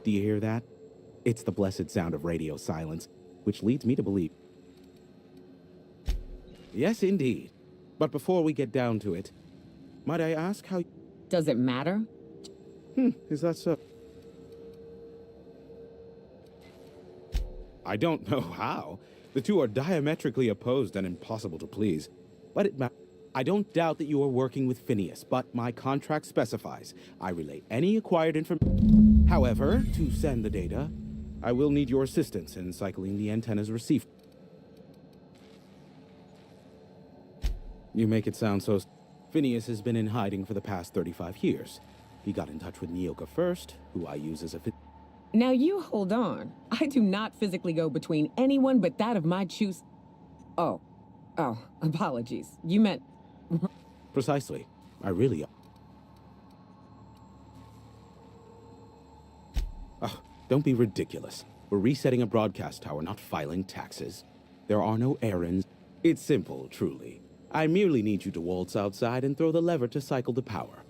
Do you hear that? It's the blessed sound of radio silence, which leads me to believe. Yes, indeed. But before we get down to it, might I ask how... Does it matter? Is that so? I don't know how. The two are diametrically opposed and impossible to please. But I don't doubt that you are working with Phineas, but my contract specifies I relay any acquired information. However, to send the data, I will need your assistance in cycling the antenna's receiver. You make it sound so... Phineas has been in hiding for the past 35 years. He got in touch with Nyoka first, who I use as a... Now you hold on. I do not physically go between anyone but that of my choose... Oh, apologies. You meant... Precisely. I really... Oh, don't be ridiculous. We're resetting a broadcast tower, not filing taxes. There are no errands. It's simple, truly. I merely need you to waltz outside and throw the lever to cycle the power.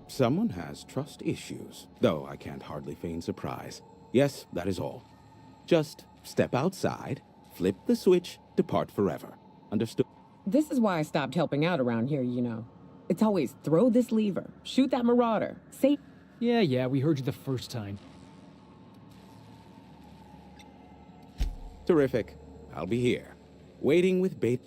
Someone has trust issues, though I can't hardly feign surprise. Yes, that is all. Just step outside, flip the switch, depart forever. Understood? This is why I stopped helping out around here, you know. It's always throw this lever, shoot that marauder, say... Yeah, we heard you the first time. Terrific. I'll be here, waiting with bait.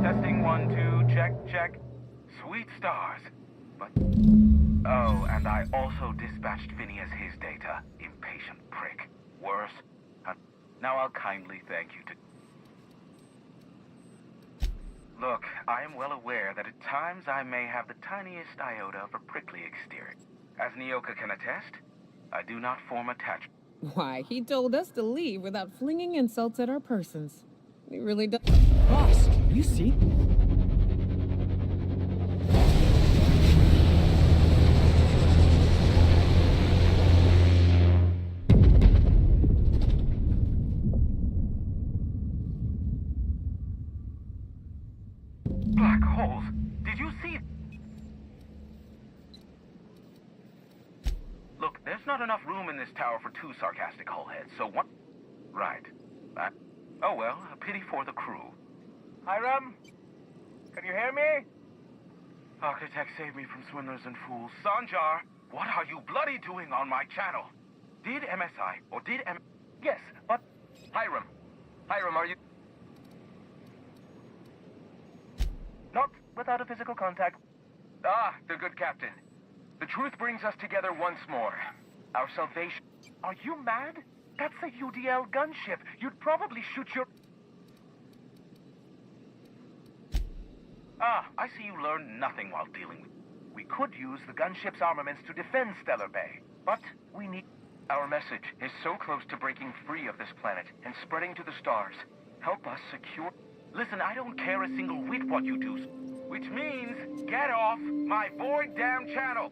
Testing 1, 2, check. Sweet stars. But... Oh, and I also dispatched Phineas his data. Impatient prick. Worse. Now I'll kindly thank you to... Look, I am well aware that at times I may have the tiniest iota of a prickly exterior. As Nyoka can attest, I do not form attachment. Why, he told us to leave without flinging insults at our persons. He really does... Boss, you see? Black holes. Did you see? Look, there's not enough room in this tower for two sarcastic hullheads, so one... Right. Oh well, a pity for the crew. Hiram? Can you hear me? Architect, save me from swindlers and fools. Sanjar, what are you bloody doing on my channel? Did MSI, or did Yes, but... Hiram, are you... Not without a physical contact. Ah, the good captain. The truth brings us together once more. Our salvation... Are you mad? That's a UDL gunship. You'd probably shoot your... Ah, I see you learned nothing while dealing with... We could use the gunship's armaments to defend Stellar Bay, but we need... Our message is so close to breaking free of this planet and spreading to the stars. Help us secure... Listen, I don't care a single whit what you do, which means get off my void damn channel!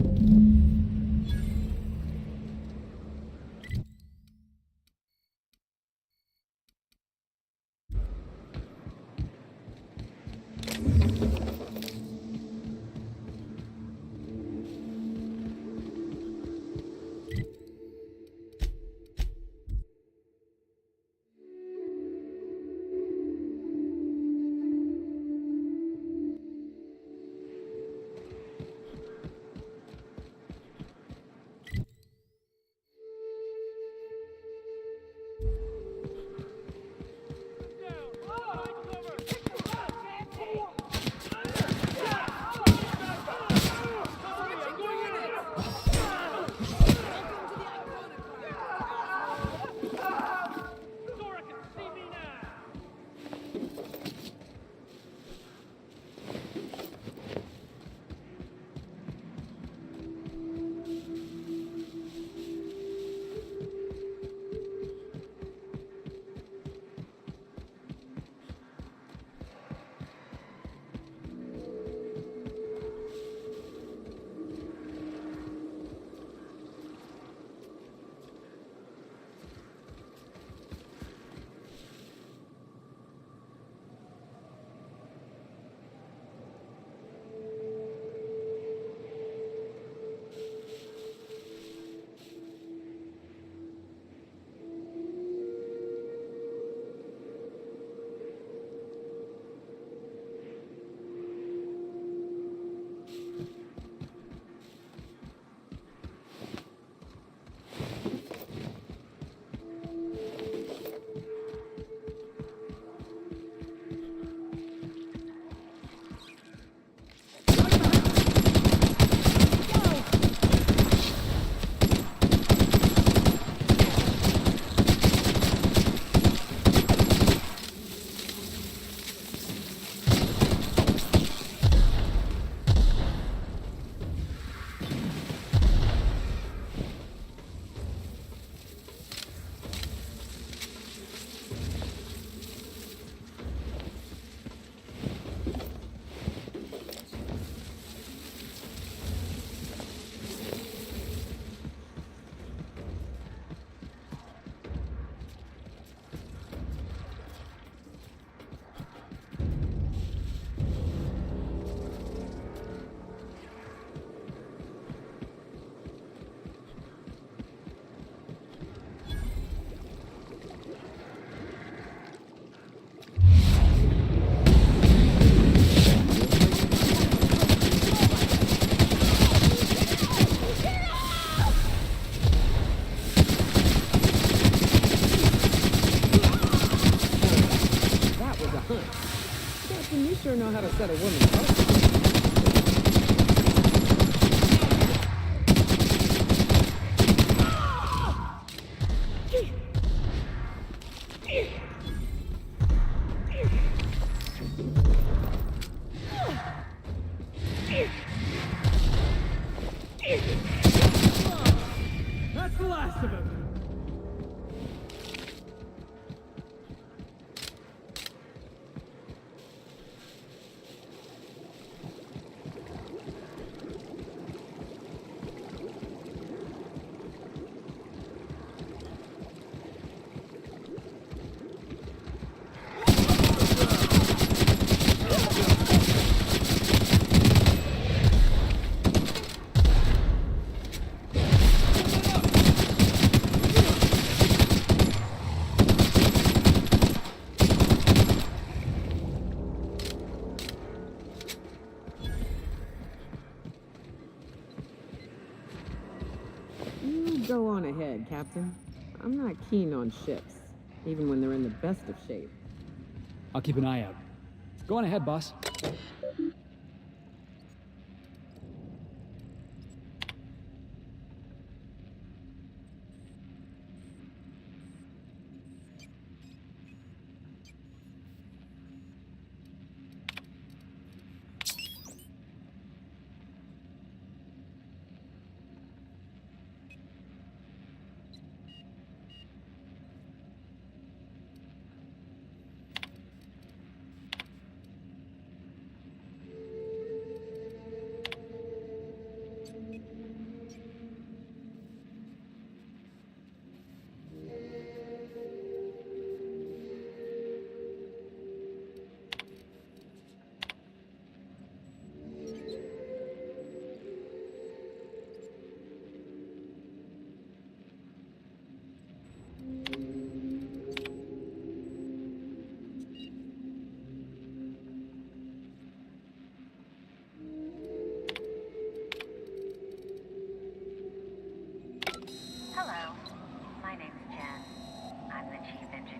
Captain, you sure know how to set a woman up. That's the last of him. You go on ahead, Captain. I'm not keen on ships, even when they're in the best of shape. I'll keep an eye out. Go on ahead, boss.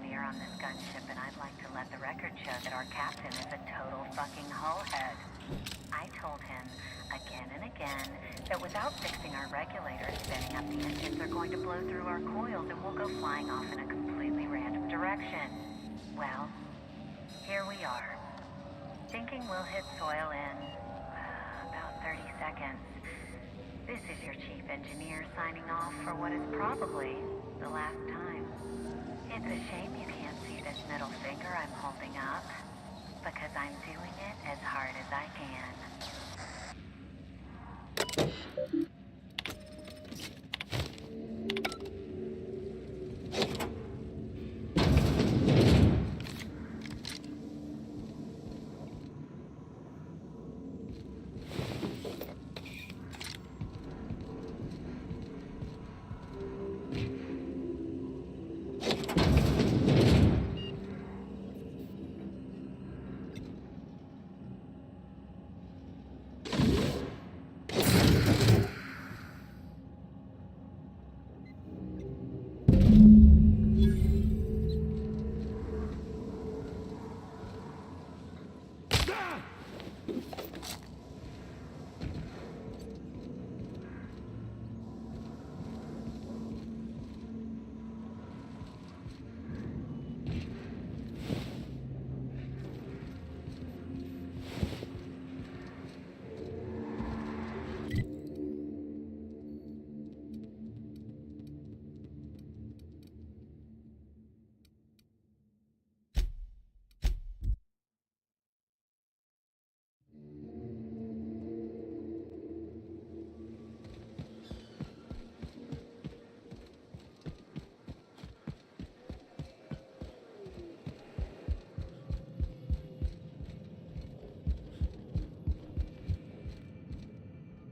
caviar on this gunship, and I'd like to let the record show that our captain is a total fucking hullhead. I told him again and again that without fixing our regulators, spinning up the engines are going to blow through our coils and we'll go flying off in a completely random direction. Well, here we are. Thinking we'll hit soil in about 30 seconds. This is your chief engineer signing off for what is probably the last time. It's a shame you can't see this middle finger I'm holding up, because I'm doing it as hard as I can.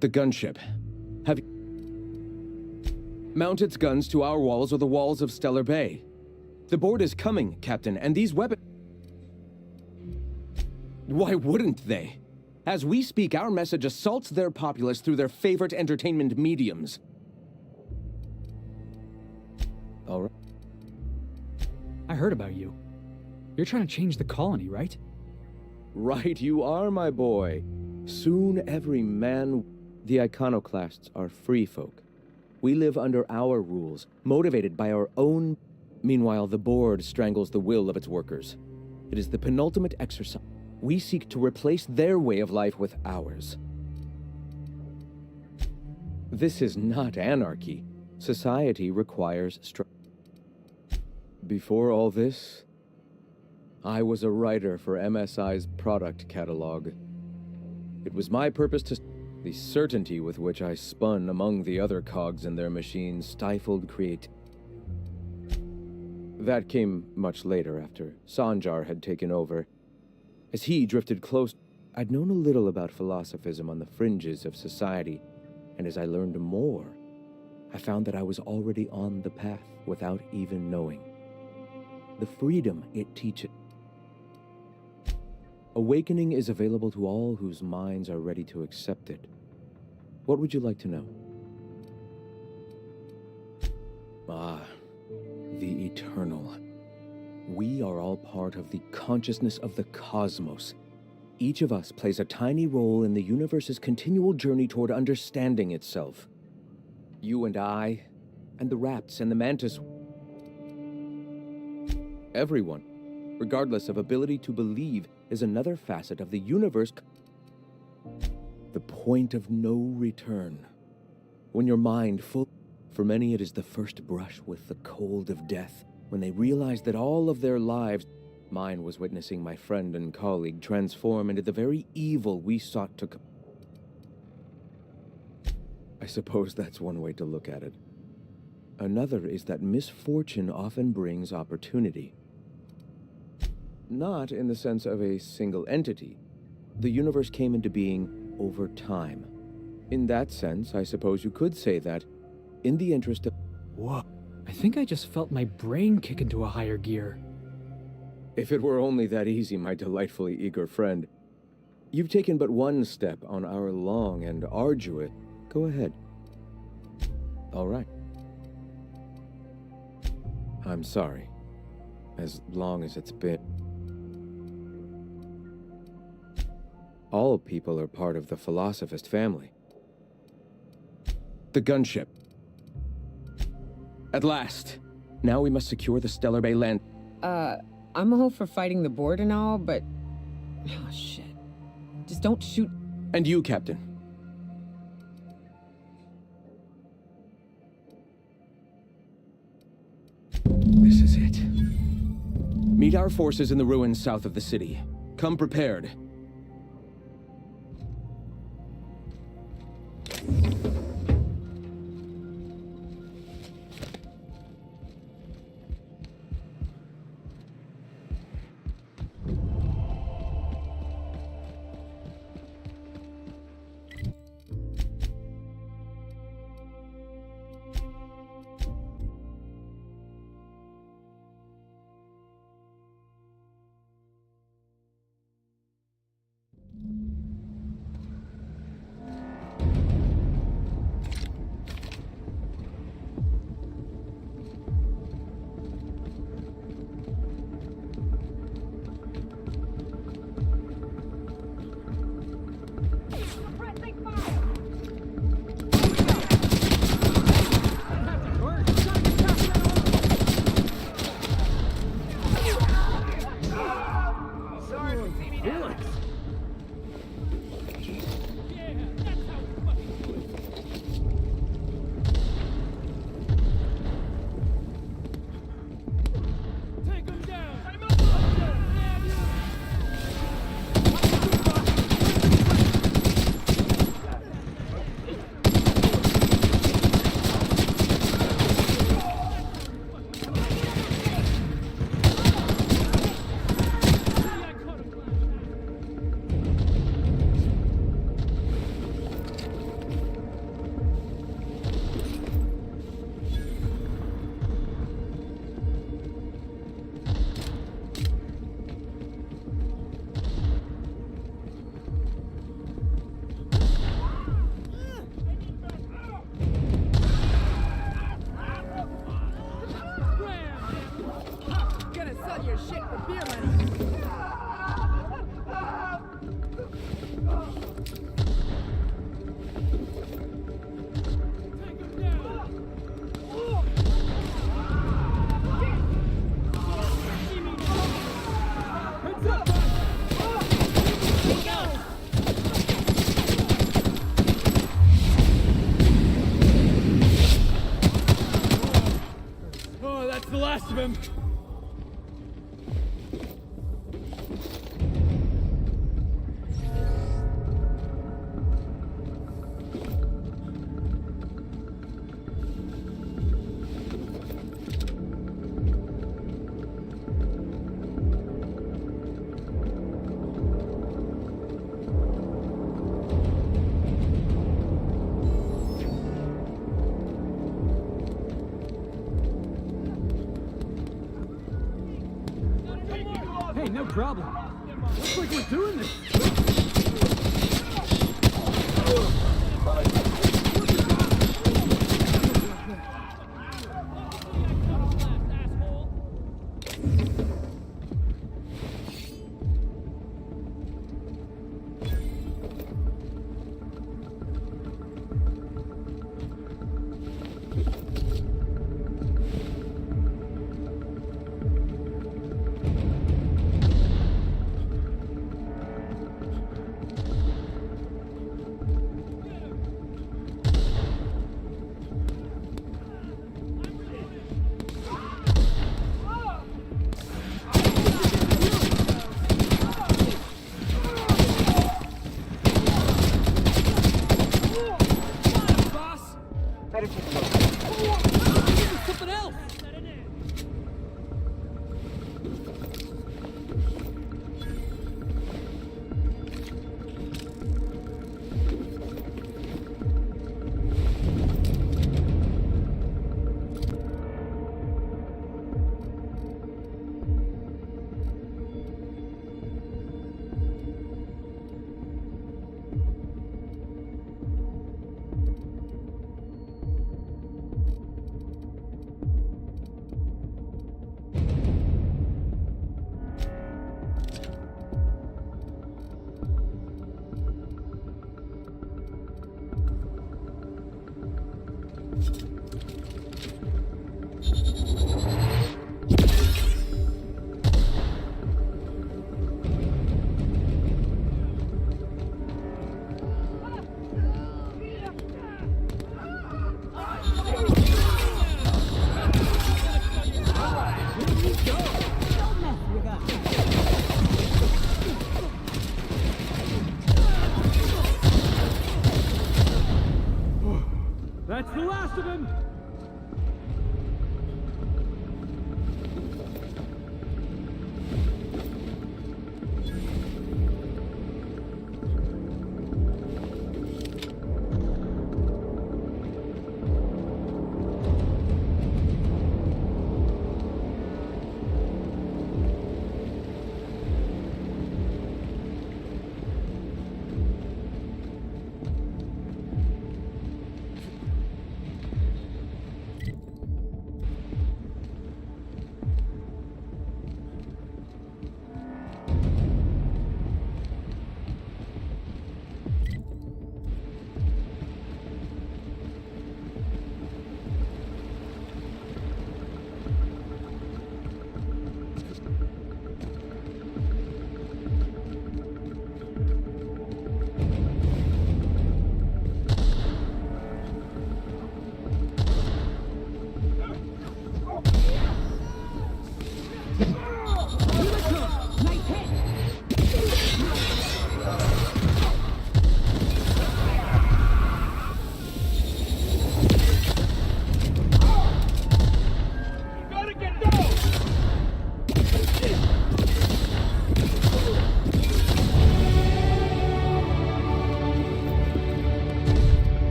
The gunship. Have you... Mount its guns to our walls or the walls of Stellar Bay. The board is coming, Captain, and these weapons... Why wouldn't they? As we speak, our message assaults their populace through their favorite entertainment mediums. All right. I heard about you. You're trying to change the colony, right? Right, you are, my boy. Soon every man... The iconoclasts are free folk. We live under our rules, motivated by our own... Meanwhile, the board strangles the will of its workers. It is the penultimate exercise. We seek to replace their way of life with ours. This is not anarchy. Society requires Before all this, I was a writer for MSI's product catalog. It was my purpose to... The certainty with which I spun among the other cogs in their machine stifled creativity. That came much later, after Sanjar had taken over. As he drifted close, I'd known a little about philosophism on the fringes of society, and as I learned more, I found that I was already on the path without even knowing. The freedom it teaches. Awakening is available to all whose minds are ready to accept it. What would you like to know? Ah, the eternal. We are all part of the consciousness of the cosmos. Each of us plays a tiny role in the universe's continual journey toward understanding itself. You and I, and the rats and the mantis. Everyone, regardless of ability to believe, is another facet of the universe. The point of no return. When your mind full... For many it is the first brush with the cold of death, when they realize that all of their lives... Mine was witnessing my friend and colleague transform into the very evil we sought to... I suppose that's one way to look at it. Another is that misfortune often brings opportunity. Not in the sense of a single entity. The universe came into being over time. In that sense, I suppose you could say that, in the interest of... Whoa. I think I just felt my brain kick into a higher gear. If it were only that easy, my delightfully eager friend. You've taken but one step on our long and arduous... Go ahead. All right. I'm sorry. as long as it's been. All people are part of the Philosophist family. The gunship. At last! Now we must secure the Stellar Bay land. I'm all for fighting the board and all, but... Oh, shit. Just don't shoot... And you, Captain. This is it. Meet our forces in the ruins south of the city. Come prepared. The last of him. Hey, no problem. Looks like we're doing this. That's the last of him!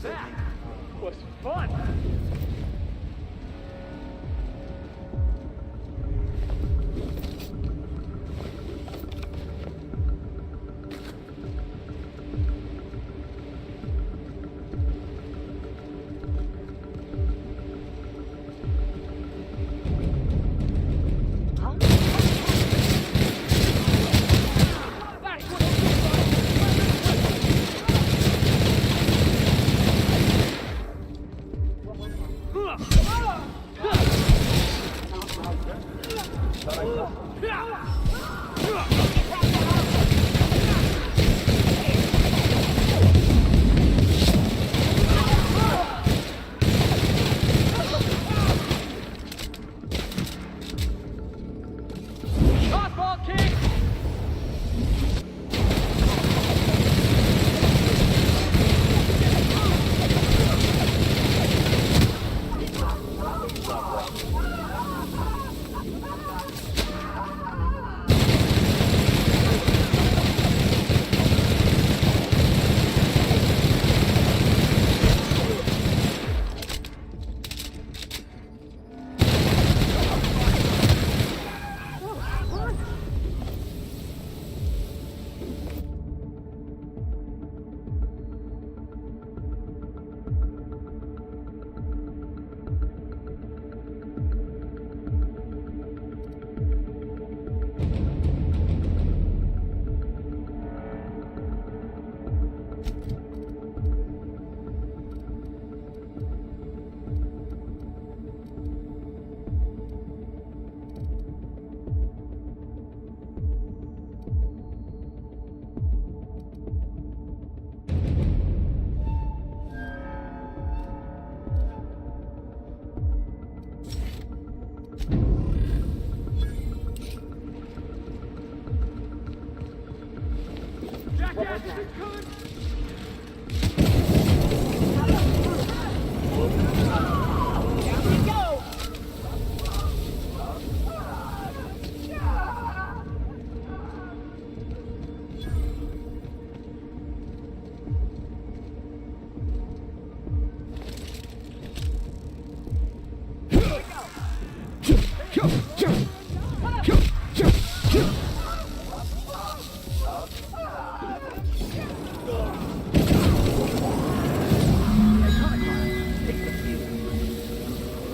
That was fun!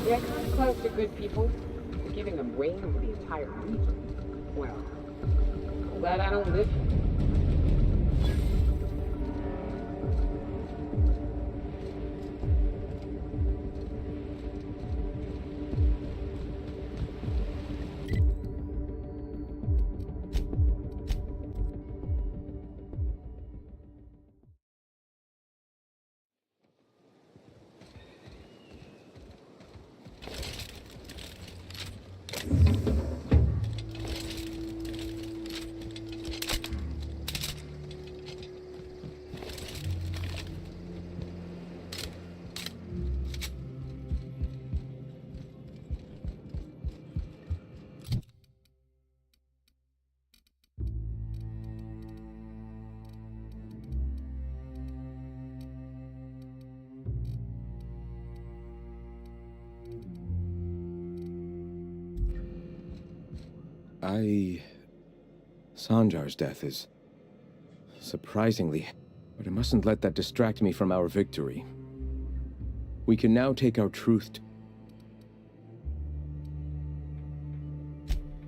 Yeah, kind of close to good people. Giving them reign over the entire region. Well, I'm glad I don't live here. Sanjar's death is surprisingly, but I mustn't let that distract me from our victory. We can now take our truth to...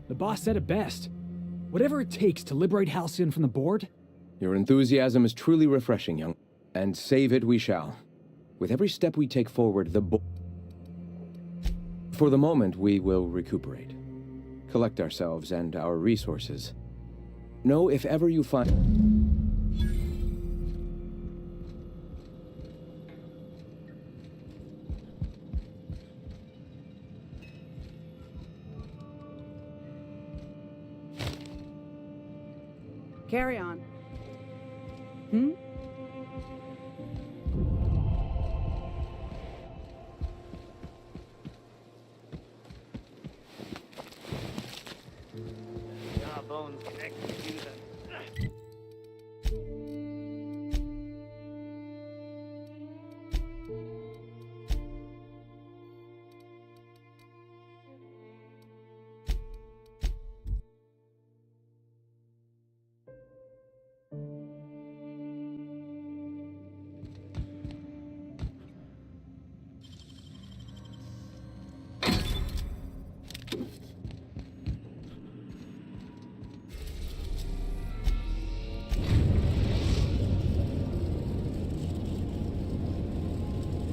The boss said it best. Whatever it takes to liberate Halcyon from the board. Your enthusiasm is truly refreshing, young. And save it we shall. With every step we take forward, for the moment, we will recuperate. Collect ourselves and our resources. Know if ever you find... Carry on.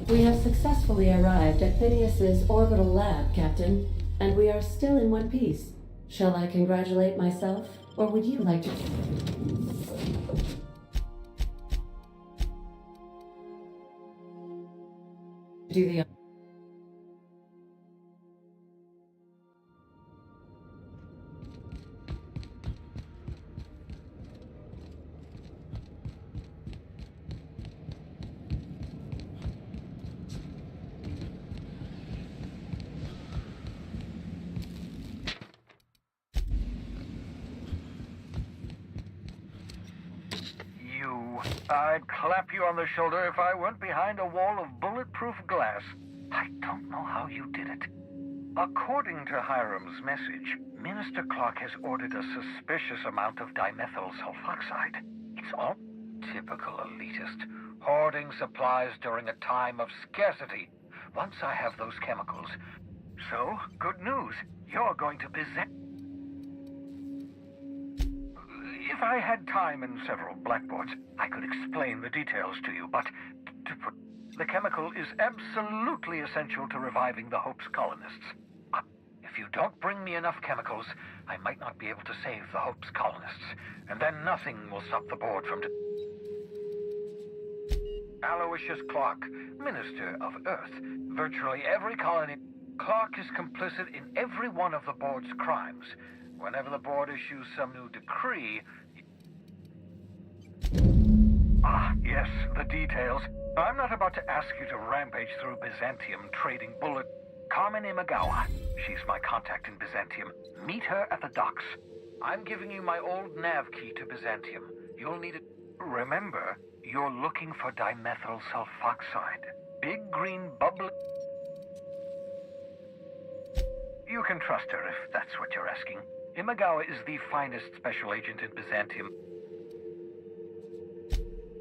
We have successfully arrived at Phineas's orbital lab, Captain, and we are still in one piece. Shall I congratulate myself, or would you like to... do the... I'd clap you on the shoulder if I weren't behind a wall of bulletproof glass. I don't know how you did it. According to Hiram's message, Minister Clark has ordered a suspicious amount of dimethyl sulfoxide. It's all typical elitist, hoarding supplies during a time of scarcity. Once I have those chemicals. So, good news. You're going to possess... If I had time and several blackboards, I could explain the details to you, but the chemical is absolutely essential to reviving the Hope's colonists. If you don't bring me enough chemicals, I might not be able to save the Hope's colonists, and then nothing will stop the board from... Aloysius Clark, Minister of Earth. Virtually every colony... Clark is complicit in every one of the board's crimes. Whenever the board issues some new decree... Yes, the details. I'm not about to ask you to rampage through Byzantium trading bullet... Carmen Imagawa. She's my contact in Byzantium. Meet her at the docks. I'm giving you my old nav key to Byzantium. You'll need it... Remember, you're looking for dimethyl sulfoxide. Big green bubble... You can trust her if that's what you're asking. Imagawa is the finest special agent in Byzantium.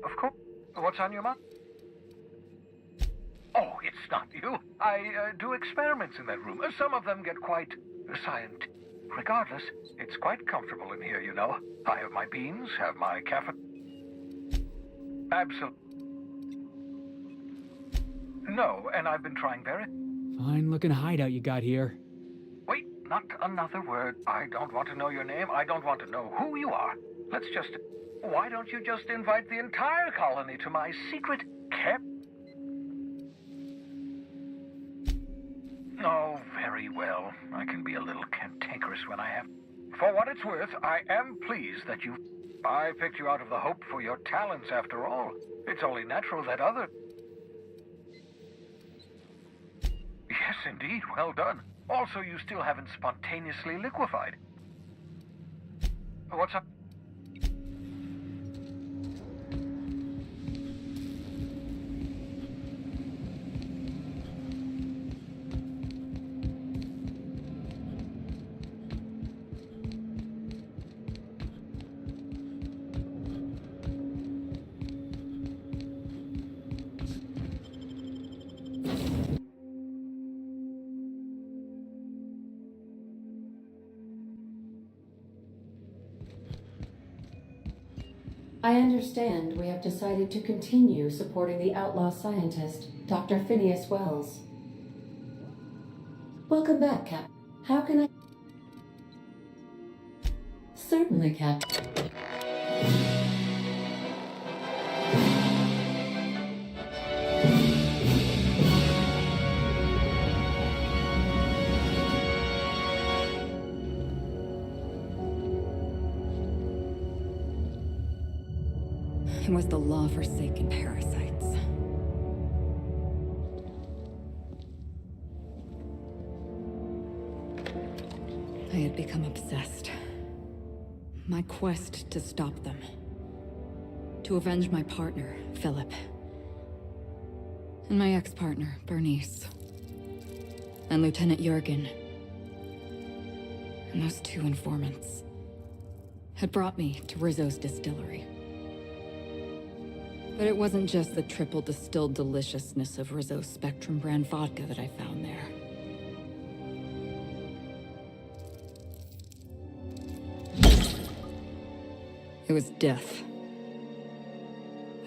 Of course. What's on your mind? Oh, it's not you. I do experiments in that room. Some of them get quite scientific. Regardless, it's quite comfortable in here, you know. I have my beans, have my cafe... Absolutely. No, and I've been trying very... Fine looking hideout you got here. Wait, not another word. I don't want to know your name. I don't want to know who you are. Let's just... Why don't you just invite the entire colony to my secret camp? Oh, very well. I can be a little cantankerous when I have... For what it's worth, I am pleased that you... I picked you out of the Hope for your talents, after all. It's only natural that other... Yes, indeed. Well done. Also, you still haven't spontaneously liquefied. What's up? I understand we have decided to continue supporting the outlaw scientist, Dr. Phineas Wells. Welcome back, Cap. How can I... Certainly, Cap. It was the law-forsaken parasites. I had become obsessed. My quest to stop them. To avenge my partner, Philip. And my ex-partner, Bernice. And Lieutenant Jurgen. And those two informants had brought me to Rizzo's distillery. But it wasn't just the triple distilled deliciousness of Rizzo's Spectrum brand vodka that I found there. It was death.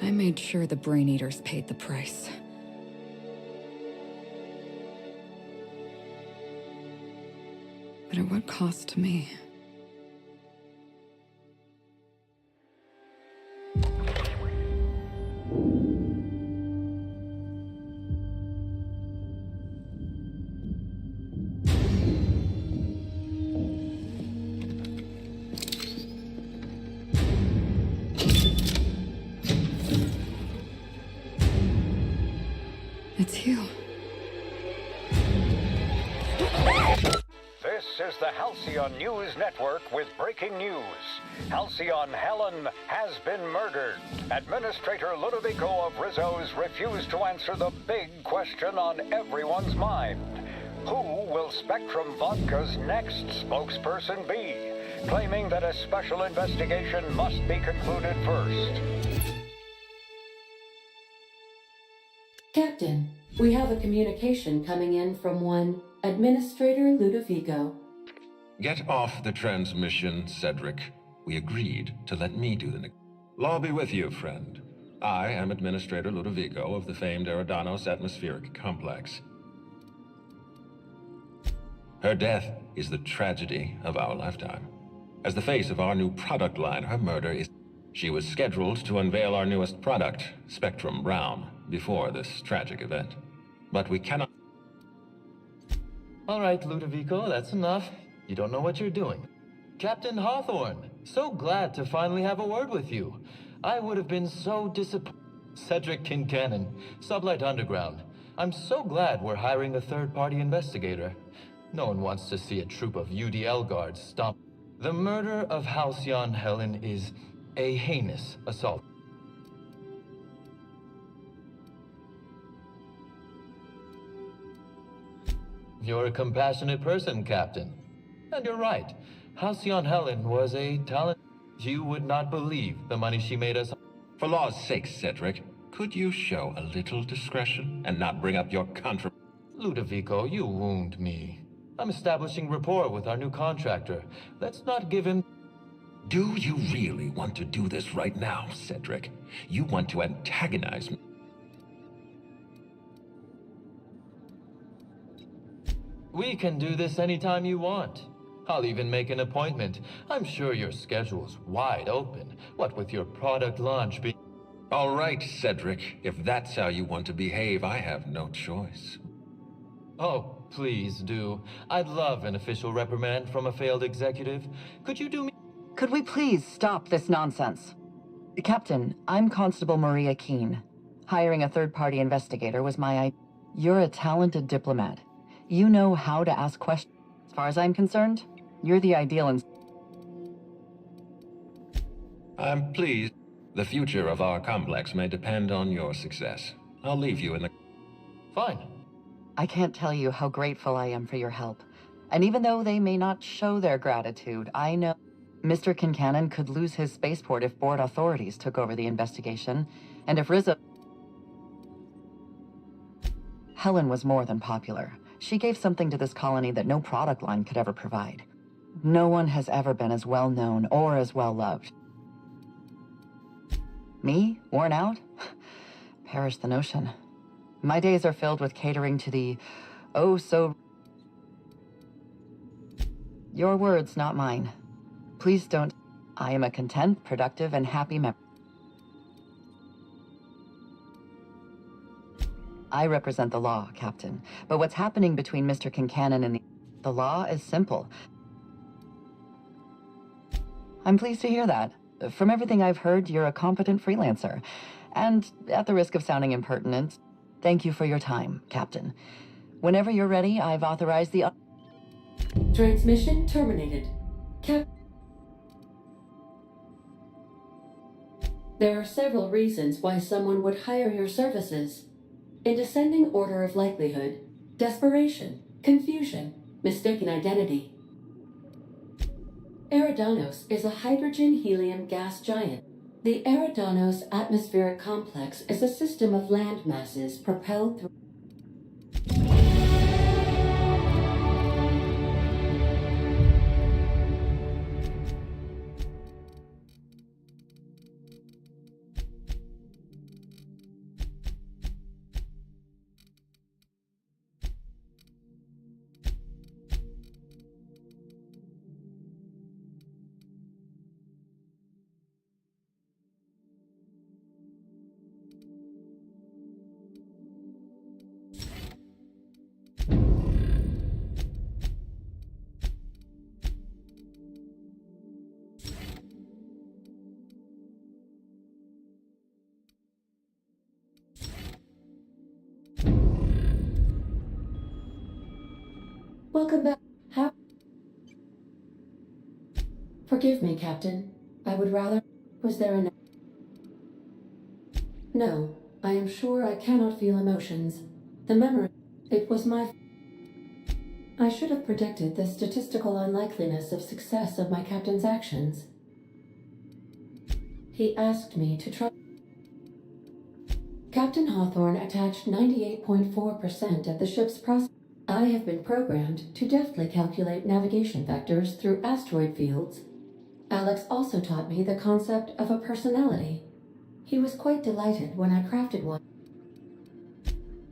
I made sure the Brain Eaters paid the price. But at what cost to me? It's you. This is the Halcyon News Network with breaking news. Halcyon Helen has been murdered. Administrator Ludovico of Rizzo's refused to answer the big question on everyone's mind. Who will Spectrum Vodka's next spokesperson be? Claiming that a special investigation must be concluded first. Captain, we have a communication coming in from one Administrator Ludovico. Get off the transmission, Cedric. We agreed to let me do the Law be with you, friend. I am Administrator Ludovico of the famed Eridanos Atmospheric Complex. Her death is the tragedy of our lifetime. As the face of our new product line, her murder is... She was scheduled to unveil our newest product, Spectrum Brown, before this tragic event. But we cannot... All right, Ludovico, that's enough. You don't know what you're doing. Captain Hawthorne, so glad to finally have a word with you. I would have been so disappointed. Cedric Kincannon, Sublight Underground. I'm so glad we're hiring a third-party investigator. No one wants to see a troop of UDL guards stomp. The murder of Halcyon Helen is a heinous assault. You're a compassionate person, Captain. And you're right. Halcyon Helen was a talent. You would not believe the money she made us. For law's sake, Cedric, could you show a little discretion and not bring up your contra... Ludovico, you wound me. I'm establishing rapport with our new contractor. Let's not give him... Do you really want to do this right now, Cedric? You want to antagonize me? We can do this anytime you want. I'll even make an appointment. I'm sure your schedule's wide open. What with your product launch being... All right, Cedric. If that's how you want to behave, I have no choice. Oh, please do. I'd love an official reprimand from a failed executive. Could you do me... Could we please stop this nonsense? Captain, I'm Constable Maria Keene. Hiring a third-party investigator was my idea. You're a talented diplomat. You know how to ask questions. As far as I'm concerned, you're the ideal I'm pleased. The future of our complex may depend on your success. I'll leave you in the... Fine. I can't tell you how grateful I am for your help. And even though they may not show their gratitude, I know Mr. Kincannon could lose his spaceport if board authorities took over the investigation. And if Rizzo... Helen was more than popular. She gave something to this colony that no product line could ever provide. No one has ever been as well known or as well loved. Me? Worn out? Perish the notion. My days are filled with catering to the oh-so... Your words, not mine. Please don't... I am a content, productive, and happy member. I represent the law, Captain. But what's happening between Mr. Kincannon and the law is simple. I'm pleased to hear that. From everything I've heard, you're a competent freelancer. And at the risk of sounding impertinent, thank you for your time, Captain. Whenever you're ready, I've authorized the... Transmission terminated. There are several reasons why someone would hire your services. In descending order of likelihood: desperation, confusion, mistaken identity. Eridanos is a hydrogen-helium gas giant. The Eridanos Atmospheric Complex is a system of land masses propelled through... Welcome back. Forgive me, Captain. I would rather... Was there an... No, I am sure I cannot feel emotions. The memory... It was my... I should have predicted the statistical unlikeliness of success of my captain's actions. He asked me to try... Captain Hawthorne attached 98.4% of the ship's process. I have been programmed to deftly calculate navigation vectors through asteroid fields. Alex also taught me the concept of a personality. He was quite delighted when I crafted one.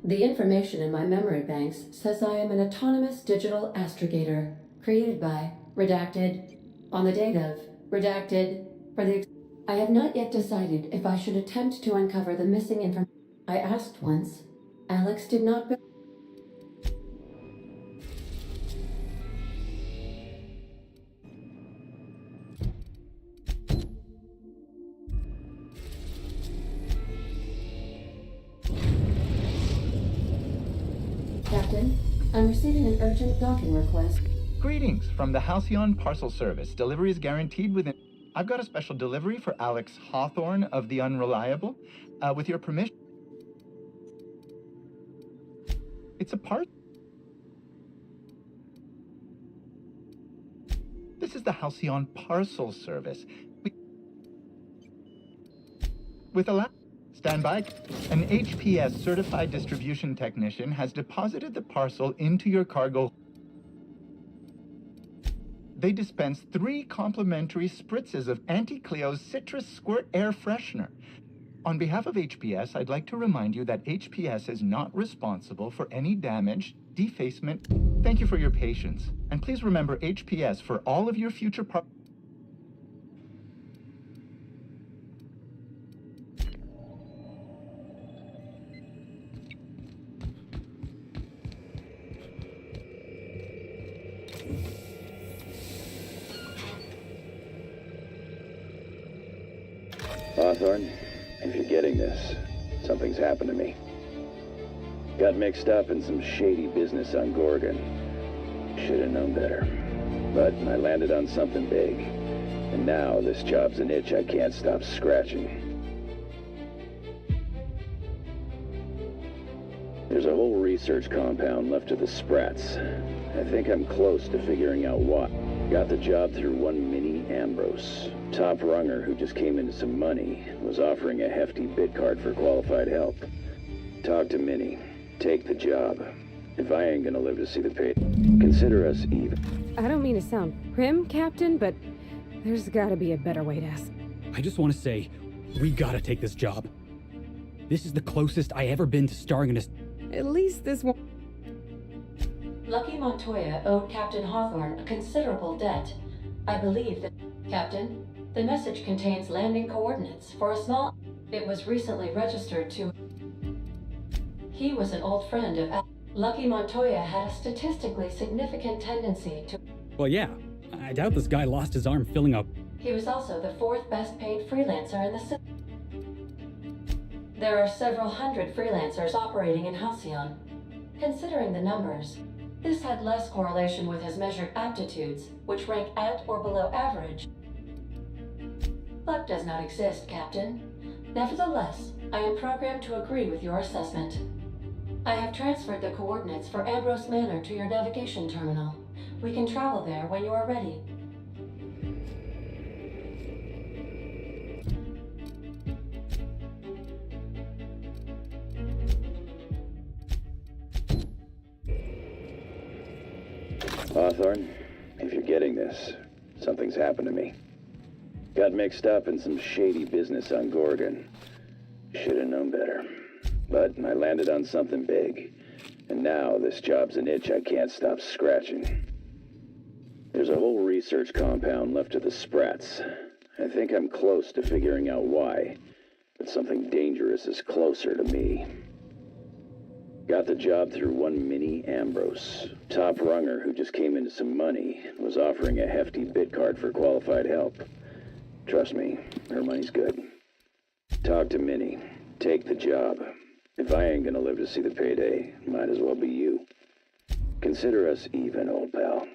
The information in my memory banks says I am an autonomous digital astrogator, created by, redacted, on the date of, redacted, for the... I have not yet decided if I should attempt to uncover the missing information. I asked once. Alex did not... Captain, I'm receiving an urgent docking request. Greetings from the Halcyon Parcel Service. Delivery is guaranteed within... I've got a special delivery for Alex Hawthorne of the Unreliable. With your permission... It's a part... This is the Halcyon Parcel Service. With a... Stand by. An HPS certified distribution technician has deposited the parcel into your cargo. They dispense 3 complimentary spritzes of Anti-Cleo's Citrus Squirt Air Freshener. On behalf of HPS, I'd like to remind you that HPS is not responsible for any damage, defacement. Thank you for your patience. And please remember HPS for all of your future parts. Hawthorne, if you're getting this, something's happened to me. Got mixed up in some shady business on Gorgon. Should have known better. But I landed on something big. And now this job's an itch I can't stop scratching. There's a whole research compound left of the Sprats. I think I'm close to figuring out what. Got the job through one Minnie Ambrose. Top runger who just came into some money, was offering a hefty bid card for qualified help. Talk to Minnie. Take the job. If I ain't gonna live to see the pay, consider us even. I don't mean to sound prim, Captain, but there's gotta be a better way to ask. I just want to say, we gotta take this job. This is the closest I ever been to starring in a... At least this one... Lucky Montoya owed Captain Hawthorne a considerable debt. I believe that... Captain, the message contains landing coordinates for a small... It was recently registered to... He was an old friend of... Lucky Montoya had a statistically significant tendency to... Well, yeah. I doubt this guy lost his arm filling up. He was also the 4th best paid freelancer in the city. There are several hundred freelancers operating in Halcyon. Considering the numbers, this had less correlation with his measured aptitudes, which rank at or below average. Luck does not exist, Captain. Nevertheless, I am programmed to agree with your assessment. I have transferred the coordinates for Ambrose Manor to your navigation terminal. We can travel there when you are ready. Hawthorne, if you're getting this, something's happened to me. Got mixed up in some shady business on Gorgon. Should have known better. But I landed on something big. And now this job's an itch I can't stop scratching. There's a whole research compound left of the Sprats. I think I'm close to figuring out why. But something dangerous is closer to me. Got the job through one Minnie Ambrose. Top runger who just came into some money, was offering a hefty bid card for qualified help. Trust me, her money's good. Talk to Minnie. Take the job. If I ain't gonna live to see the payday, might as well be you. Consider us even, old pal.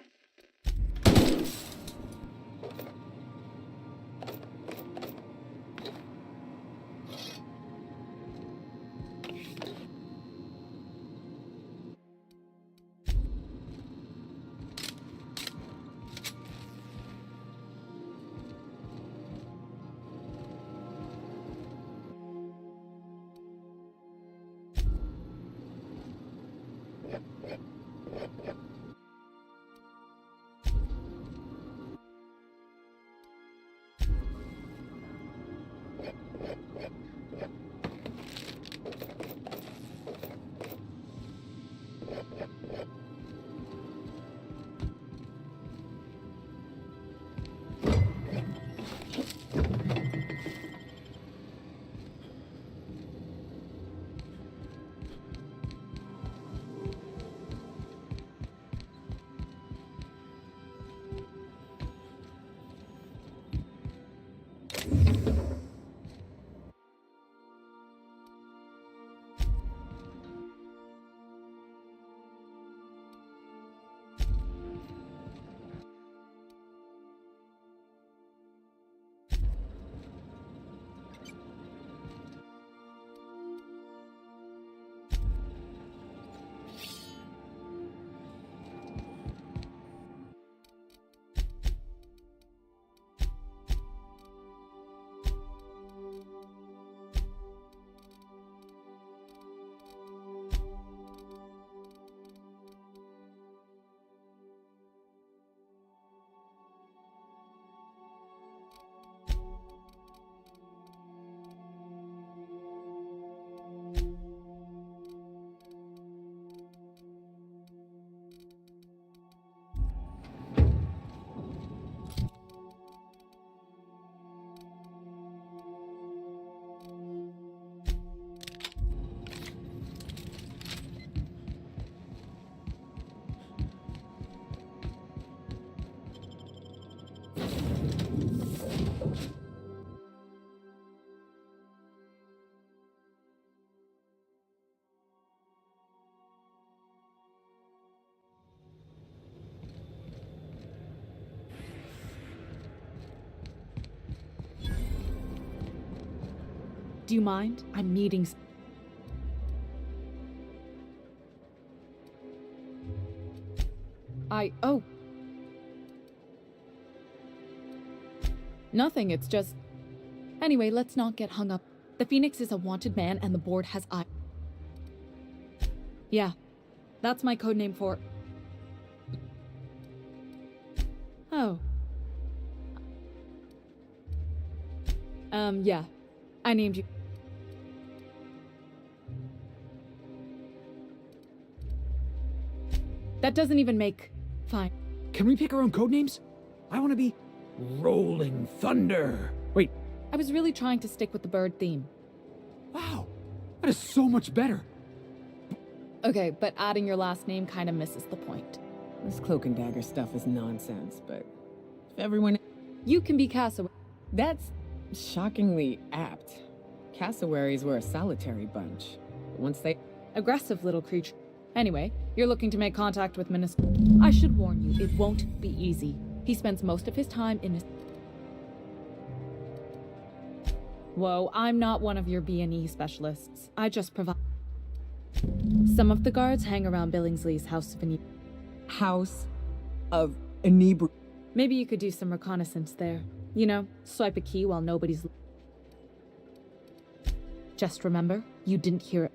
Do you mind? I'm meeting... Oh. Nothing, it's just... Anyway, let's not get hung up. The Phoenix is a wanted man and the board has eyes. Yeah. That's my codename for... Oh. Yeah. I named you... That doesn't even make... Fine. Can we pick our own codenames? I want to be Rolling Thunder. Wait. I was really trying to stick with the bird theme. Wow. That is so much better. Okay, but adding your last name kind of misses the point. This cloak and dagger stuff is nonsense, but if everyone... You can be Cassowary. That's shockingly apt. Cassowaries were a solitary bunch. But once they... Aggressive little creature. Anyway, you're looking to make contact with Minister. I should warn you, it won't be easy. He spends most of his time in his... Whoa, I'm not one of your B&E specialists. I just provide... Some of the guards hang around Billingsley's House of Inebriation. House of Inebriation. Maybe you could do some reconnaissance there. You know, swipe a key while nobody's... Just remember, you didn't hear it.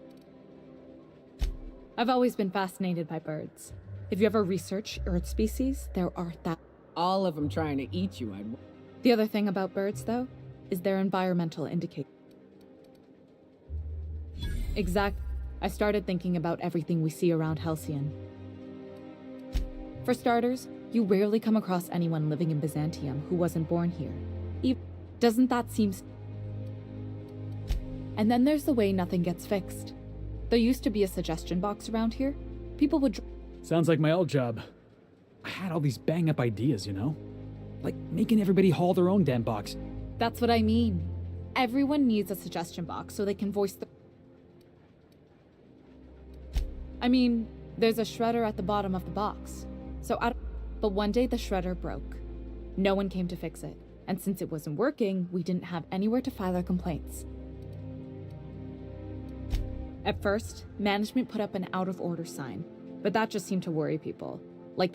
I've always been fascinated by birds. If you ever research Earth species, there are all of them trying to eat you, I'd... The other thing about birds, though, is their environmental indicator. Exactly. I started thinking about everything we see around Halcyon. For starters, you rarely come across anyone living in Byzantium who wasn't born here. Doesn't that seem... And then there's the way nothing gets fixed. There used to be a suggestion box around here. People would... Sounds like my old job. I had all these bang-up ideas, you know? Like making everybody haul their own damn box. That's what I mean. Everyone needs a suggestion box so they can voice the... I mean, There's a shredder at the bottom of the box. But one day the shredder broke. No one came to fix it. And since it wasn't working, we didn't have anywhere to file our complaints. At first, management put up an out-of-order sign, but that just seemed to worry people. Like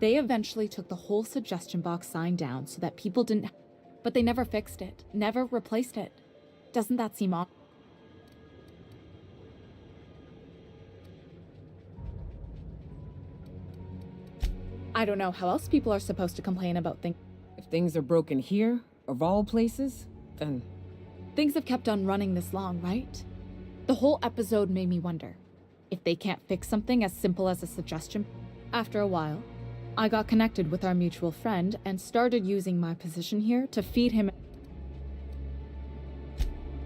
They eventually took the whole suggestion box sign down so that people didn't... But they never fixed it, never replaced it. Doesn't that seem odd? I don't know how else people are supposed to complain about things. If things are broken here, of all places, then... Things have kept on running this long, right? The whole episode made me wonder, if they can't fix something as simple as a suggestion. After a while, I got connected with our mutual friend and started using my position here to feed him.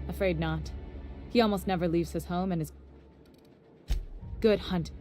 Afraid not. He almost never leaves his home and is good hunt.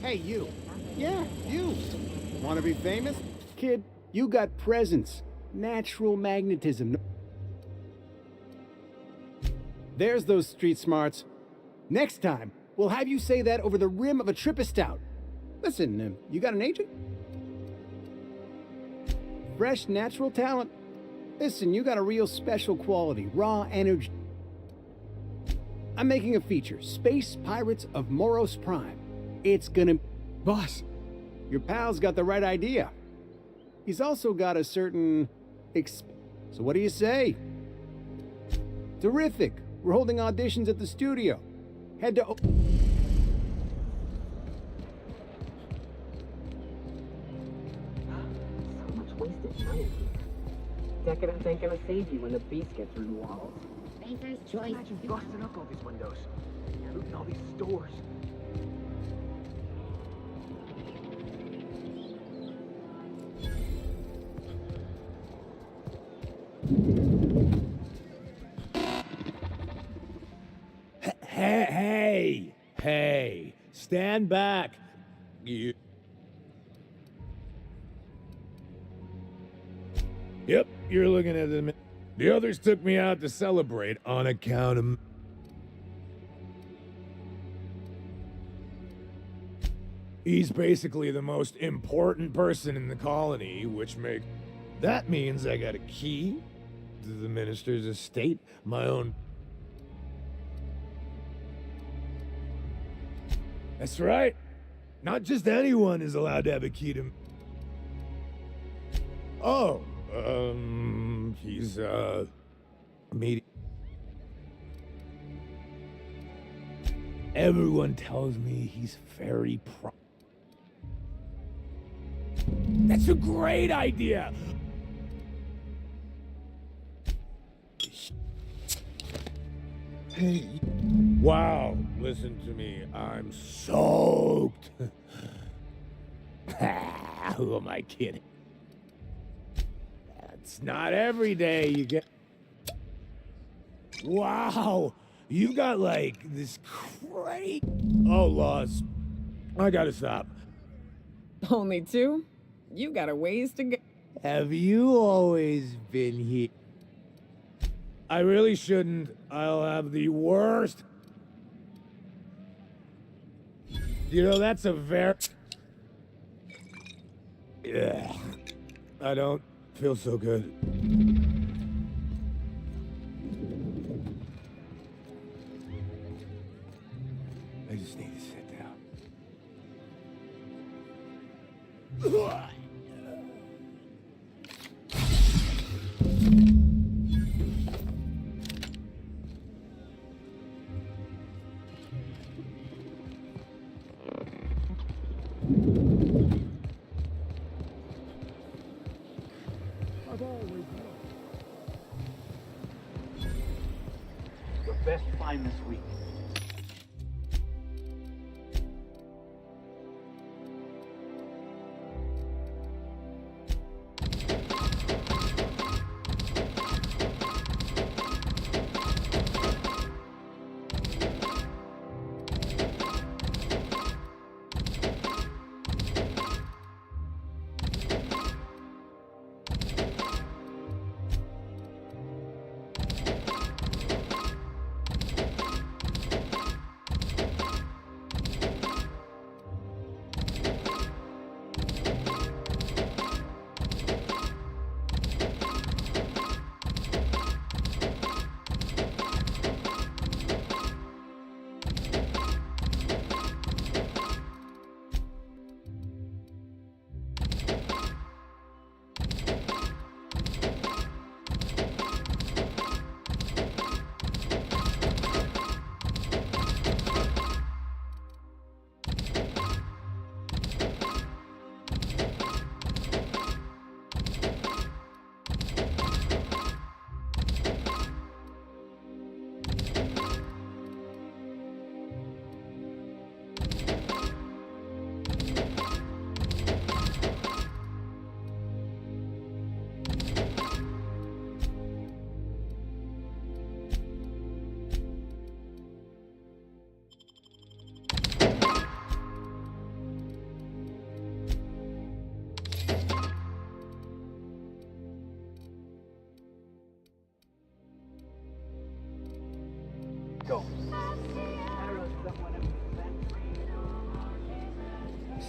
Hey, you. Yeah, you. Want to be famous? Kid, you got presence. Natural magnetism. There's those street smarts. Next time, we'll have you say that over the rim of a Trippistout. Listen, you got an agent? Fresh, natural talent. Listen, you got a real special quality, raw energy. I'm making a feature, Space Pirates of Moros Prime. It's gonna... Boss! Your pal's got the right idea. He's also got a certain... So what do you say? Terrific. We're holding auditions at the studio. Head to... So much wasted money here. Decadence ain't gonna save you when the beast gets through the walls. Banker's choice. Imagine busting up all these windows, looting all these stores. Hey, stand back. You. Yep, you're looking at the... The others took me out to celebrate on account of... He's basically the most important person in the colony, which makes... That means I got a key to the minister's estate, my own... That's right. Not just anyone is allowed to have a key to... Oh, he's, meeting... Everyone tells me he's very That's a great idea! Hey. Wow, listen to me. I'm soaked. Who am I kidding? It's not every day you get... Wow, you've got like this great... Oh, Laws. I gotta stop. Only two? You got a ways to go. Have you always been here? I really shouldn't. I'll have the worst. You know, that's a very... Yeah. I don't feel so good. I just need to sit down. I've always known. Your best find this week. Go.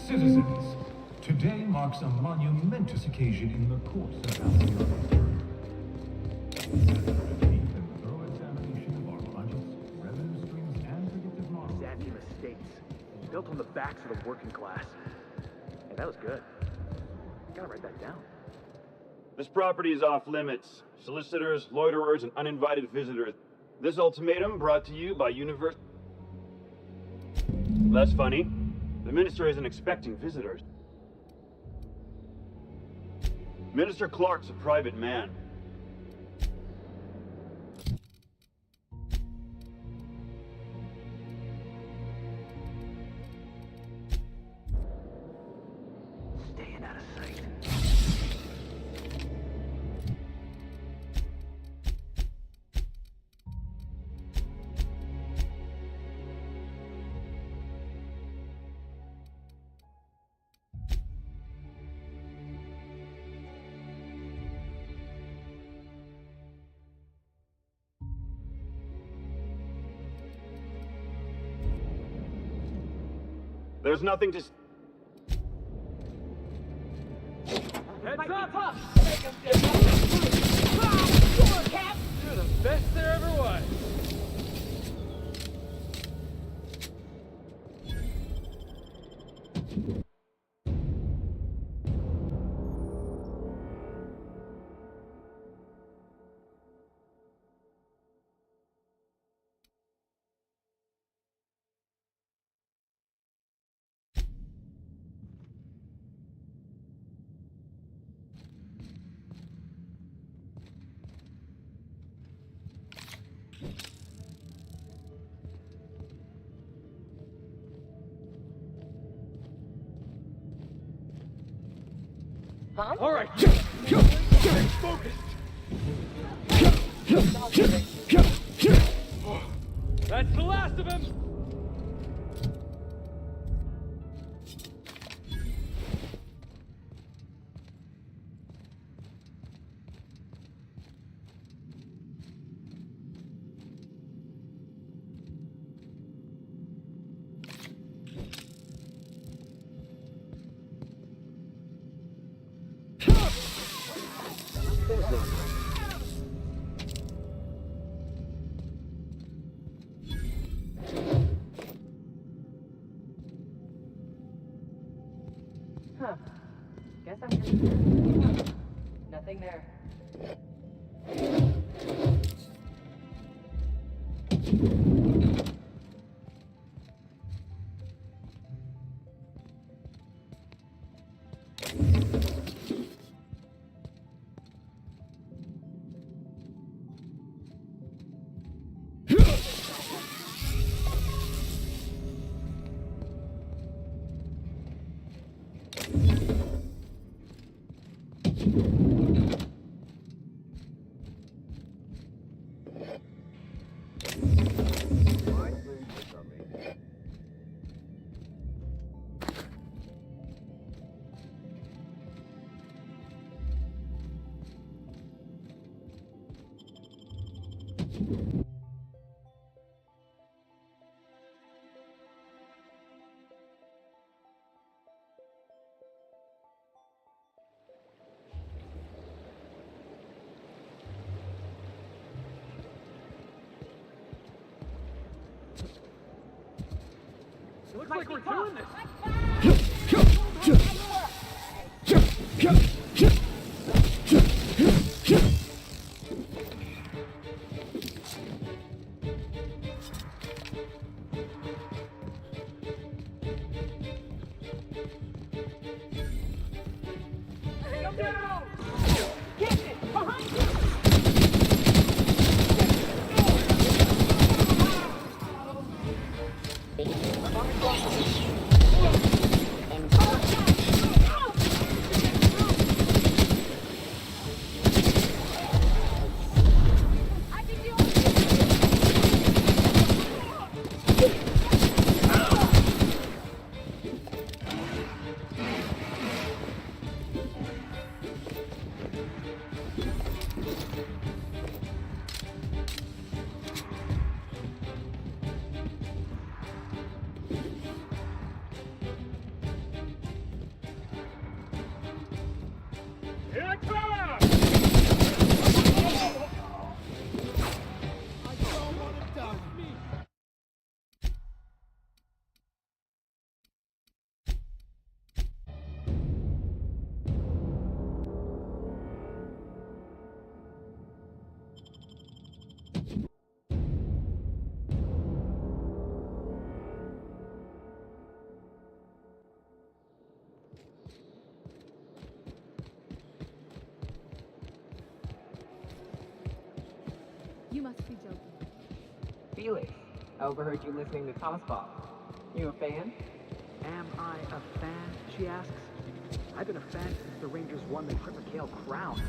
Citizens, today marks a monumentous occasion in the course of our thorough examination of our budgets, revenue streams, and predictive models. Byzantium estates, built on the backs of the working class. Hey, that was good. Gotta write that down. This property is off limits. Solicitors, loiterers, and uninvited visitors. This ultimatum brought to you by That's funny. The minister isn't expecting visitors. Minister Clark's a private man. Staying out of sight. There's nothing to... Heads up! You're the best there ever was. Huh? All right, stay focused. That's the last of him. Huh. Guess I'm gonna... Nothing there. It looks like we're doing this. You must be joking. Felix, I overheard you listening to Thomas Bob. You a fan? Am I a fan, she asks. I've been a fan since the Rangers won the Trip McHale crown.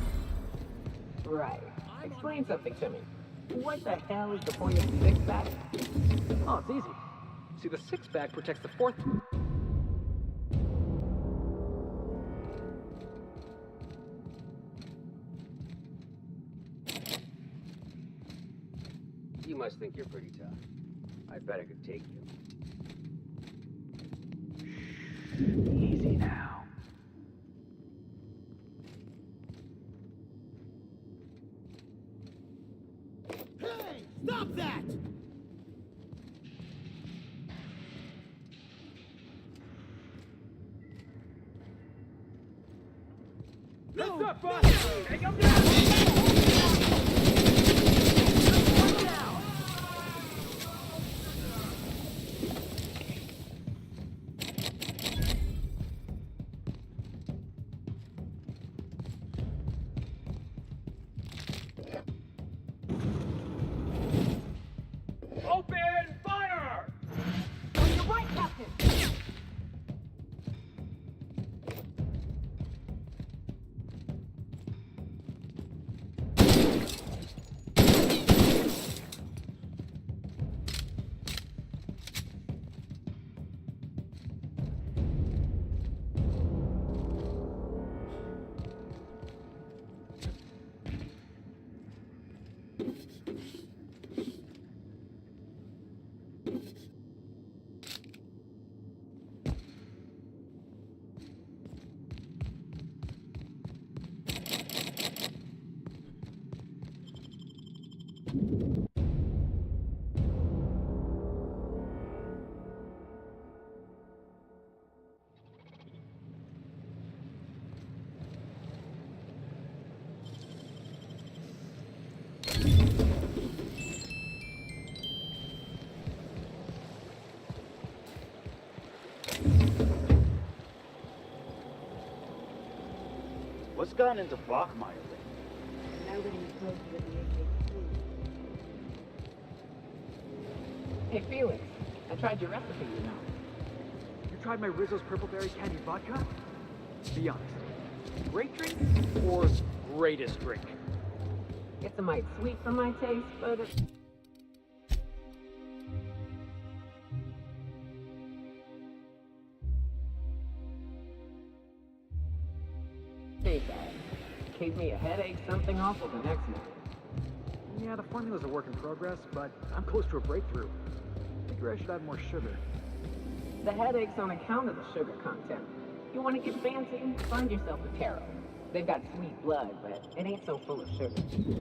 Right. Explain something to me. What the hell is the point of the six-pack? Oh, it's easy. See, the six-pack protects the fourth... You must think you're pretty tough. I bet I could take you. Stop that! What's up, boss? Take him down! Open fire! On your right, Captain! What's gone into Bachmeyer? Hey, Felix. I tried your recipe, you know. You tried my Rizzo's Purple Berry Candy Vodka? Be honest. Great drink or greatest drink? It's a mite sweet for my taste, but it's... Hey, guys. Gave me a headache, something awful the next night. Yeah, the formula's a work in progress, but I'm close to a breakthrough. Figure I should add more sugar. The headache's on account of the sugar content. You want to get fancy? Find yourself a taro. They've got sweet blood, but it ain't so full of sugar.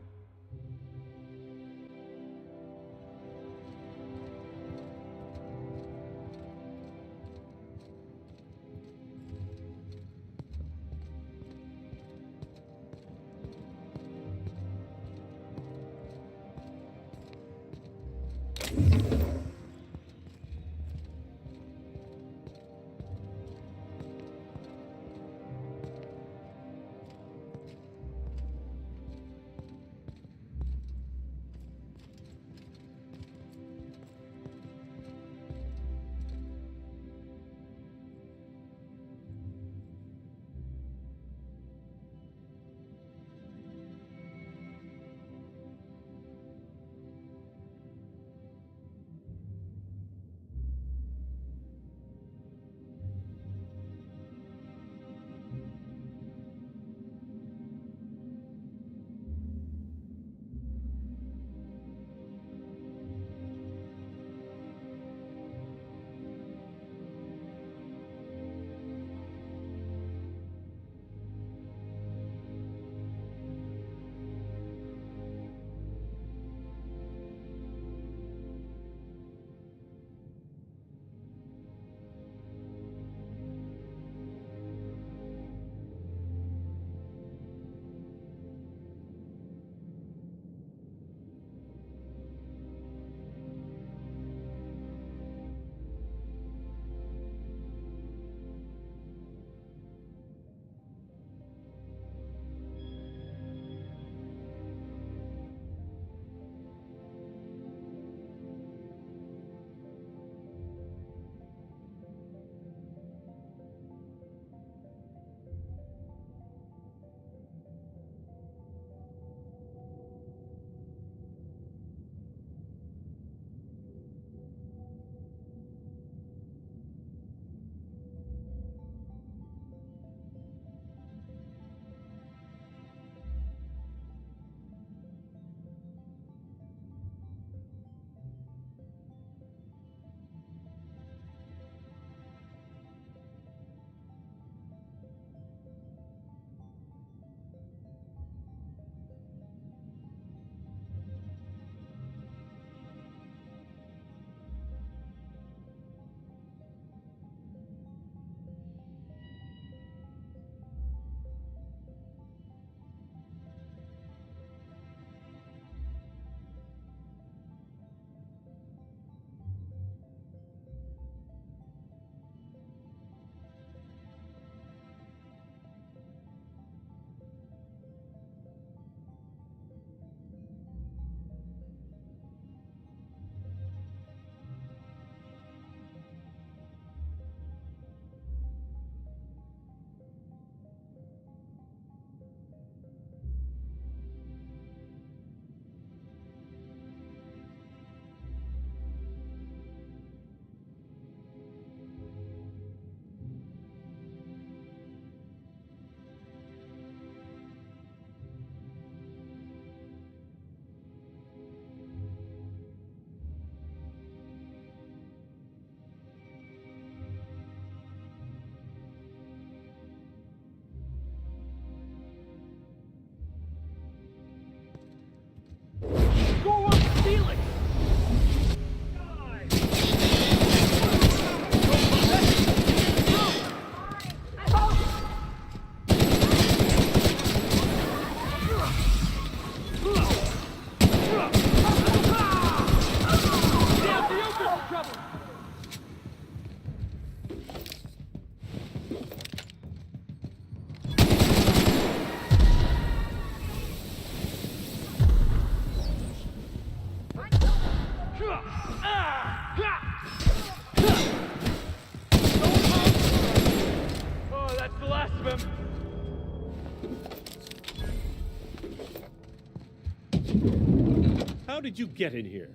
How did you get in here?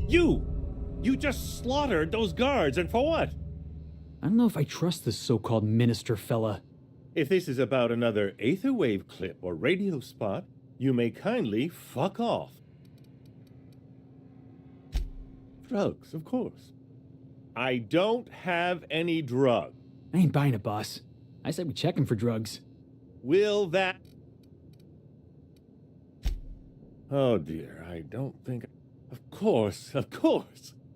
You just slaughtered those guards, and for what? I don't know if I trust this so-called minister fella. If this is about another Aetherwave clip or radio spot, you may kindly fuck off. Drugs, of course. I don't have any drugs. I ain't buying it, boss. I said we check him for drugs. Will that... Oh dear, I don't think... Of course.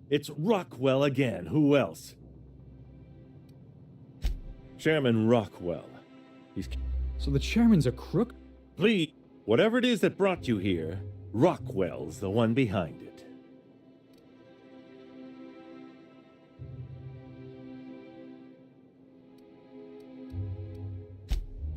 It's Rockwell again. Who else? Chairman Rockwell. So the chairman's a crook? Please, whatever it is that brought you here, Rockwell's the one behind it.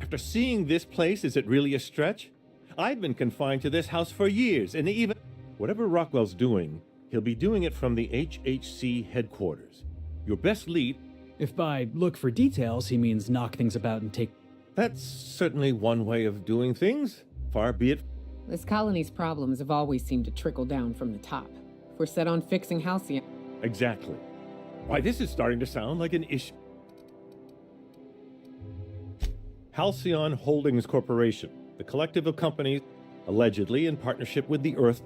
After seeing this place, is it really a stretch? I've been confined to this house for years, and even... Whatever Rockwell's doing, he'll be doing it from the HHC headquarters. Your best lead... If by look for details, he means knock things about and take... That's certainly one way of doing things. Far be it... This colony's problems have always seemed to trickle down from the top. If we're set on fixing Halcyon... Exactly. Why, this is starting to sound like an issue. Halcyon Holdings Corporation, the collective of companies allegedly in partnership with the Earth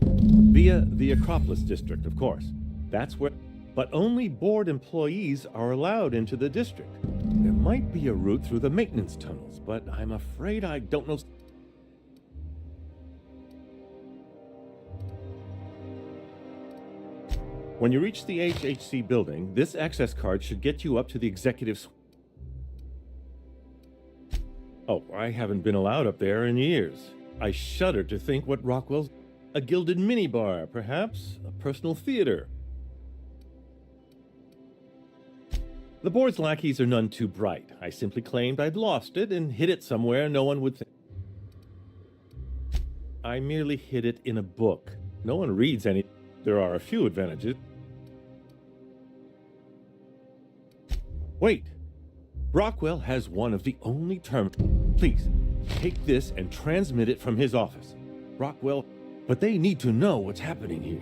via the Acropolis District, of course. That's where... But only board employees are allowed into the district. There might be a route through the maintenance tunnels, but I'm afraid I don't know... When you reach the HHC building, this access card should get you up to the executive suite. Oh, I haven't been allowed up there in years. I shudder to think what Rockwell's... A gilded minibar, perhaps? A personal theater? The board's lackeys are none too bright. I simply claimed I'd lost it and hid it somewhere no one would think. I merely hid it in a book. No one reads any... There are a few advantages. Wait! Rockwell has one of the only terminals. Please, take this and transmit it from his office. Rockwell, but they need to know what's happening here.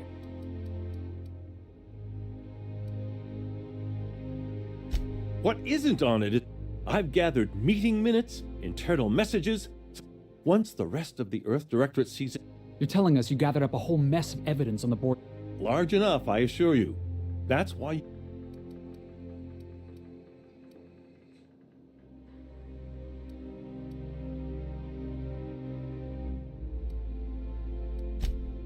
What isn't on it is I've gathered meeting minutes, internal messages. Once the rest of the Earth Directorate sees it... You're telling us you gathered up a whole mess of evidence on the board? Large enough, I assure you. That's why...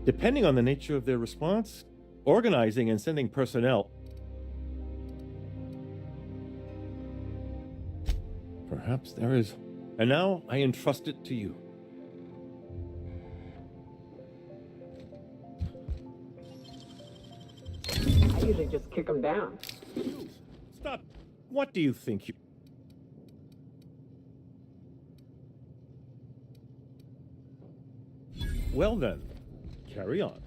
Depending on the nature of their response, organizing and sending personnel... Perhaps there is... And now I entrust it to you. I usually just kick them down. Stop. What do you think you... Well then, carry on.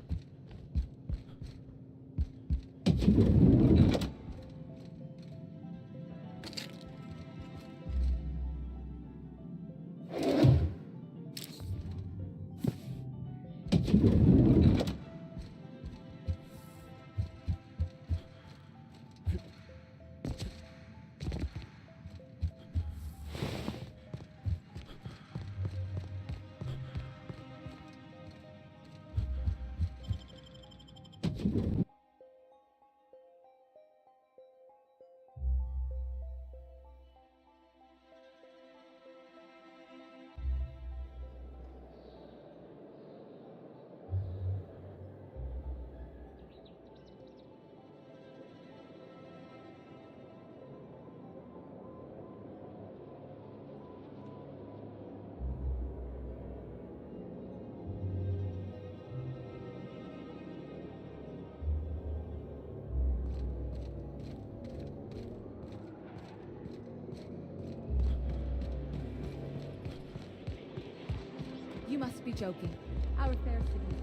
You must be joking. Our fair city.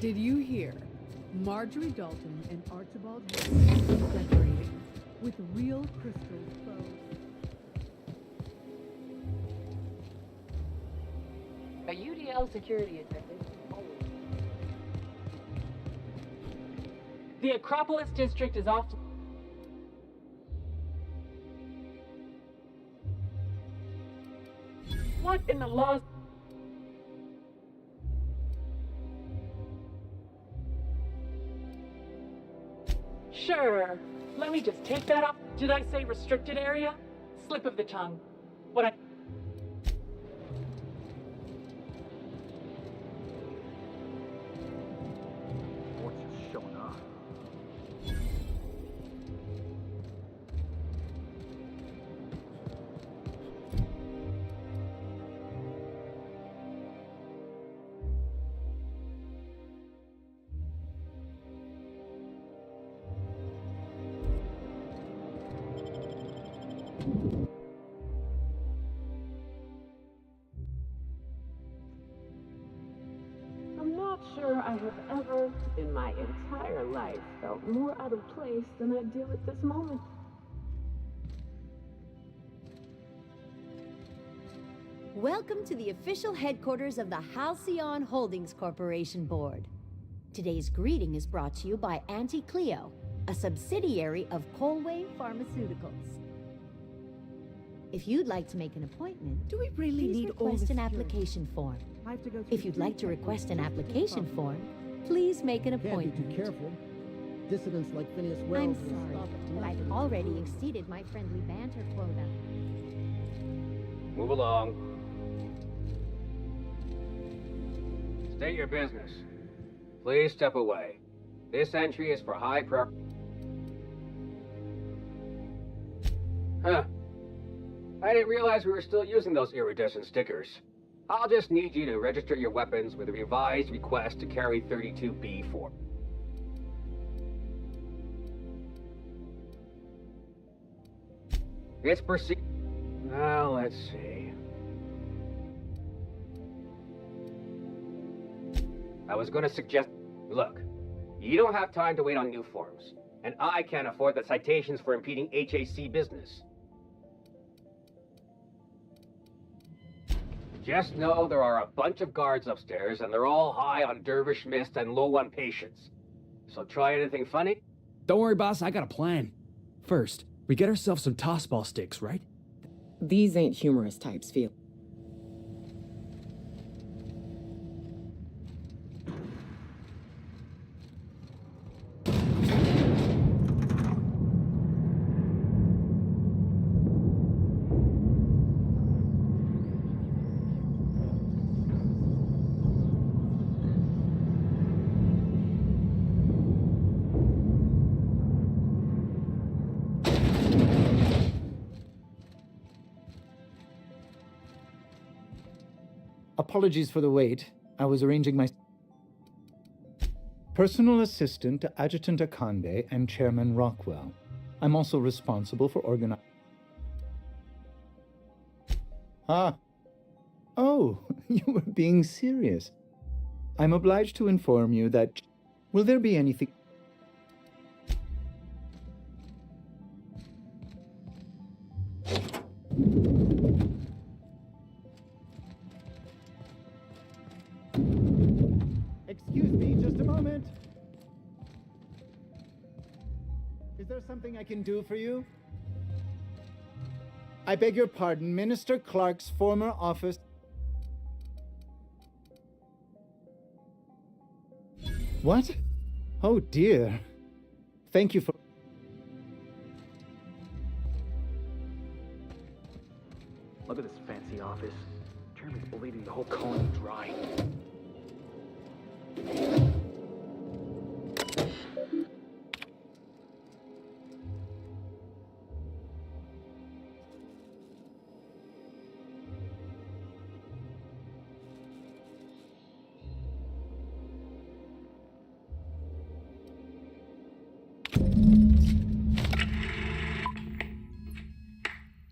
Did you hear? Marjorie Dalton and Archibald Wilson separated with real crystals both. UDL security attendant. The Acropolis district is off. What in the laws? Sure. Let me just take that off. Did I say restricted area? Slip of the tongue. What I... What's just showing up? I'm not sure I have ever, in my entire life, felt more out of place than I do at this moment. Welcome to the official headquarters of the Halcyon Holdings Corporation Board. Today's greeting is brought to you by Auntie Cleo, a subsidiary of Colway Pharmaceuticals. If you'd like to make an appointment, do we really please need all request this an security? application form. I have to go through If you'd like to request an application form, please make an appointment. Can't be too careful. Dissidents like Phineas Wells. I'm will sorry, stop at but nothing. I've already exceeded my friendly banter quota. Move along. State your business. Please step away. This entry is for high pro... Huh. I didn't realize we were still using those iridescent stickers. I'll just need you to register your weapons with a revised request to carry 32B form. It's proceed... Now, let's see. I was going to suggest... Look, you don't have time to wait on new forms, and I can't afford the citations for impeding HAC business. Just know there are a bunch of guards upstairs, and they're all high on dervish mist and low on patience. So try anything funny? Don't worry, boss, I got a plan. First, we get ourselves some tossball sticks, right? These ain't humorous types, feel. Apologies for the wait. I was arranging my... Personal assistant to Adjutant Akande and Chairman Rockwell. I'm also responsible for organizing... Ah. Oh, you were being serious. I'm obliged to inform you that... Will there be anything... Excuse me, just a moment. Is there something I can do for you? I beg your pardon, Minister Clark's former office... What? Oh dear. Thank you for... Look at this fancy office. Chairman's bleeding the whole colony dry.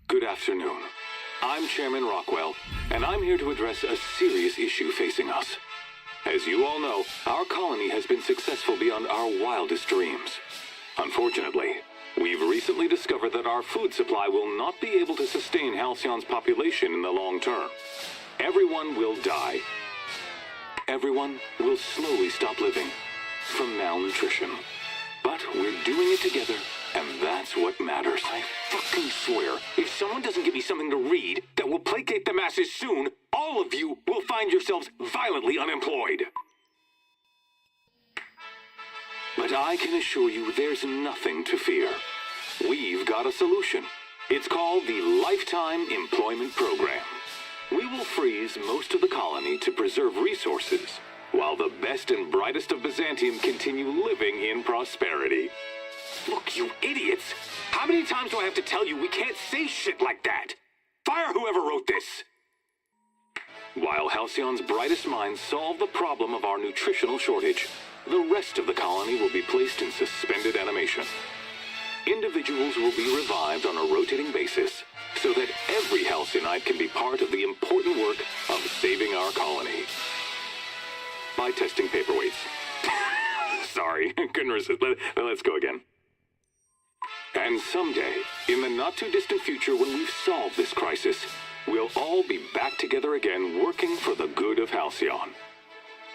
Good afternoon. I'm Chairman Rockwell, and I'm here to address a serious issue facing us. As you all know, our colony has been successful beyond our wildest dreams. Unfortunately, we've recently discovered that our food supply will not be able to sustain Halcyon's population in the long term. everyone will die. Everyone will slowly stop living from malnutrition. But we're doing it together, and that's what matters. I fucking swear, if someone doesn't give me something to read that will placate the masses soon, all of you will find yourselves violently unemployed. But I can assure you there's nothing to fear. We've got a solution. It's called the Lifetime Employment Program. We will freeze most of the colony to preserve resources, while the best and brightest of Byzantium continue living in prosperity. Look, you idiots! How many times do I have to tell you we can't say shit like that? Fire whoever wrote this! While Halcyon's brightest minds solve the problem of our nutritional shortage, the rest of the colony will be placed in suspended animation. Individuals will be revived on a rotating basis, so that every Halcyonite can be part of the important work of saving our colony. By testing paperweights. Sorry, couldn't resist. Let's go again. And someday, in the not-too-distant future when we've solved this crisis, we'll all be back together again working for the good of Halcyon.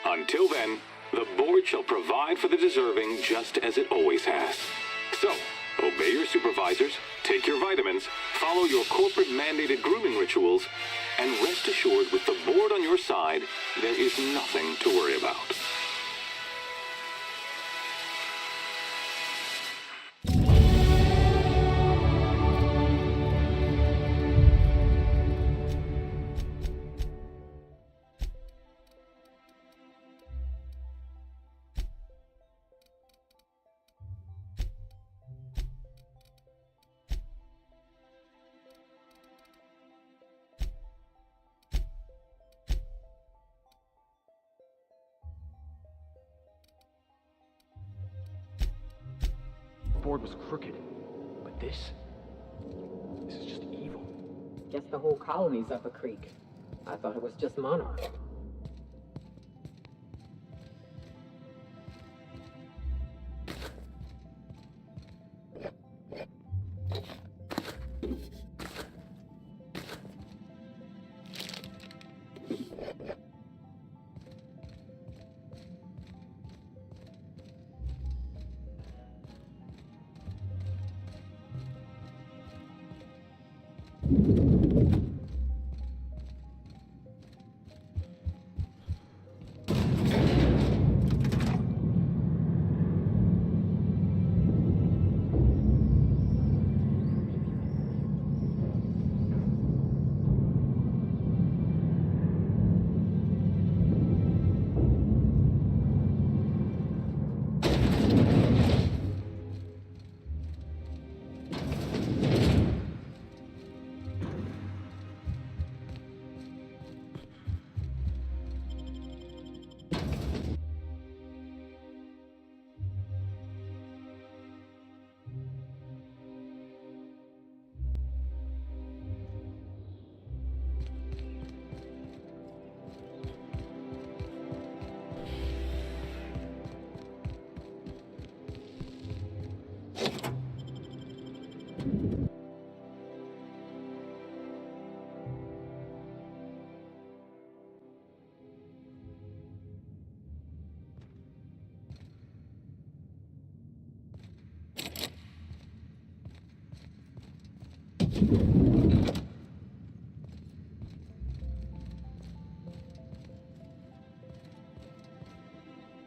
Until then, the board shall provide for the deserving just as it always has. So, obey your supervisors, take your vitamins, follow your corporate-mandated grooming rituals, and rest assured with the board on your side, there is nothing to worry about. Board was crooked, but this is just evil. Guess the whole colony's up a creek. I thought it was just Monarch.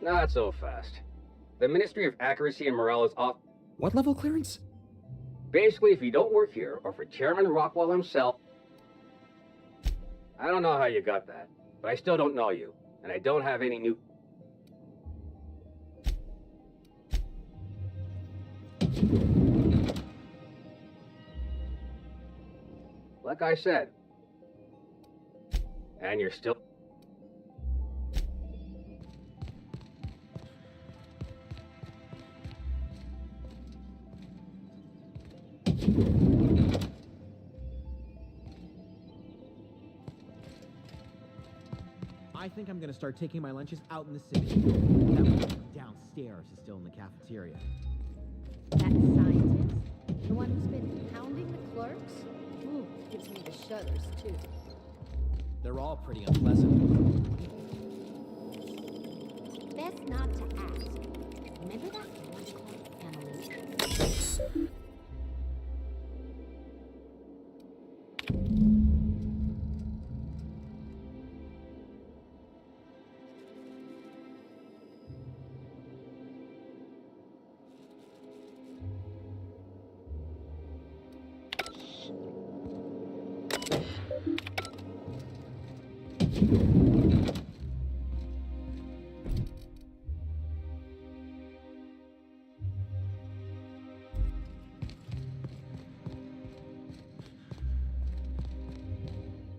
Not so fast. The Ministry of Accuracy and Morale is off. What level clearance? Basically, if you don't work here, or for Chairman Rockwell himself... I don't know how you got that, but I still don't know you, and I don't have any new... Like I said. And you're still... I think I'm gonna start taking my lunches out in the city. That one downstairs is still in the cafeteria. That scientist? The one who's been pounding the clerks? Ooh, gives me the shudders, too. They're all pretty unpleasant. Best not to ask. Remember that one called Emily?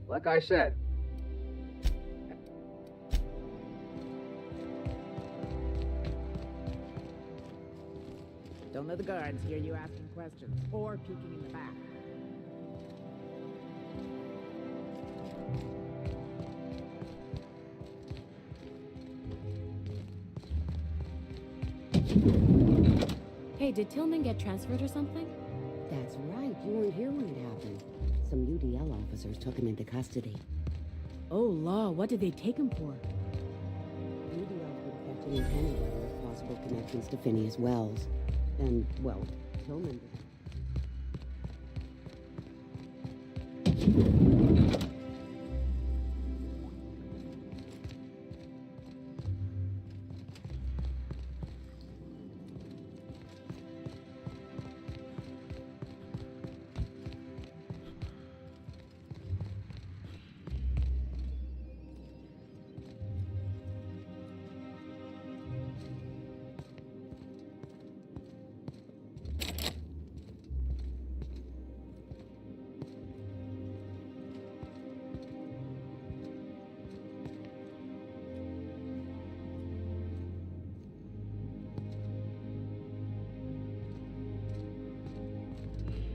Like I said, Don't let the guards hear you asking questions or peeking in the back. Hey, did Tillman get transferred or something? That's right. You weren't here when it happened. Some UDL officers took him into custody. Oh, law, what did they take him for? UDL's been questioning anybody with possible connections to Phineas Wells. And, well, Tillman did.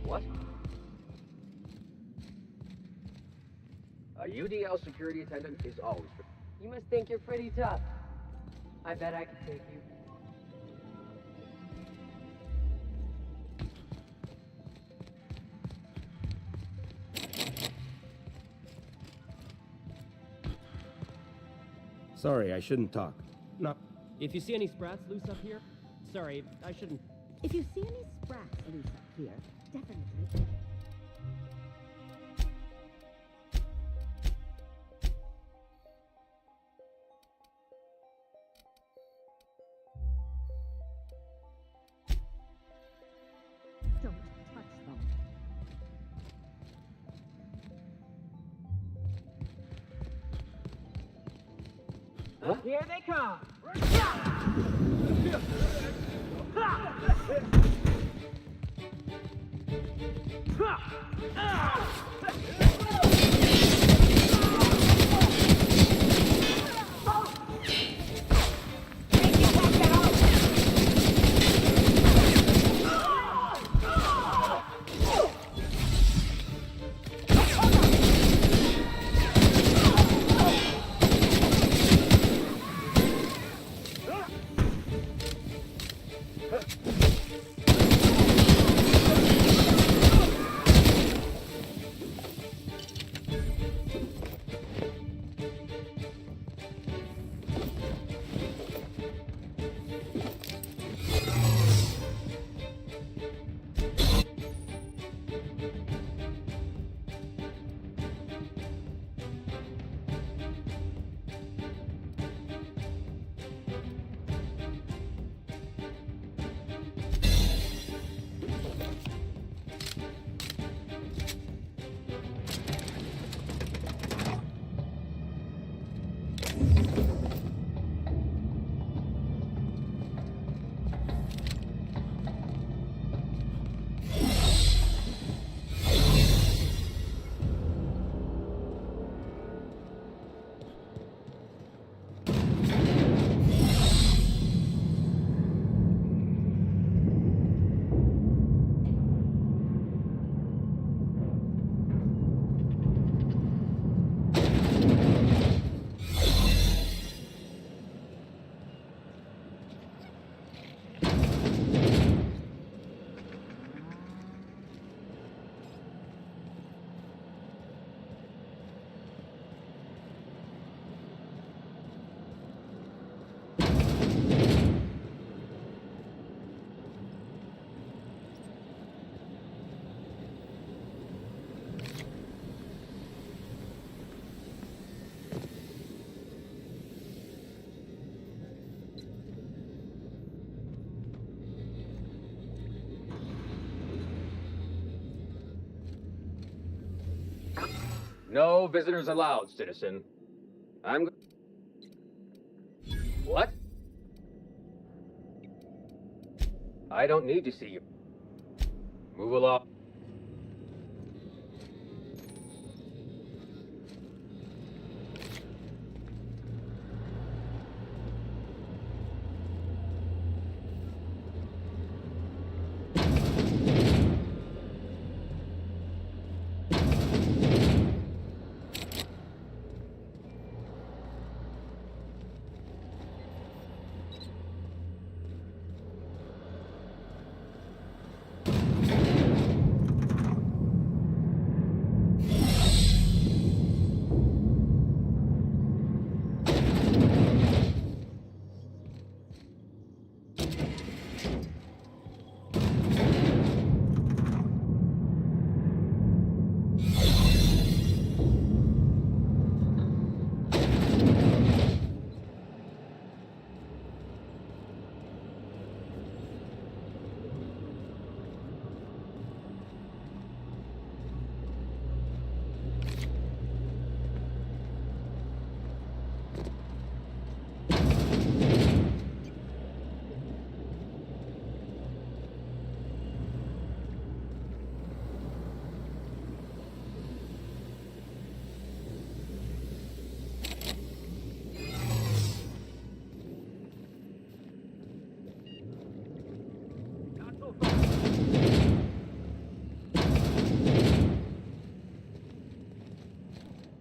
what? A UDL security attendant is always... You must think you're pretty tough. I bet I could take you. Sorry, I shouldn't talk. No. If you see any sprats loose up here, sorry, I shouldn't. If you see any sprats loose up here, definitely. Don't touch them. Huh? Here they come. No visitors allowed, citizen. What? I don't need to see you. Move along.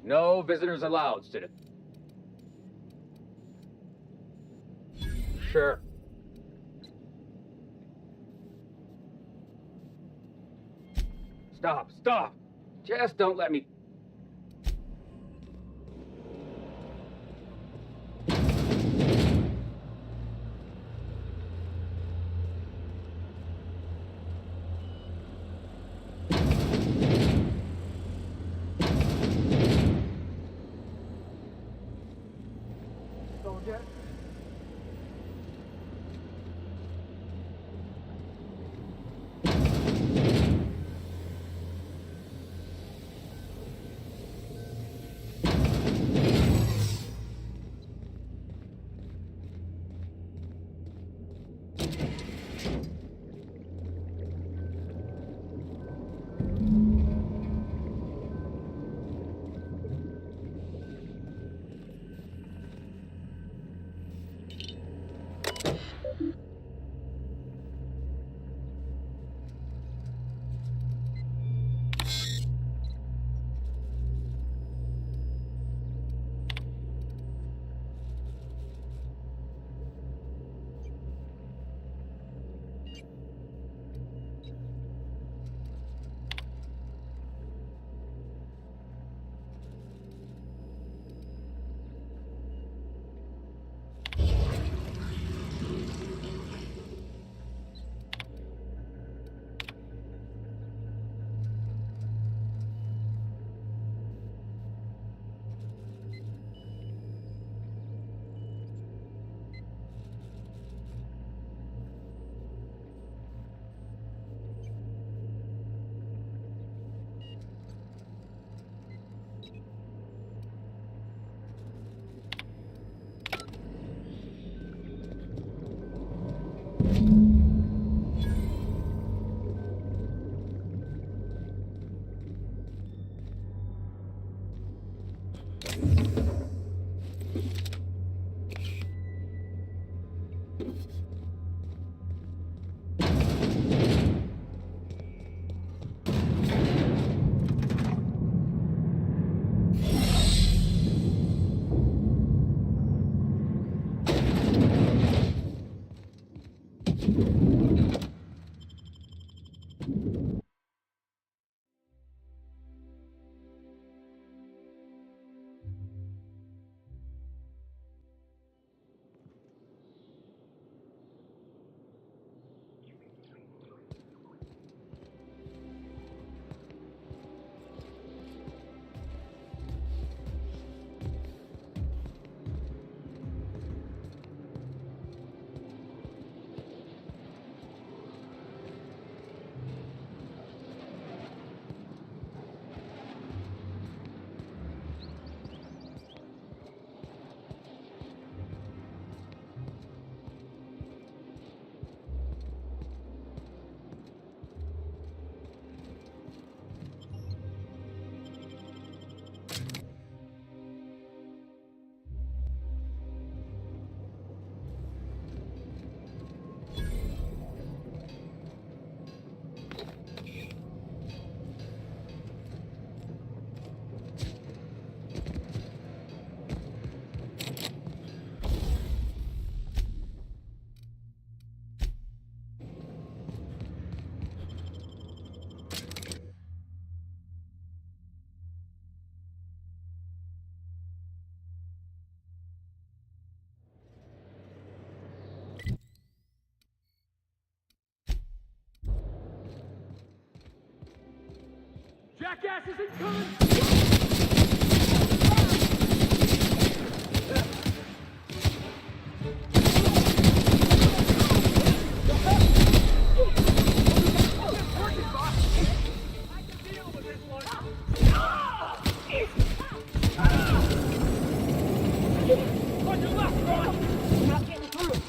No visitors allowed, citizen. Sure. Stop, stop! Just don't let me... Soldier? jackass isn't coming! On your left, Ron! You're not getting through!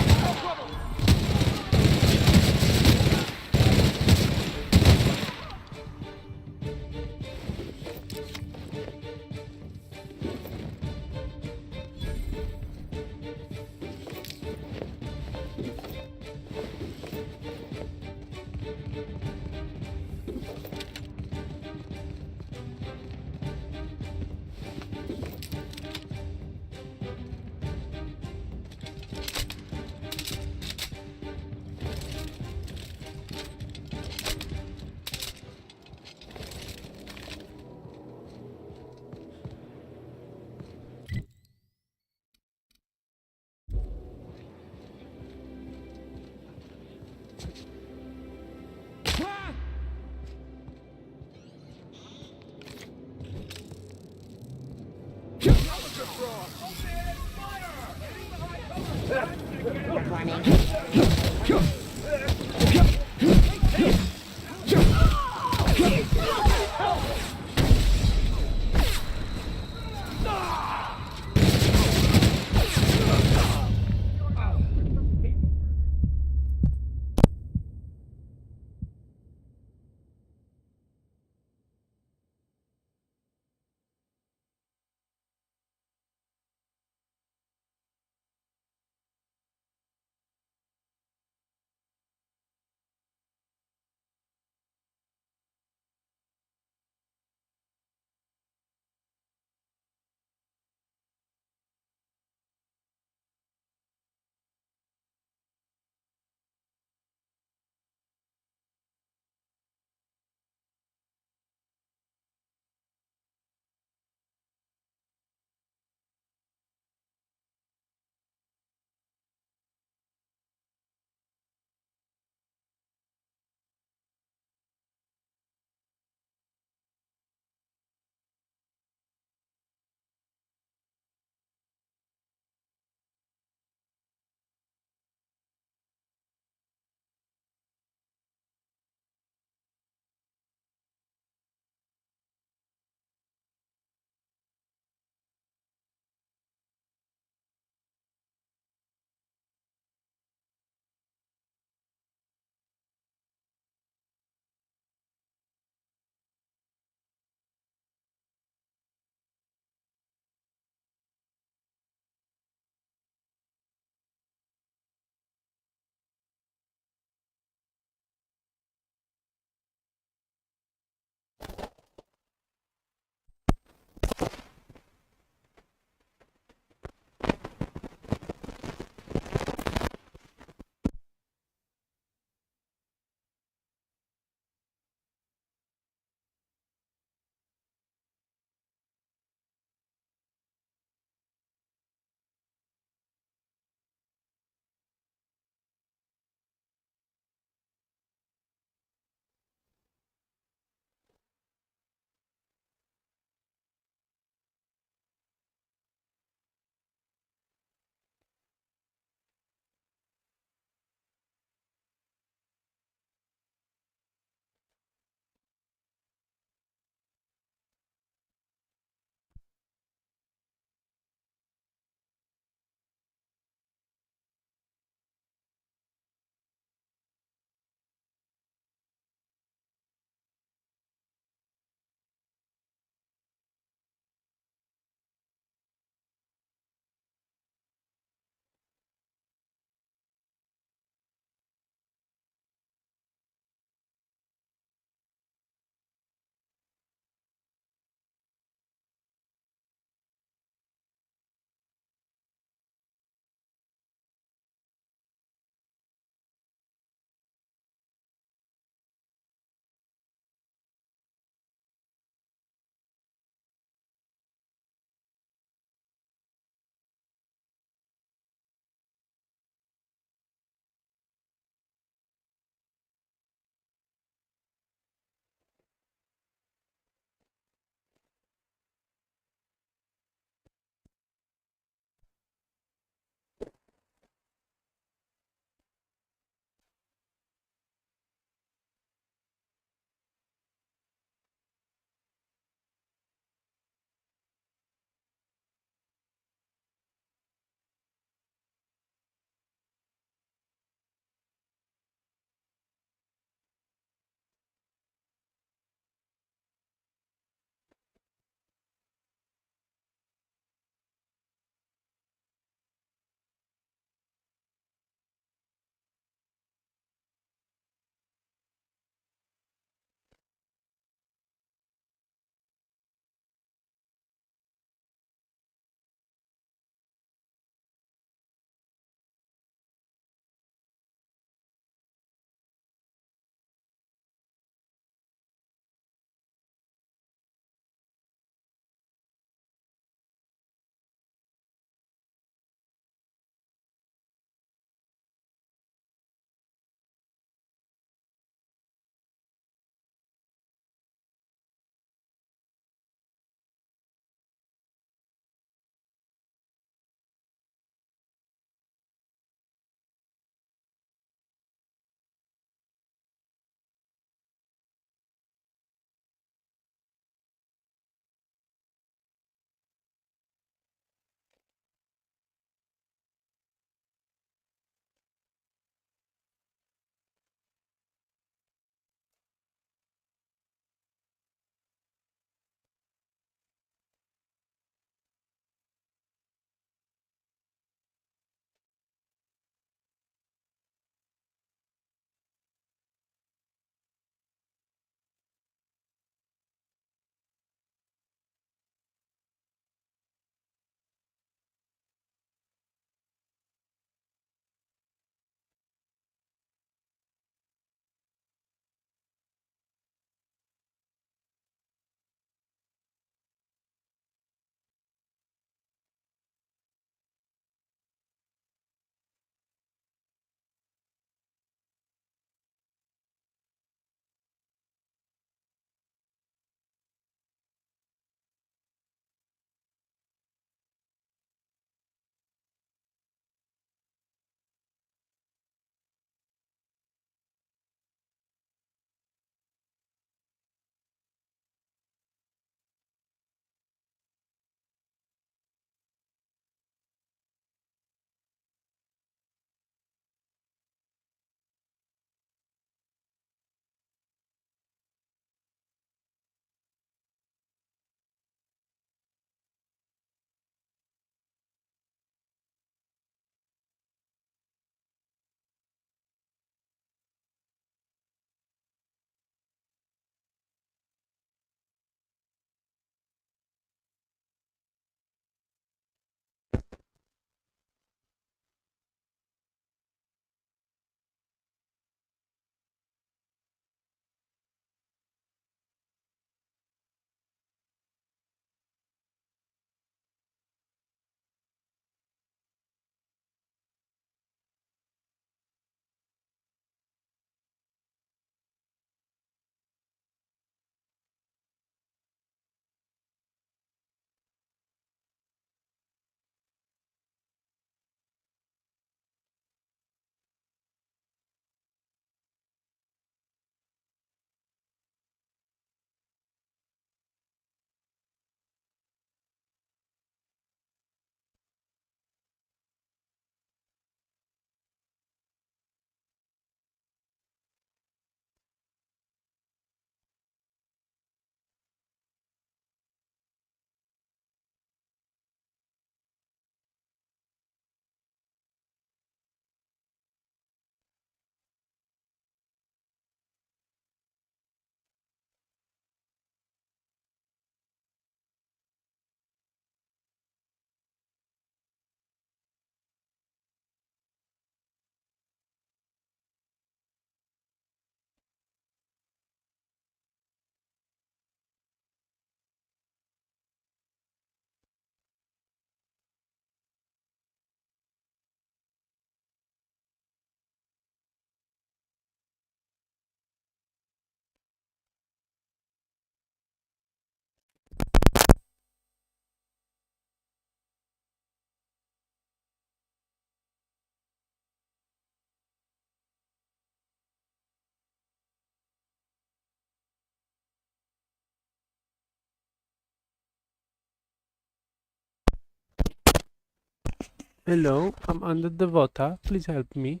Hello, I'm under the water. Please help me.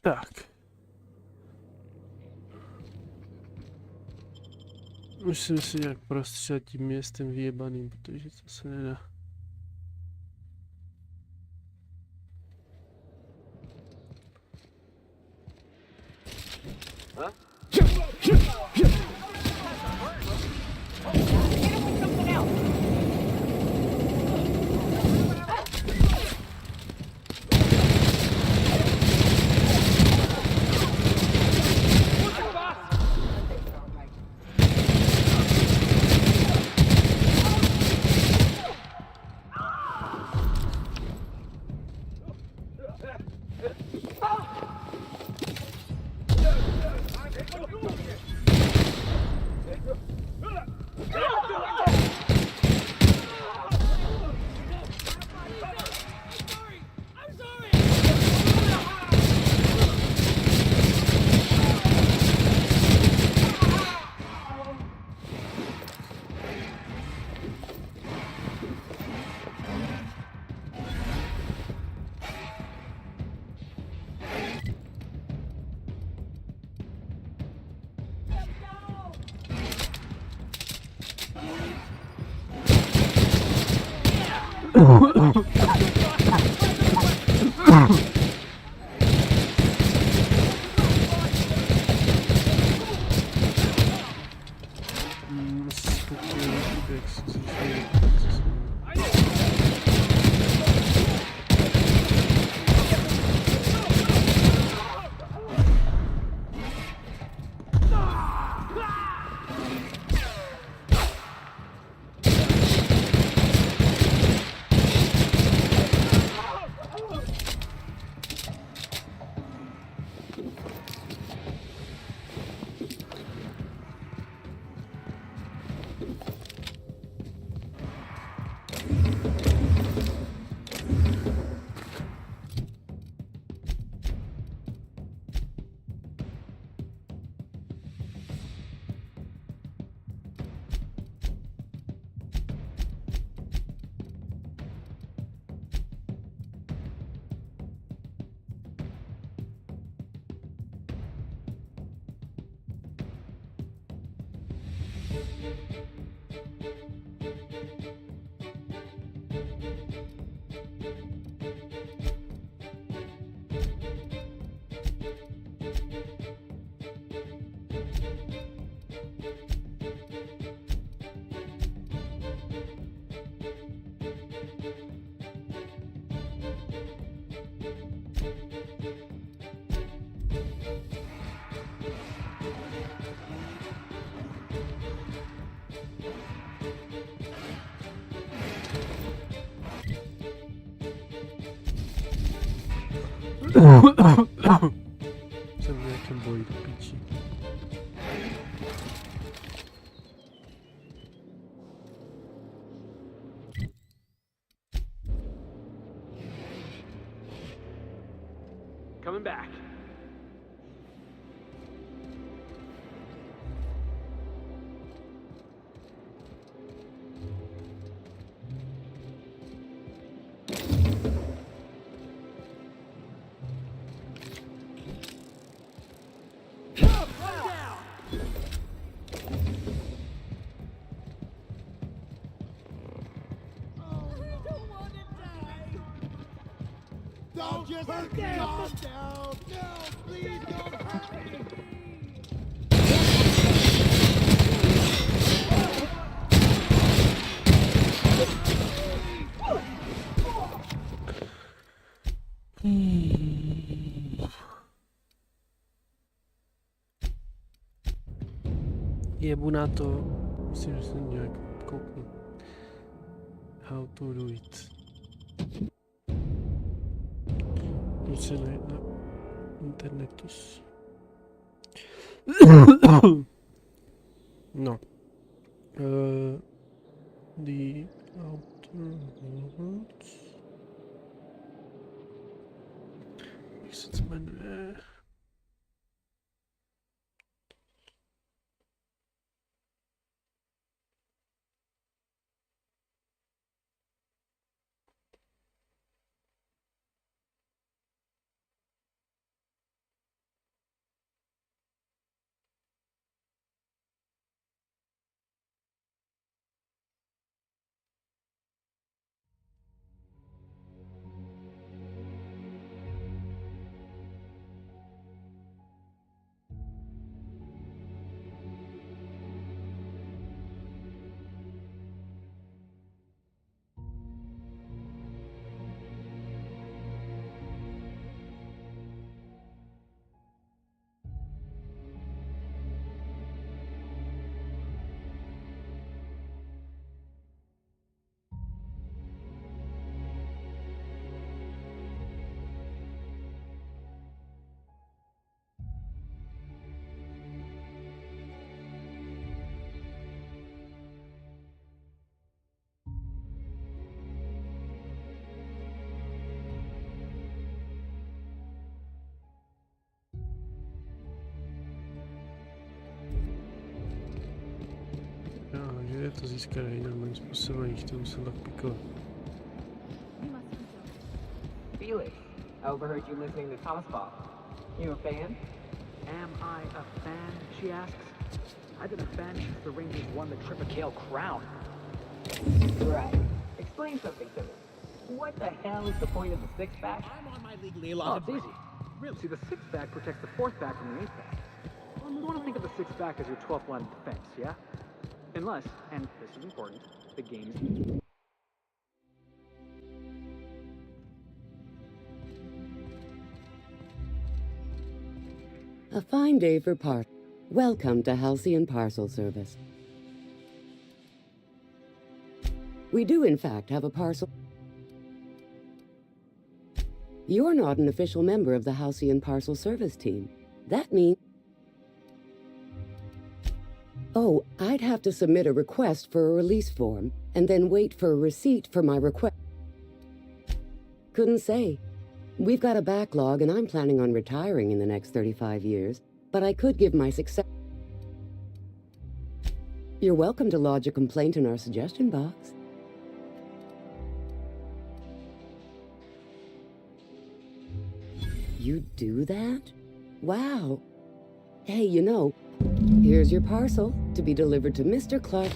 Tak. Myslím si, jak prostřed tím městem vyjebaným, protože to se nedá. Huh? Jsem v nějakém boji do píči. Coming back. Don't just hurt me! Calm down! No, please don't hurt me! Jebu na to. Myslím, že se nějak kouknu. How to do it. Jdu se najít na internetu. No. The outer worlds. Jak se to jmenuje? to získali jiným způsobem, jich to musel tak pikovat. Felix, I overheard you listening to Tossball. You a fan? Am I a fan, she asks. I've been a fan since the Rangers won the Triple Crown. Right. Explain something to me. What the hell is the point of the six-pack? I'm on my legally allowed. Oh, it's easy. Really? See, the six-pack protects the fourth back from the eighth back. Well, you want to think of the six-pack as your 12th line of defense, yeah? Unless, and this is important, the game's... A fine day for Welcome to Halcyon Parcel Service. We do, in fact, have a parcel. You're not an official member of the Halcyon Parcel Service team. That means... Oh, I'd have to submit a request for a release form, and then wait for a receipt for my request. Couldn't say. We've got a backlog, and I'm planning on retiring in the next 35 years, but I could give my success... You're welcome to lodge a complaint in our suggestion box. You do that? Wow. Hey, you know, here's your parcel to be delivered to Mr. Clark.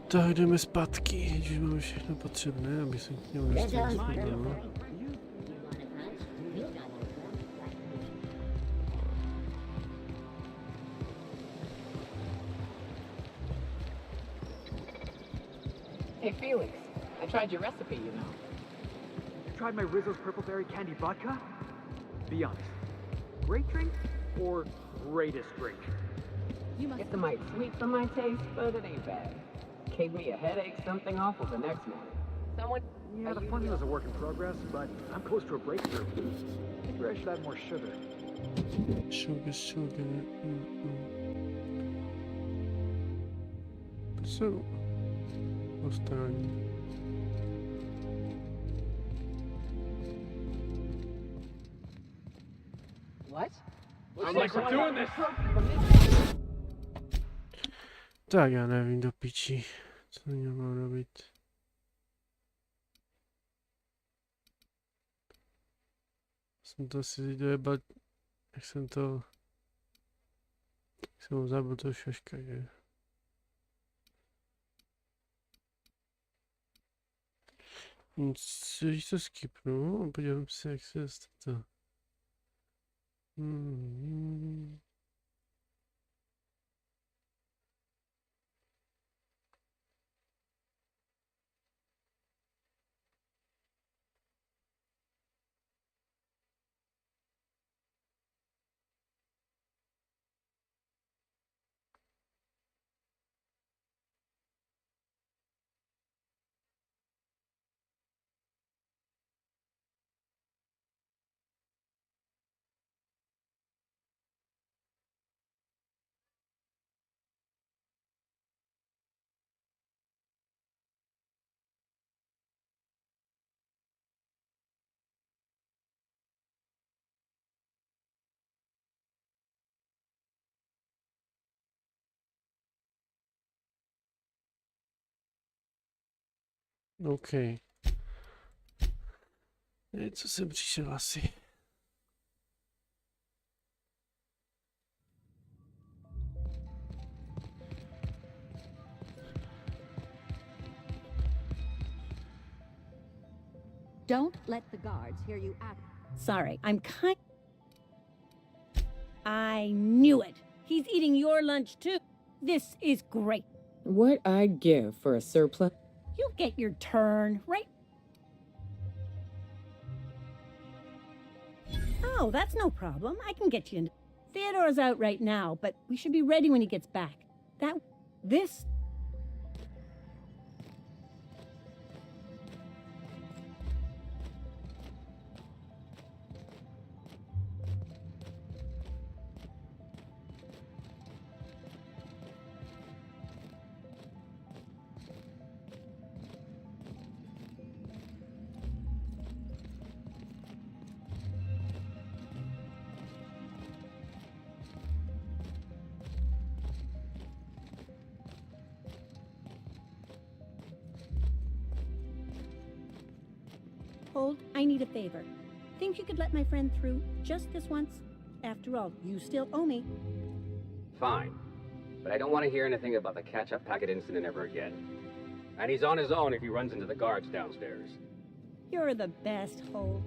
Tak jdeme zpátky, že máme všechno potřebné, aby se k němu dostali. Hey, Felix. I tried your recipe, you know. You tried my Rizzo's Purple Berry Candy Vodka? Be honest. Great drink or greatest drink? It's a mite sweet for my taste, but it ain't bad. Gave me a headache, something awful the next morning. Someone... Yeah, the formula's a work in progress, but I'm close to a breakthrough. Maybe I should add more sugar. Sugar. So... Postarání. What? I'm like, we're doing this! Tak já nevím do piči, co na něm mám robit. Jsem to si dojebat, jak jsem ho zabil toho šaška, že? Když to skipnu a podívám se, jak se dostat to. OK. Co jsem přišel asi? Don't let the guards hear you act. Sorry, I'm kind... I knew it. He's eating your lunch too. This is great. What I'd give for a surplus... You get your turn, right? Oh, that's no problem. I can get you in. Theodore's out right now, but we should be ready when he gets back. This... Hold, I need a favor. Think you could let my friend through just this once? After all, you still owe me. Fine. But I don't want to hear anything about the catch-up packet incident ever again. And he's on his own if he runs into the guards downstairs. You're the best, Hold.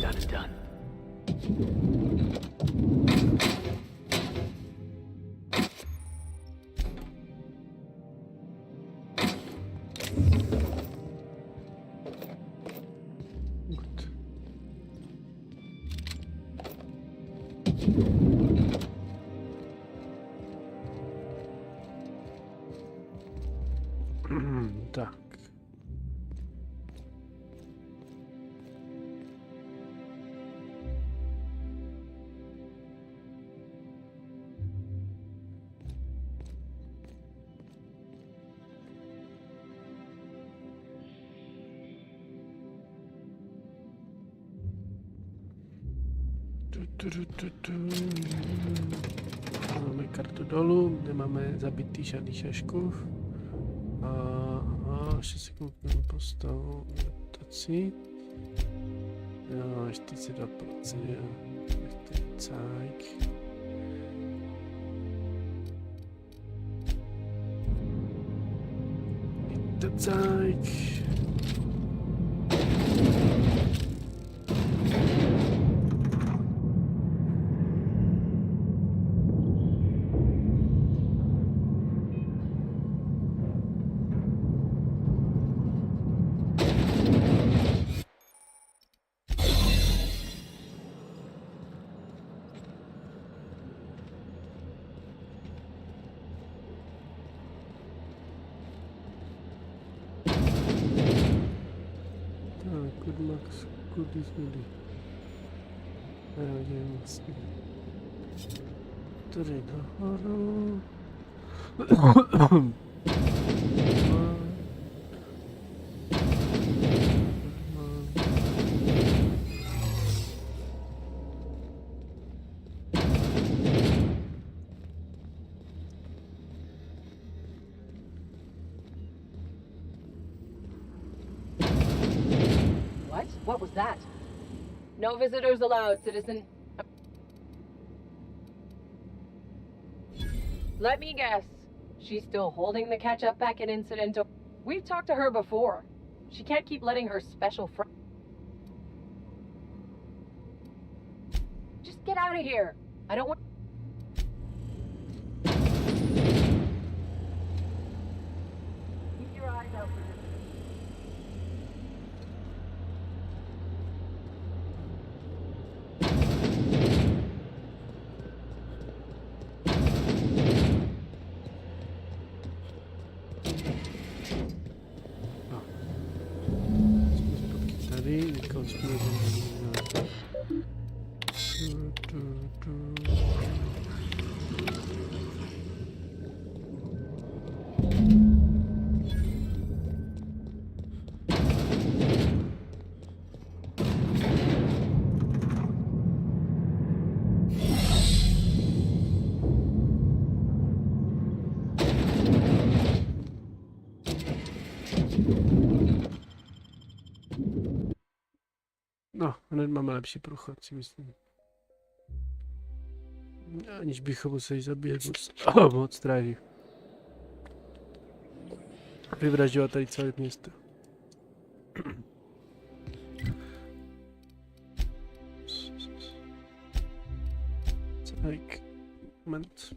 Done is done. Tak. Máme kartu dolů, nemáme zabitý žádný šaškův. A ještě si koukneme postavu mutací. Jo, 42%. Cajk. Cajk. Good Max, goody. Vlastně. Tady nahoru. What was that? No visitors allowed, citizen. Let me guess. She's still holding the catch-up packet incident. We've talked to her before. She can't keep letting her special friend... Just get out of here. I don't want... Keep your eyes out for this. Tady, někam jsme no, hned máme lepší průchod, si myslím. Aniž bychom museli zabíjet moc stráží. Vyvražďovat tady celé město. Tak, moment.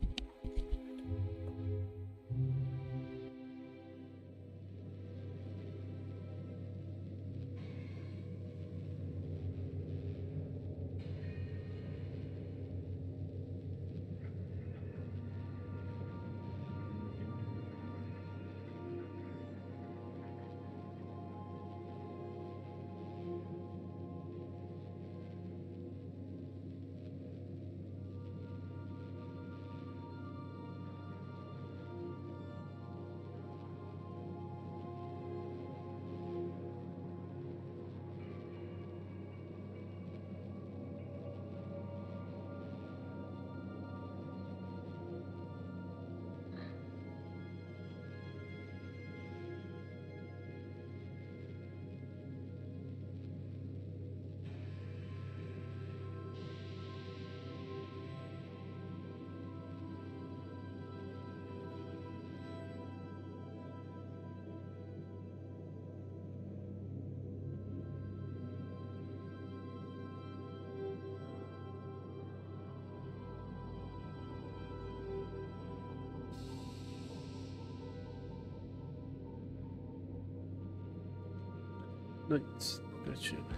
No nic, pokračujeme.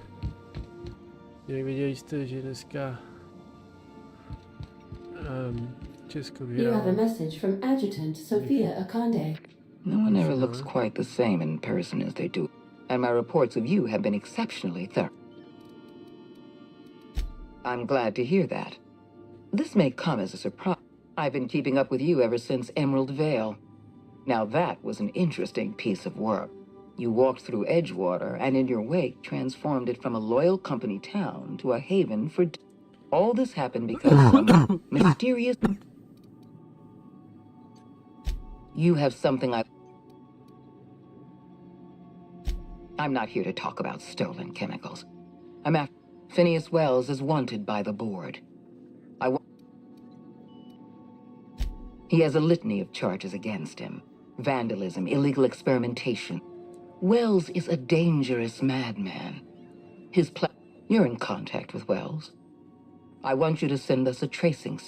Jak viděli jste, že dneska Česko You have a vyhrálo. message from Adjutant Sophia Akande. No one ever looks quite the same in person as they do, and my reports of you have been exceptionally thorough. I'm glad to hear that. This may come as a surprise. I've been keeping up with you ever since Emerald Vale. Now that was an interesting piece of work. You walked through Edgewater and in your wake transformed it from a loyal company town to a haven for... All this happened because some mysterious... You have something I'm not here to talk about stolen chemicals. I'm after... Phineas Wells is wanted by the board. He has a litany of charges against him. Vandalism, illegal experimentation. Wells is a dangerous madman. You're in contact with Wells. I want you to send us a tracing...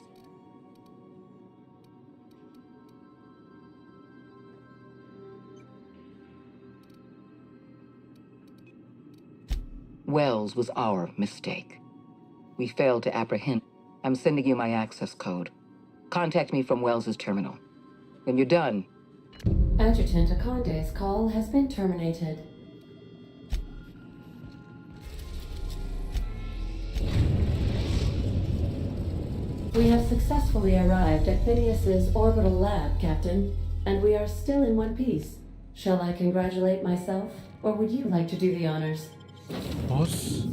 Wells was our mistake. We failed to apprehend. I'm sending you my access code. Contact me from Wells's terminal. When you're done... Adjutant Akande's call has been terminated. We have successfully arrived at Phineas's orbital lab, Captain, and we are still in one piece. Shall I congratulate myself, or would you like to do the honors? Boss.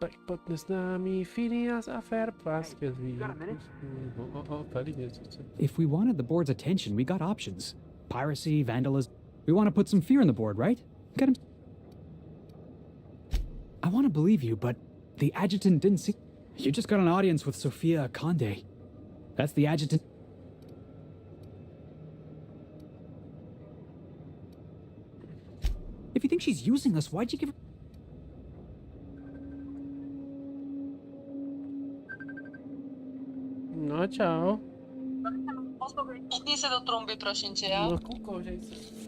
Backpot neznámý Phineas a Fairpass. If we wanted the board's attention, we got options. Piracy, vandalism. We want to put some fear in the board, right? Get him. I want to believe you, but the adjutant didn't see... You just got an audience with Sophia Akande. That's the adjutant... If you think she's using us, why'd you give her... No, čau. Pěkně se do tromby, prosím tě, jo? No, koukej se.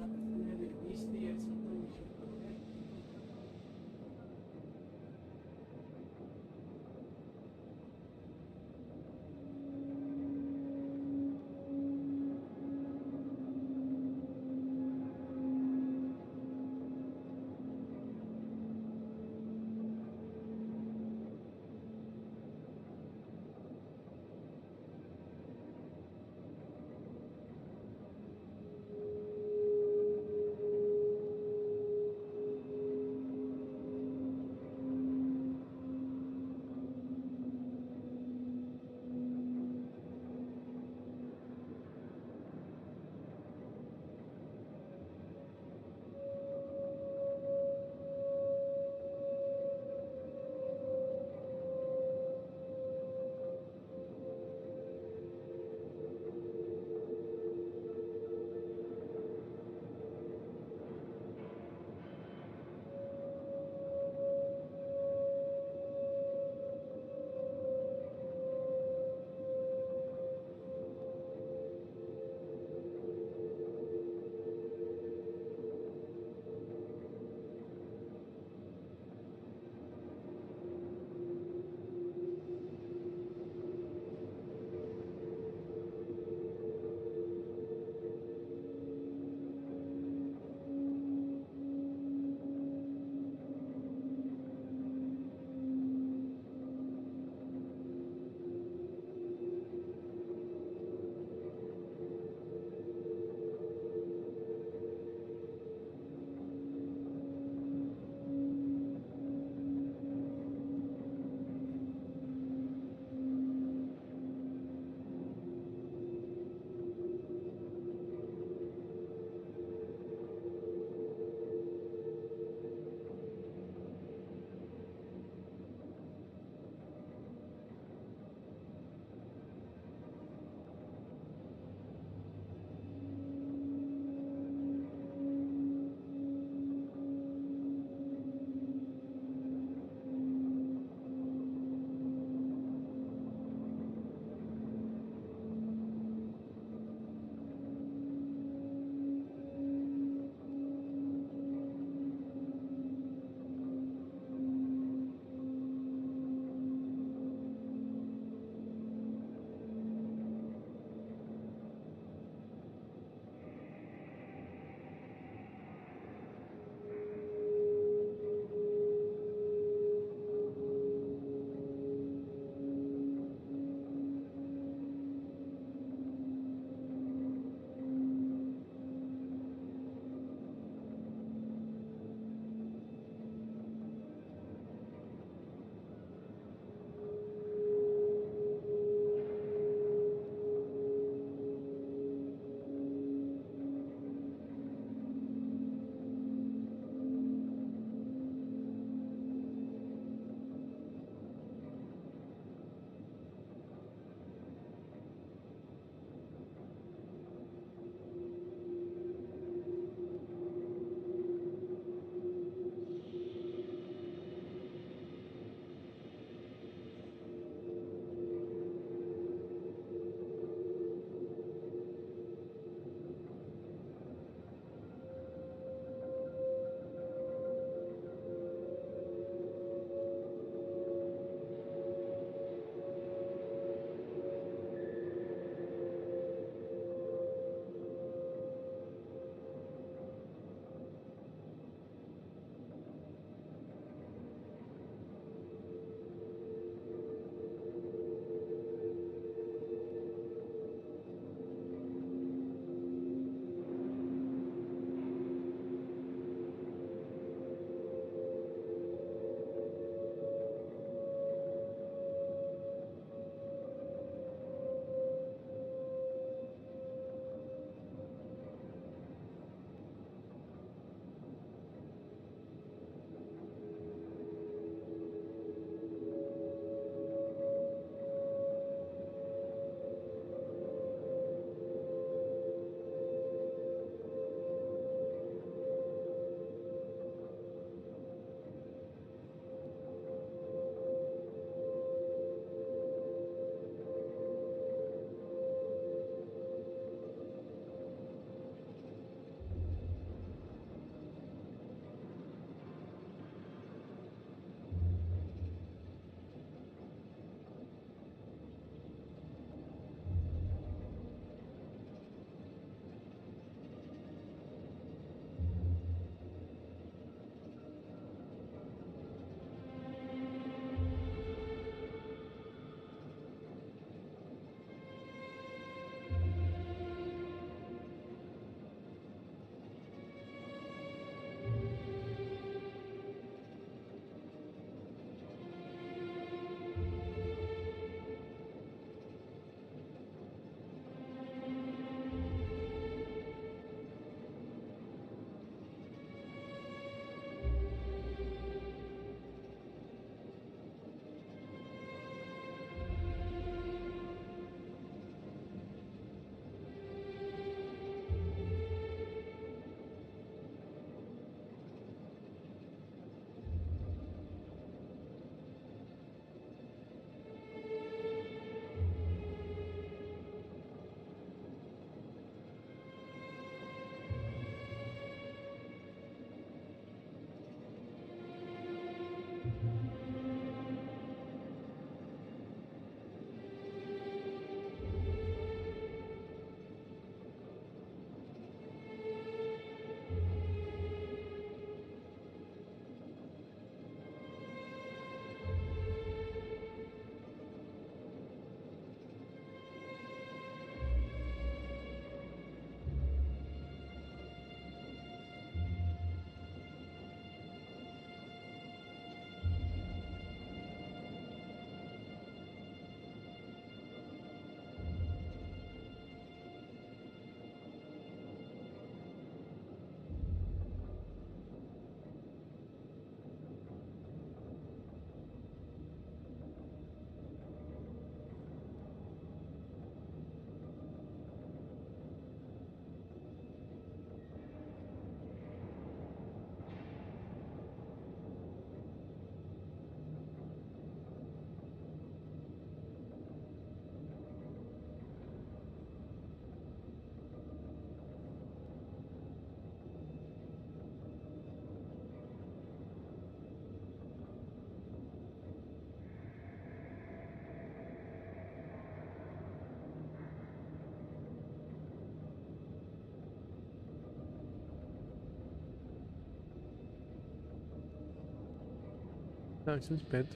Tak jsem zpět.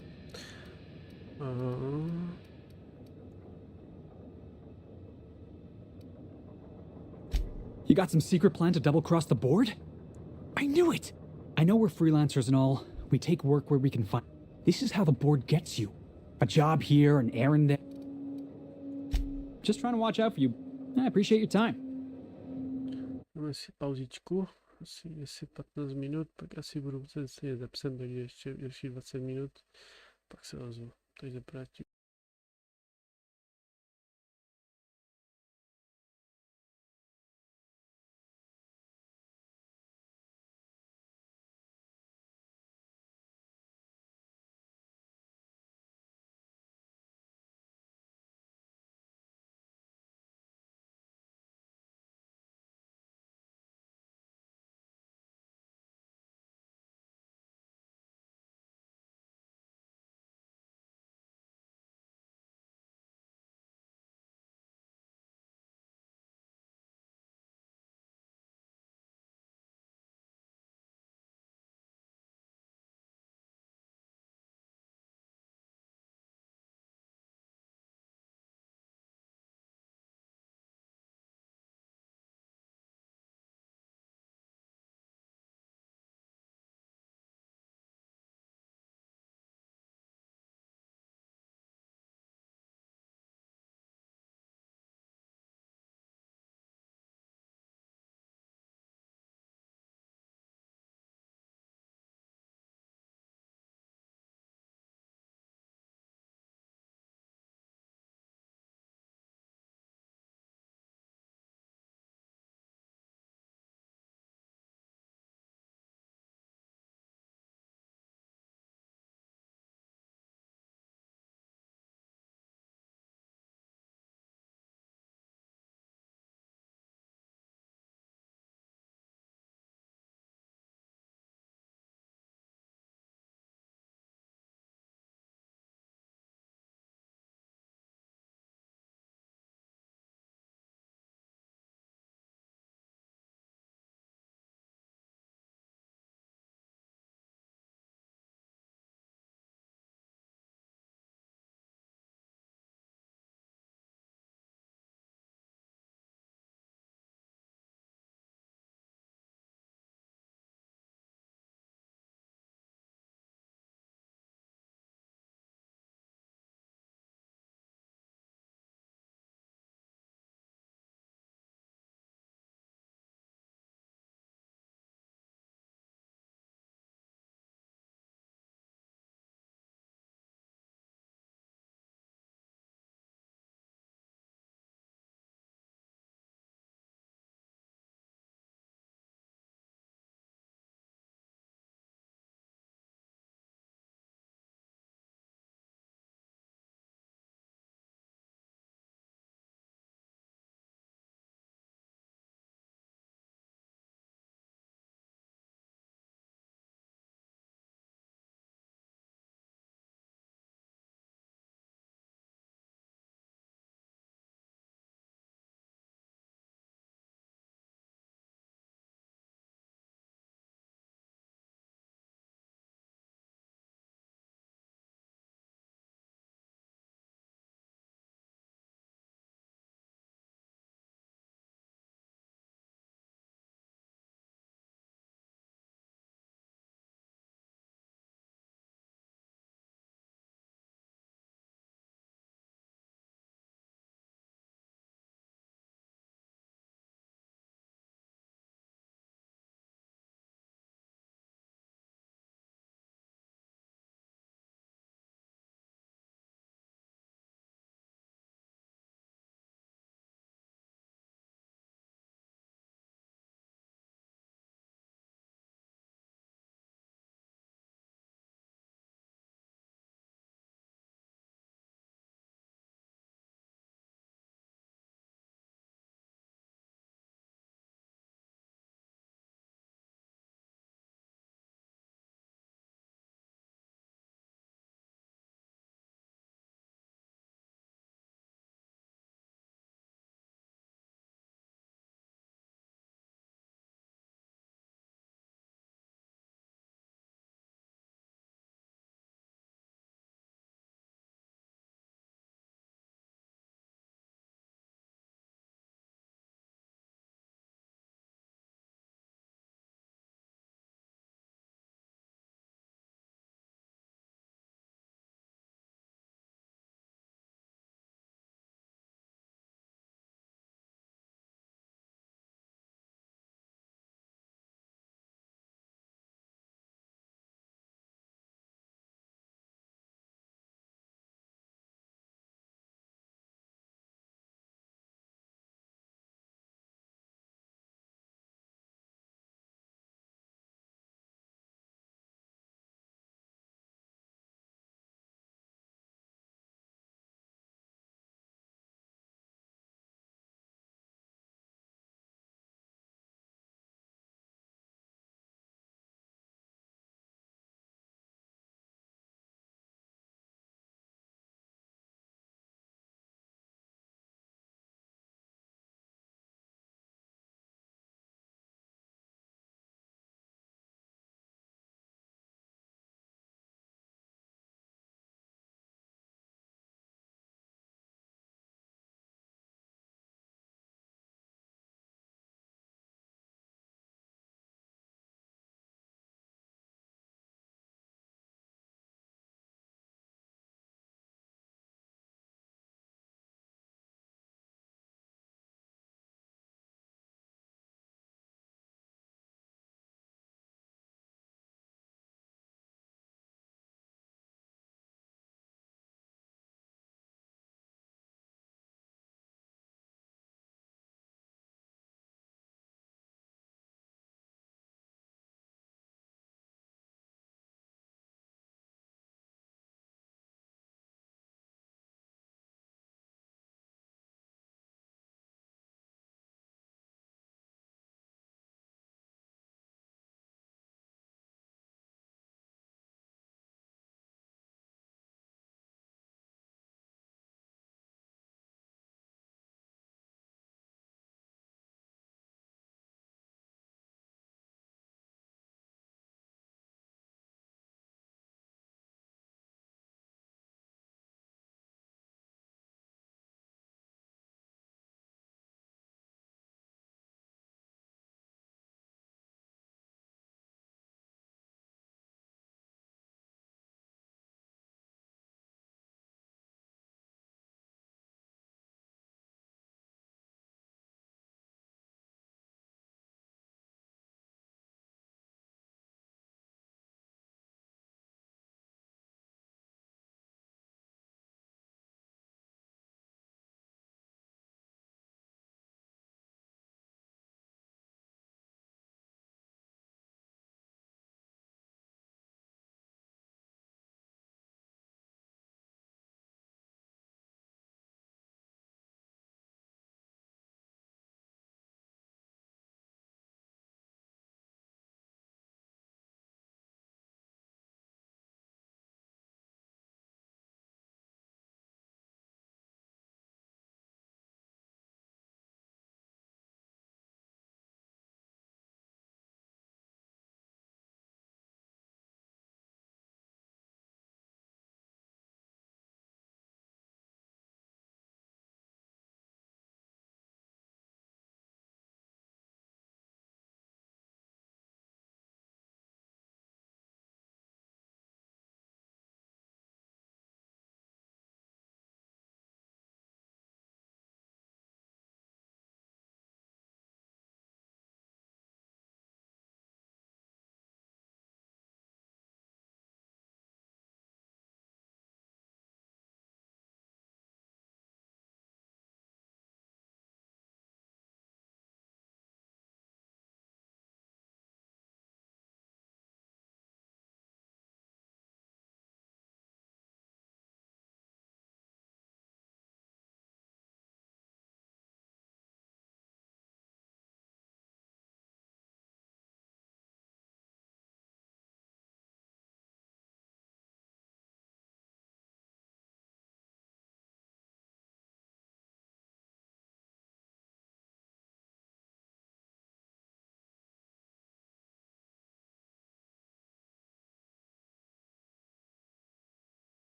You got some secret plan to double-cross the board? I knew it! I know we're freelancers and all. We take work where we can find. This is how the board gets you. A job here, an errand there. Just trying to watch out for you. I appreciate your time. Dáme si pauzičku, asi 15 minut, pak asi budu muset sedět za psem, takže ještě další 20 minut, pak se ozvu. Takže prátím.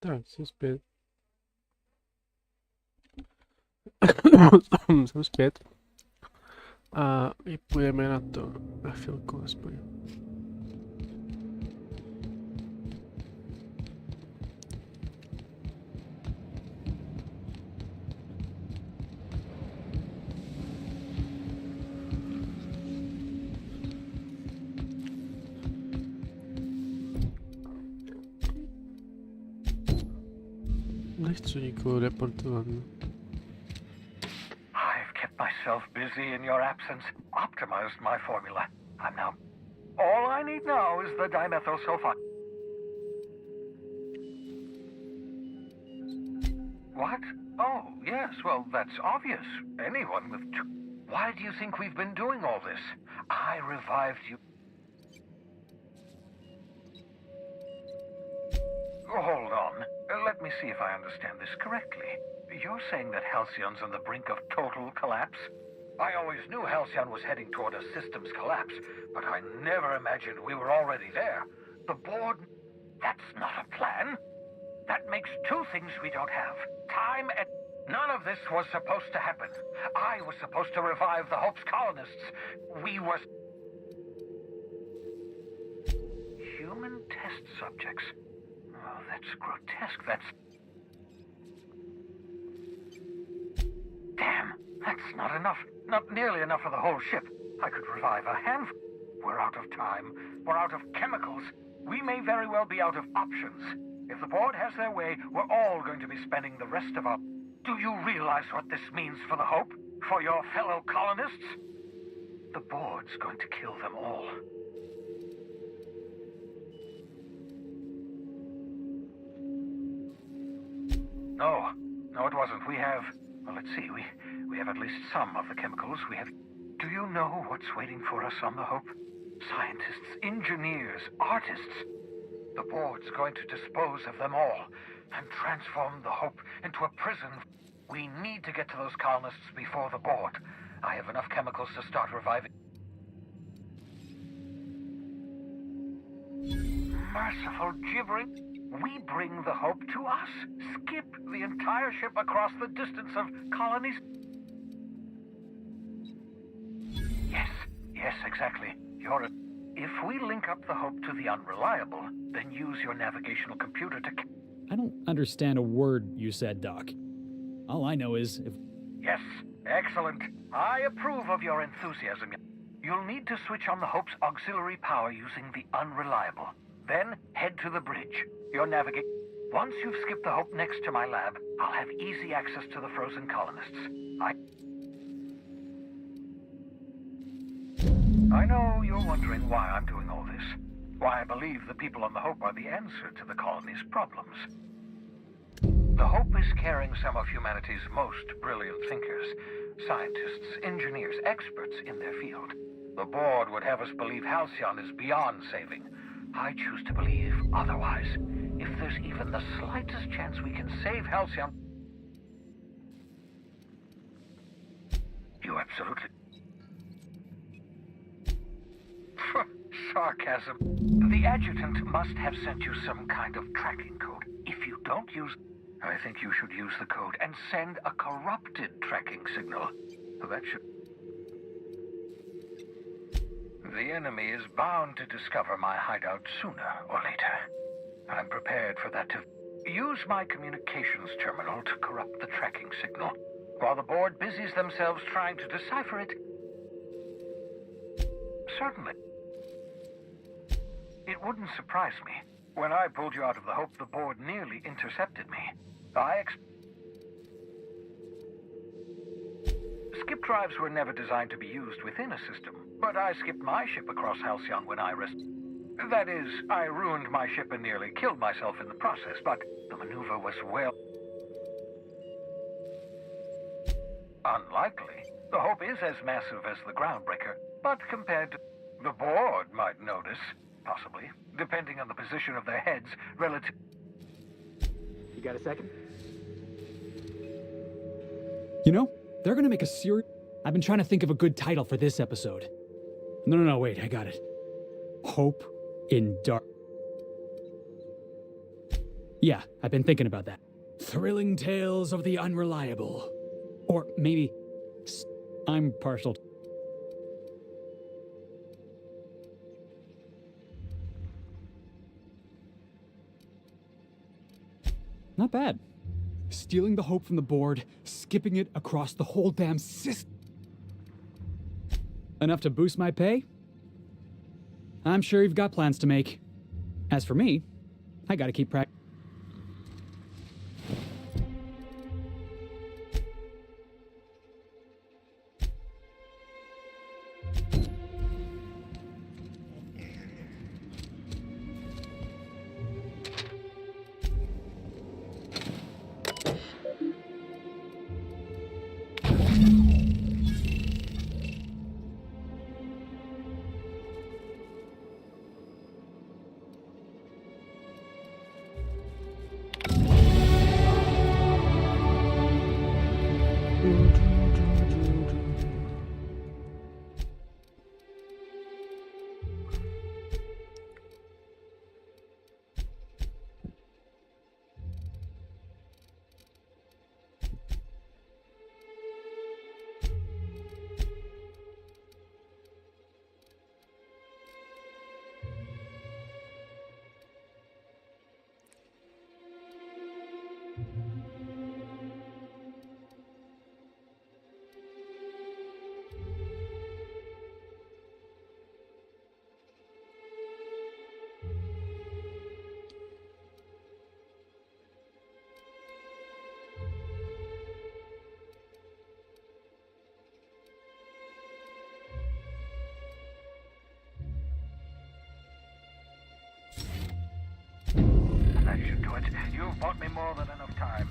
Tak, jsem zpět. Jsem zpět. A i půjdeme na to. Na chvilku aspoň. Nechci nikoho reportovat. I've kept myself busy in your absence, optimized my formula. I'm now... All I need now is the dimethyl sulfide. What? Oh, yes, well, that's obvious. Anyone with... Why do you think we've been doing all this? I revived you... Hold on. Let me see if I understand this correctly. You're saying that Halcyon's on the brink of total collapse? I always knew Halcyon was heading toward a systems collapse, but I never imagined we were already there. The board... That's not a plan. That makes two things we don't have. Time and... None of this was supposed to happen. I was supposed to revive the Hope's colonists. We were... Human test subjects. Oh, that's grotesque. That's... Damn, that's not enough. Not nearly enough for the whole ship. I could revive a handful. We're out of time. We're out of chemicals. We may very well be out of options. If the board has their way, we're all going to be spending the rest of our... Do you realize what this means for the Hope? For your fellow colonists? The board's going to kill them all. No, it wasn't. We have... Well, let's see. We have at least some of the chemicals. We have... Do you know what's waiting for us on the Hope? Scientists, engineers, artists. The board's going to dispose of them all and transform the Hope into a prison. We need to get to those colonists before the board. I have enough chemicals to start reviving... Merciful gibbering. We bring the Hope to us. Skip the entire ship across the distance of colonies. Yes, exactly. If we link up the Hope to the Unreliable, then use your navigational computer to... I don't understand a word you said, Doc. All I know is if... Yes, excellent. I approve of your enthusiasm. You'll need to switch on the Hope's auxiliary power using the Unreliable. Then head to the bridge. Your navigate... Once you've skipped the Hope next to my lab, I'll have easy access to the frozen colonists. I know you're wondering why I'm doing all this. Why I believe the people on the Hope are the answer to the colony's problems. The Hope is carrying some of humanity's most brilliant thinkers, scientists, engineers, experts in their field. The board would have us believe Halcyon is beyond saving. I choose to believe otherwise. If there's even the slightest chance we can save Halcyon... You absolutely... Sarcasm. The adjutant must have sent you some kind of tracking code. If you don't use... I think you should use the code and send a corrupted tracking signal. That should... The enemy is bound to discover my hideout sooner or later. I'm prepared for that to... Use my communications terminal to corrupt the tracking signal, while the board busies themselves trying to decipher it. Certainly. It wouldn't surprise me. When I pulled you out of the Hope, the board nearly intercepted me. Skip drives were never designed to be used within a system, but I skipped my ship across Halcyon when I rested. That is, I ruined my ship and nearly killed myself in the process, but the maneuver was well... Unlikely. The Hope is as massive as the Groundbreaker, but compared to... The board might notice, possibly, depending on the position of their heads relative... You got a second? You know, they're gonna make a series... I've been trying to think of a good title for this episode. No, wait, I got it. Hope in Dark... Yeah, I've been thinking about that. Thrilling tales of the unreliable. Or maybe... I'm partial to... Not bad. Stealing the hope from the board, skipping it across the whole damn system. Enough to boost my pay? I'm sure you've got plans to make. As for me, I gotta keep practicing. That should do it. You've bought me more than enough time.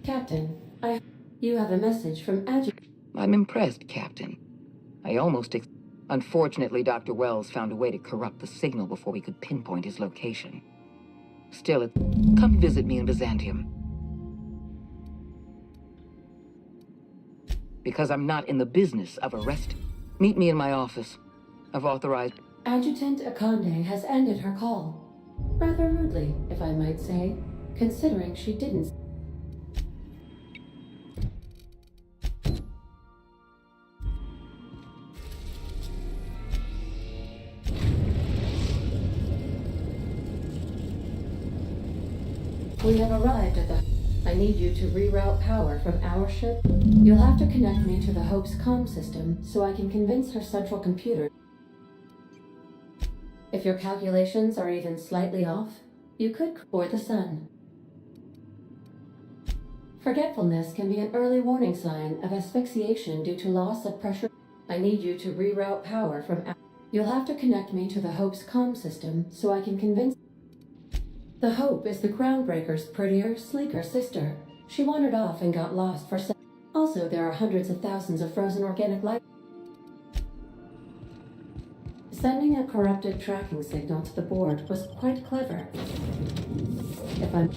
Captain, you have a message from I'm impressed, Captain. I almost Unfortunately, Dr. Wells found a way to corrupt the signal before we could pinpoint his location. Still, come visit me in Byzantium. Because I'm not in the business of arrest. Meet me in my office. I've authorized... Adjutant Akande has ended her call. Rather rudely, if I might say, considering she didn't... We have arrived at the... I need you to reroute power from our ship. You'll have to connect me to the Hope's comm system so I can convince her central computer. If your calculations are even slightly off, you could board the sun. Forgetfulness can be an early warning sign of asphyxiation due to loss of pressure. I need you to reroute power from... You'll have to connect me to the Hope's comm system so I can convince... The Hope is the Groundbreaker's prettier, sleeker sister. She wandered off and got lost for Also, there are hundreds of thousands of frozen organic life. Sending a corrupted tracking signal to the board was quite clever. If I'm...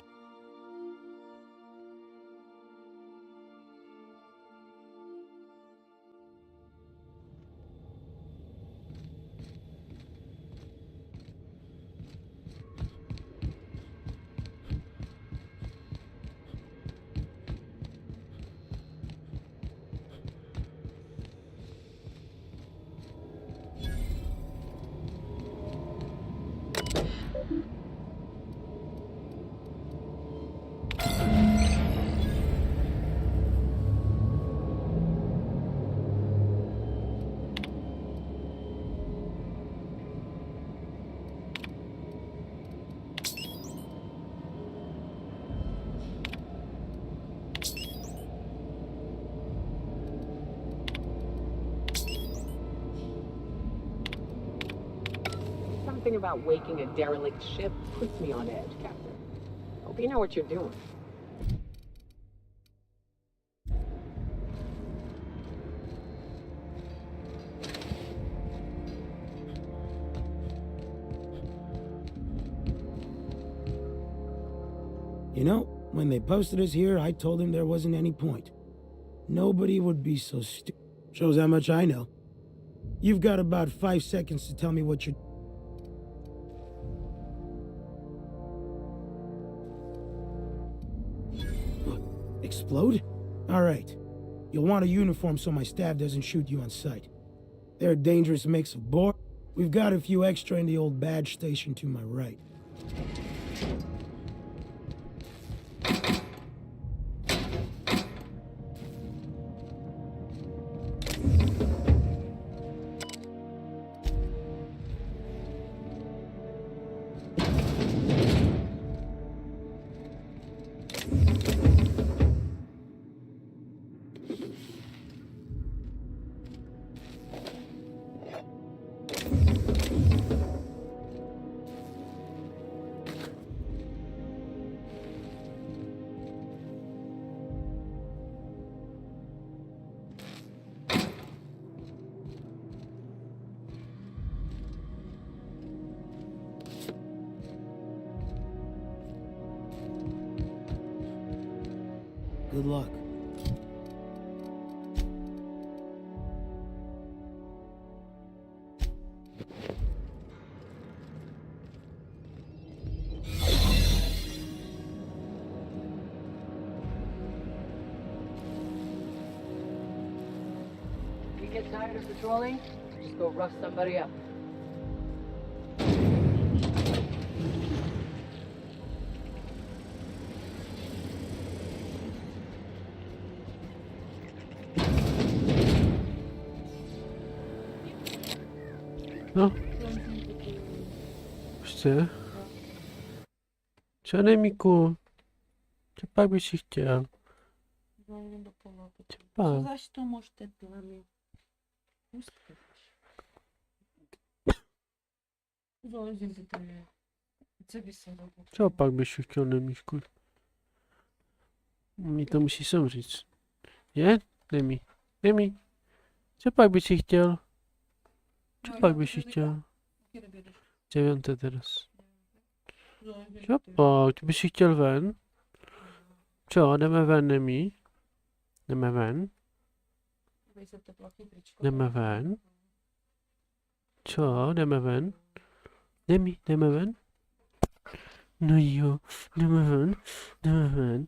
Something about waking a derelict ship puts me on edge, Captain. Hope you know what you're doing. You know, when they posted us here, I told them there wasn't any point. Nobody would be so stupid. Shows how much I know. You've got about 5 seconds to tell me what you're... Explode? All right. You'll want a uniform so my staff doesn't shoot you on sight. They're a dangerous mix of board. We've got a few extra in the old badge station to my right. Good luck. If you get tired of patrolling, just go rough somebody up. No. Chce. Co Nemiku? Co pak byś ich chtěl? Co pak? Zaś to może te plany. Co pak byś chtěl Nemiku? Mi to musí sam říct. Je? Nemi. Nemi. Co pak byś ich chtěl? Co pak byś ich chtěl? 9 teraz. Co pak? Ty byś chtěl ven? Co? Jdeme ven, Nemi? Jdeme ven? Jdeme ven? Co? Jdeme ven? Nemi, jdeme ven? No jo, jdeme ven? Jdeme ven?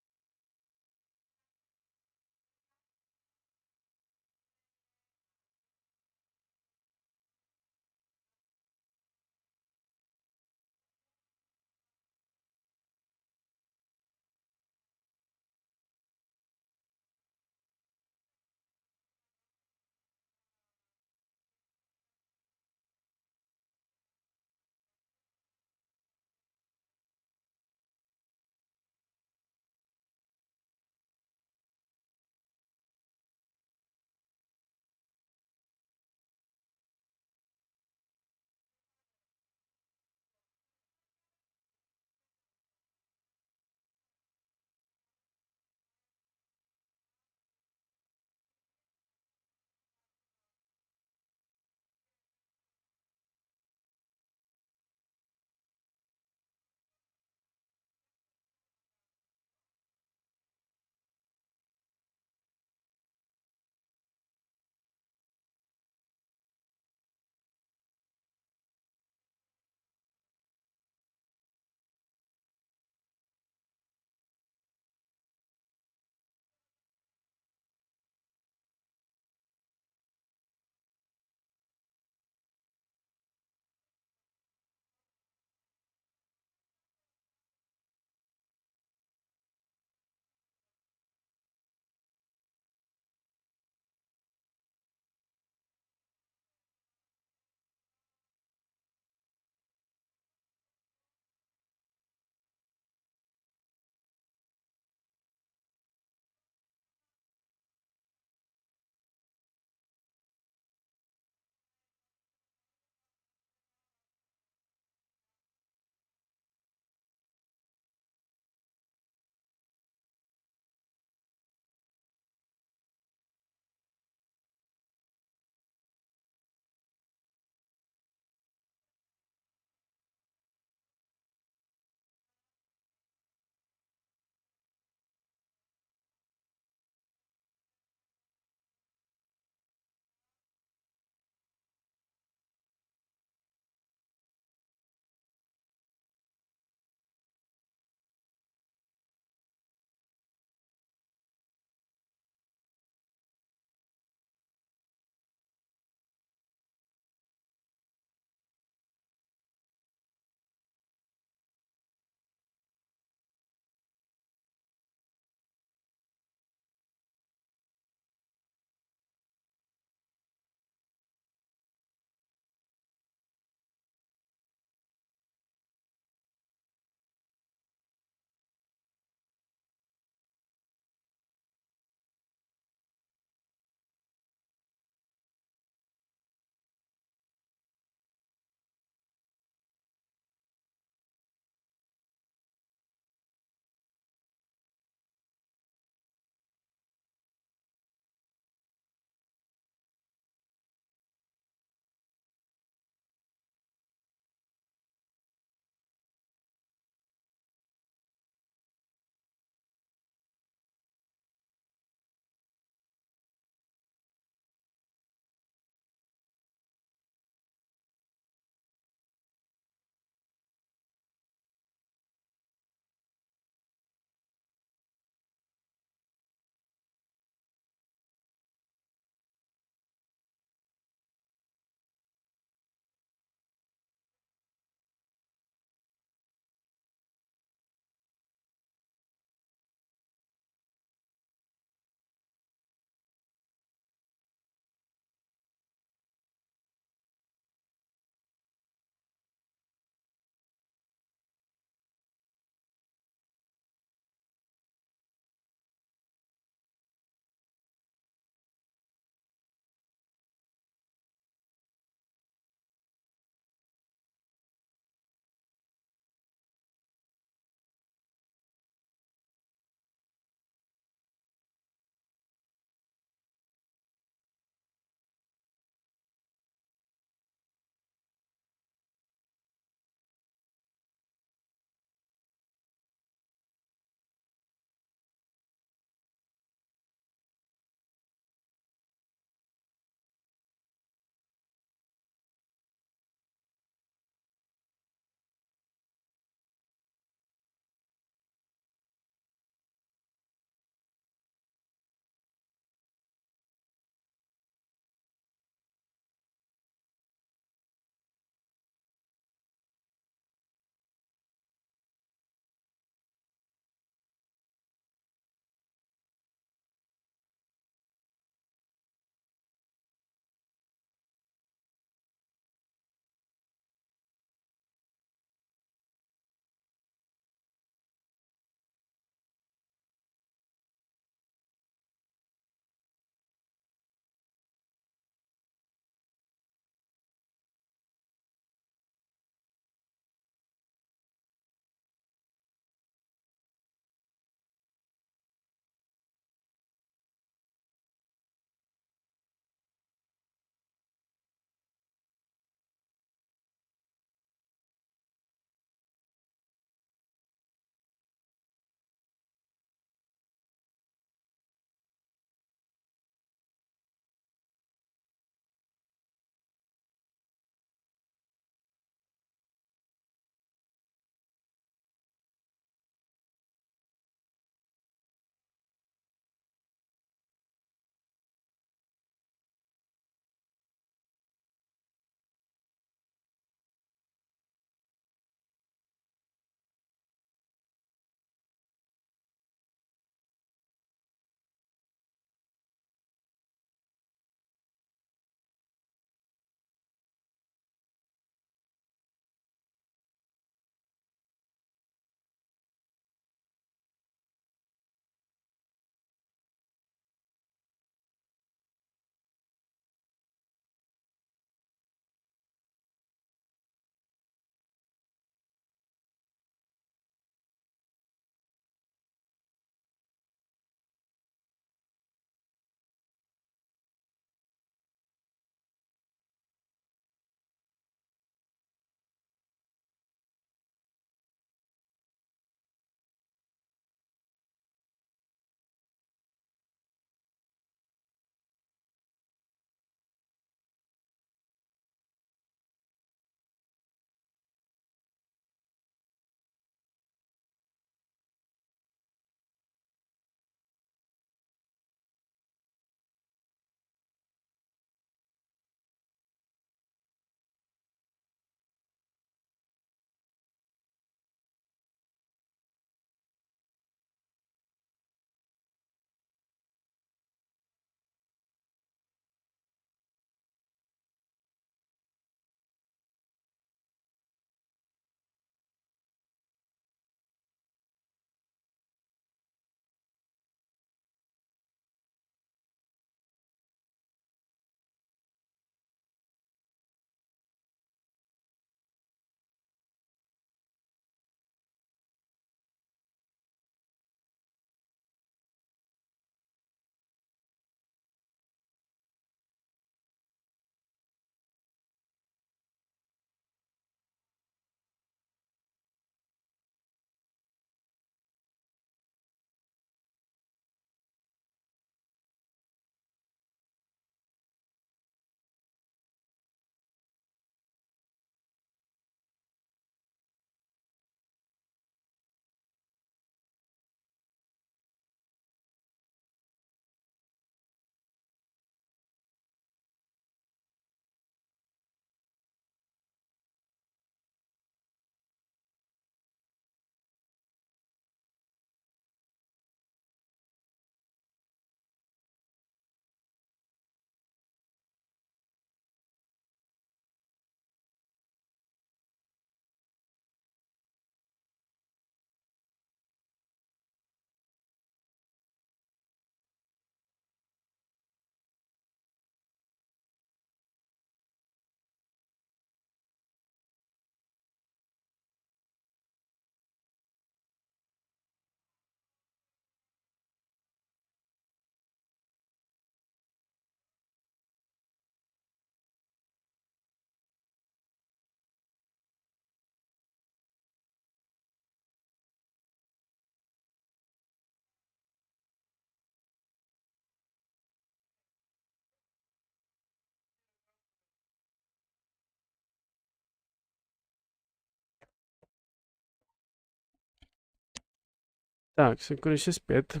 Tak, jsem konečně zpět.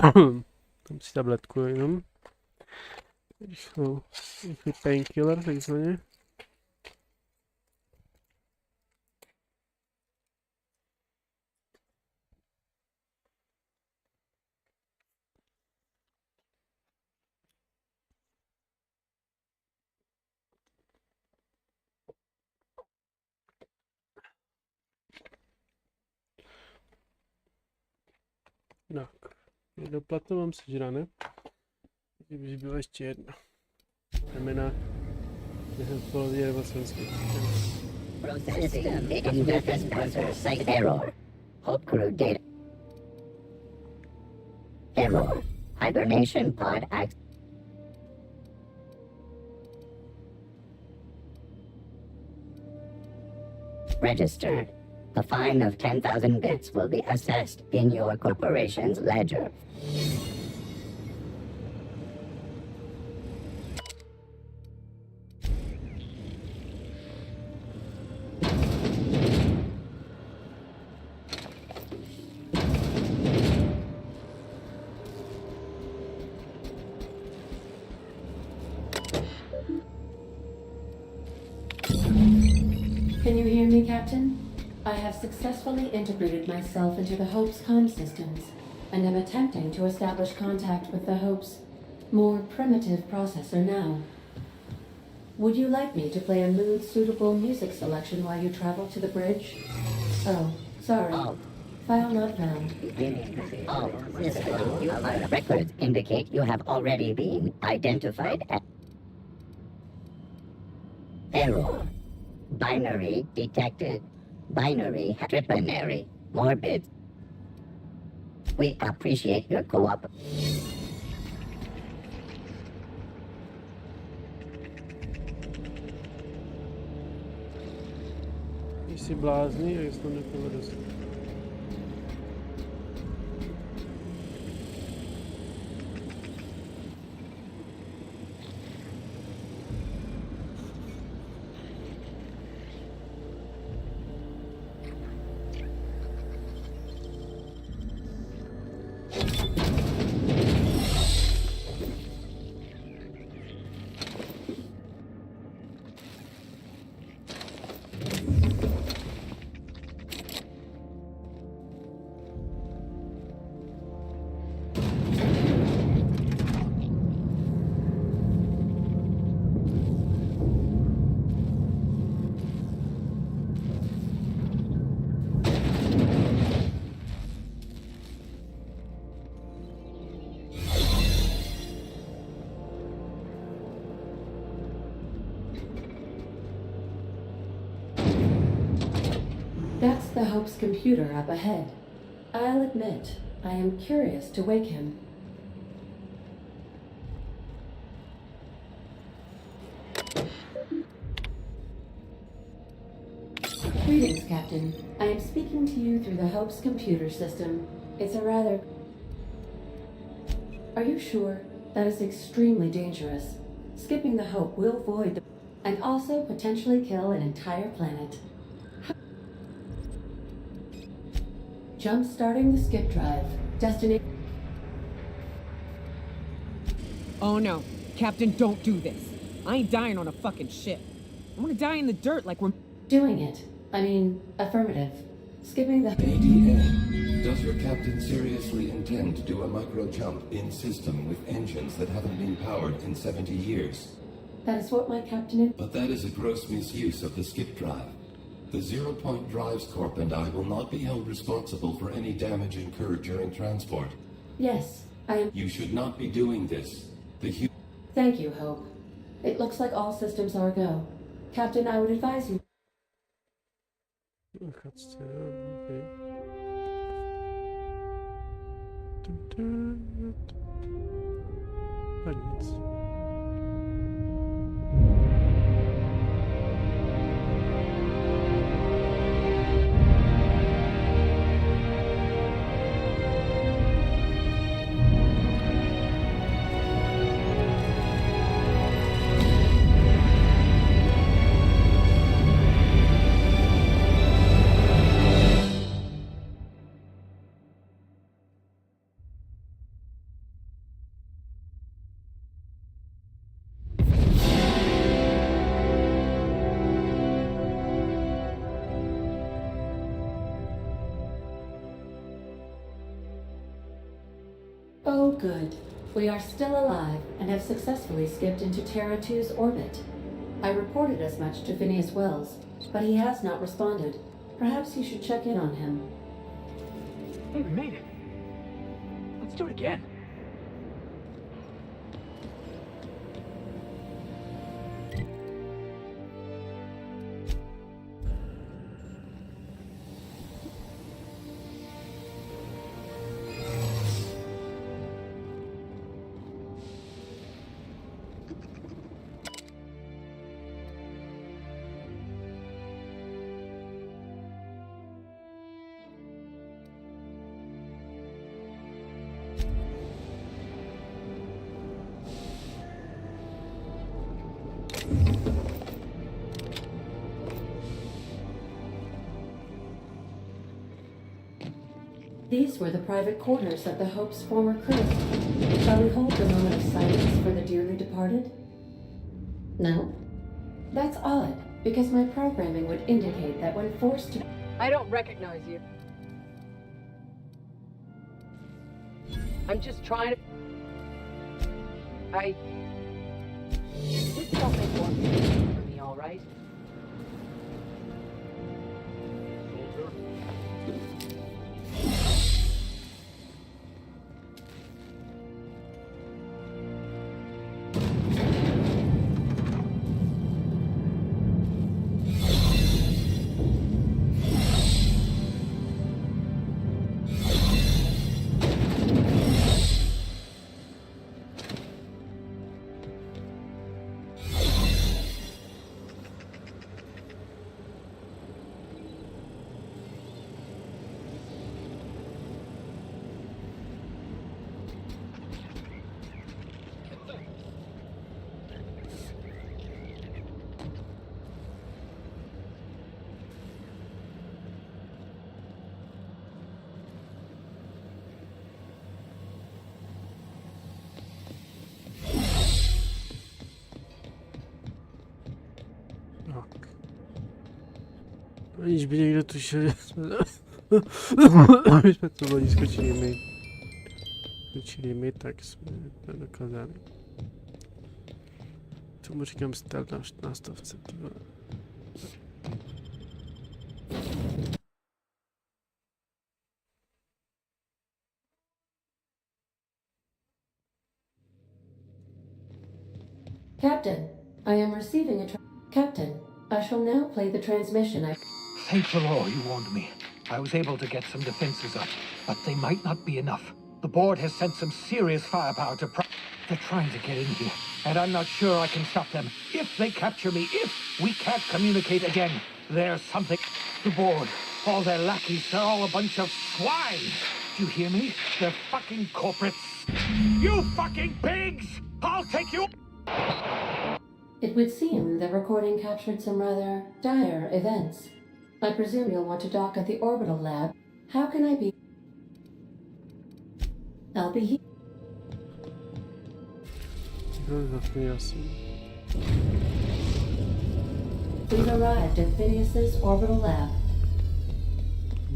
Dám si tabletku jenom. Rychlý painkiller, takzvaně. Tak, jedno platno mám sežrané. Kdyby byla ještě jedna. Znamená, že jsem v polovině nebo jsem zpět. Processing processor site error. Hope crew data. Error. Hibernation pod act. Register. A fine of 10,000 bits will be assessed in your corporation's ledger. Can you hear me, Captain? I have successfully integrated myself into the Hope's comm systems, and am attempting to establish contact with the Hope's more primitive processor now. Would you like me to play a mood-suitable music selection while you travel to the bridge? Oh, sorry. File not found. Oh, our records indicate you have already been identified as... Error. Binary detected. Binary triplinary. Morbid. We appreciate your cooperation. Jsi blázný a jestli to nepovede se. That's the Hope's computer up ahead. I'll admit, I am curious to wake him. Greetings, Captain. I am speaking to you through the Hope's computer system. It's a rather... Are you sure? That is extremely dangerous. Skipping the Hope will void the... and also potentially kill an entire planet. Jump-starting the skip drive. Destination... Oh no. Captain, don't do this. I ain't dying on a fucking ship. I wanna die in the dirt like we're... Doing it. I mean, affirmative. Skipping the... ADN, does your captain seriously intend to do a micro-jump in system with engines that haven't been powered in 70 years? That is what my captain... But that is a gross misuse of the skip drive. The Zero Point Drives Corp and I will not be held responsible for any damage incurred during transport. Yes, I am... You should not be doing this. The Thank you, Hope. It looks like all systems are go. Captain, I would advise you... Okay. Koniec. good. We are still alive and have successfully skipped into Terra 2's orbit. I reported as much to Phineas Wells, but he has not responded. Perhaps you should check in on him. Hey, we made it. Let's do it again. These were the private quarters of the Hope's former crew. Shall we hold the moment of silence for the dearly departed? No? That's odd, because my programming would indicate that when forced to... I don't recognize you. I'm just trying to... This don't make more sense for me, all right? Hiçbir yere tuşları Спецовали скачали имей. Скачали имей, так сме наказали. Тому чекам стар там 16 това. Captain, I am receiving a Captain, I shall now play the transmission I... Thank the law you warned me. I was able to get some defenses up, but they might not be enough. The board has sent some serious firepower to They're trying to get in here, and I'm not sure I can stop them. If they capture me, if we can't communicate again, there's something... The board, all their lackeys, they're all a bunch of swine. Do you hear me? They're fucking corporates. You fucking pigs! I'll take you... It would seem the recording captured some rather dire events. I presume you'll want to dock at the orbital lab. How can I be... I'll be here. We've arrived at Phineas's orbital lab.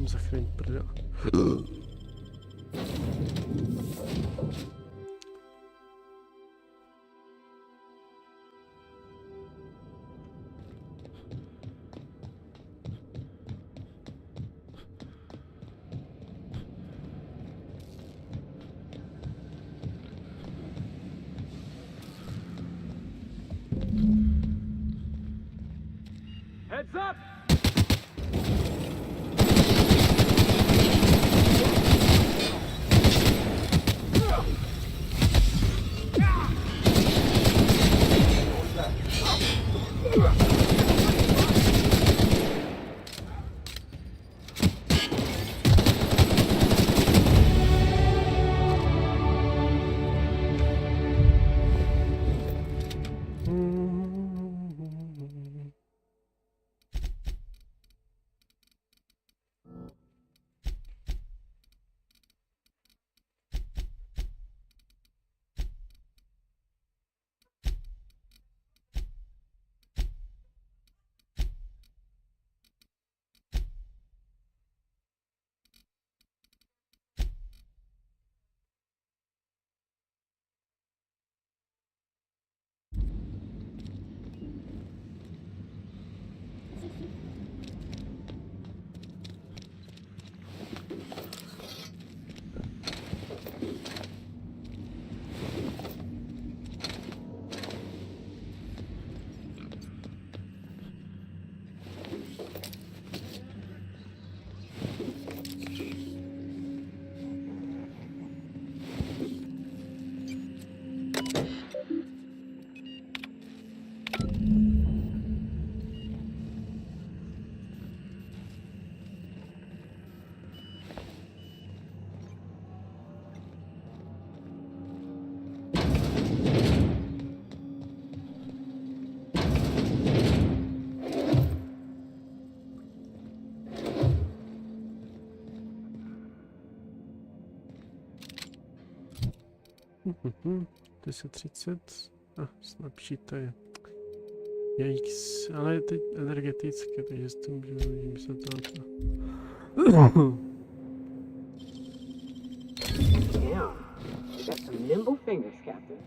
Захрень прыгал. Heads up! 10:30. Snapší to je. Jejks, ale je teď energetické, takže s tím budeme myslet to. Damn, you got some nimble fingers, Captain.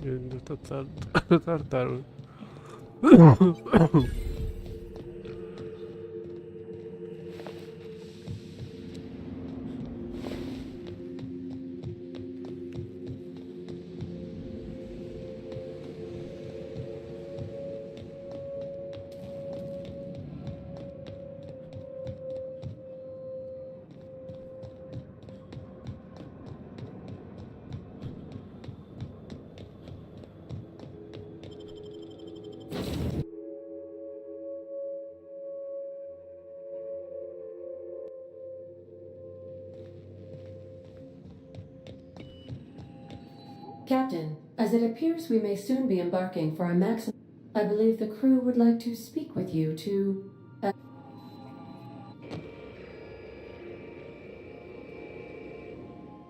Jeden do tartaru. Captain, as it appears we may soon be embarking for a maximum, I believe the crew would like to speak with you to...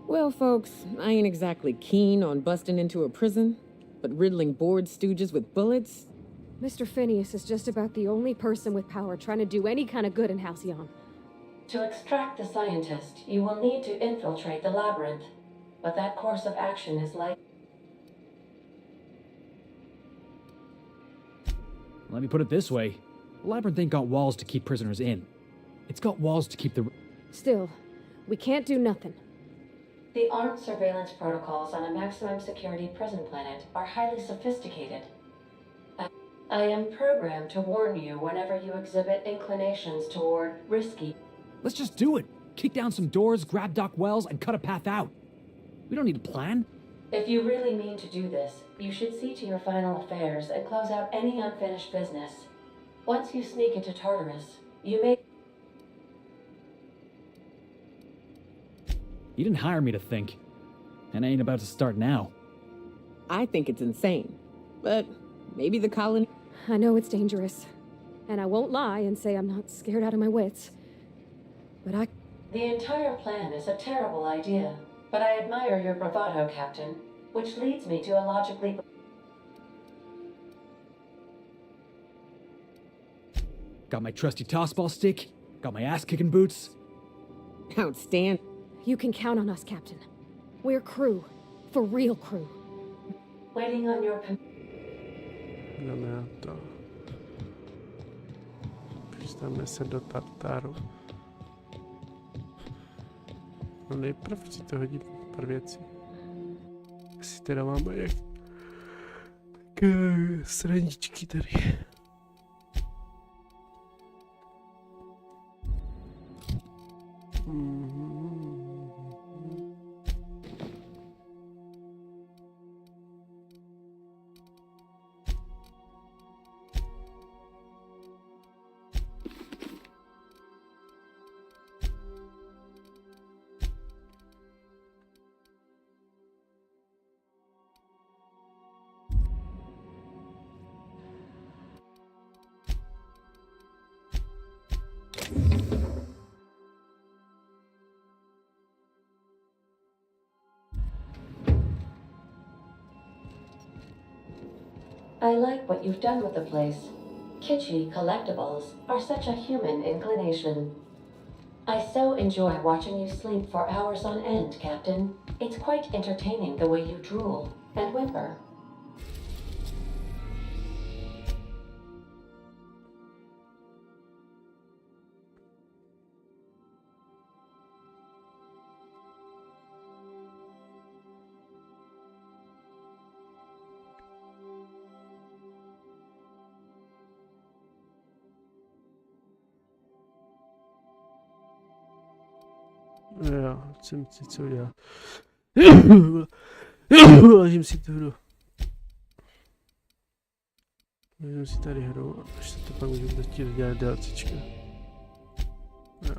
Well, folks, I ain't exactly keen on busting into a prison, but riddling bored stooges with bullets? Mr. Phineas is just about the only person with power trying to do any kind of good in Halcyon. To extract the scientist, you will need to infiltrate the labyrinth, but that course of action is like... Let me put it this way. The labyrinth ain't got walls to keep prisoners in. It's got walls to keep the... Still, we can't do nothing. The armed surveillance protocols on a maximum security prison planet are highly sophisticated. I am programmed to warn you whenever you exhibit inclinations toward risky. Let's just do it. Kick down some doors, grab Doc Wells, and cut a path out. We don't need a plan. If you really mean to do this, you should see to your final affairs and close out any unfinished business. Once you sneak into Tartarus, you may... You didn't hire me to think. And I ain't about to start now. I think it's insane. But maybe the colony... I know it's dangerous. And I won't lie and say I'm not scared out of my wits. But The entire plan is a terrible idea, but I admire your bravado, Captain, which leads me to a logically... Got my trusty tossball stick, got my ass-kicking boots. Outstanding. You can count on us, Captain. We're crew. For real crew. Waiting on your... Jdeme na to. Přistaneme se do Tartaru. No nejprv si to hodit pár věcí. Jestli teda máme jak... srandičky tady. I like what you've done with the place. Kitschy collectibles are such a human inclination. I so enjoy watching you sleep for hours on end, Captain. It's quite entertaining the way you drool and whimper. Jo, jsem si co udělal. Vážím si tu hru. Vážím si tady hru, až se to pak můžu chtít dělat DLCčka. Jo.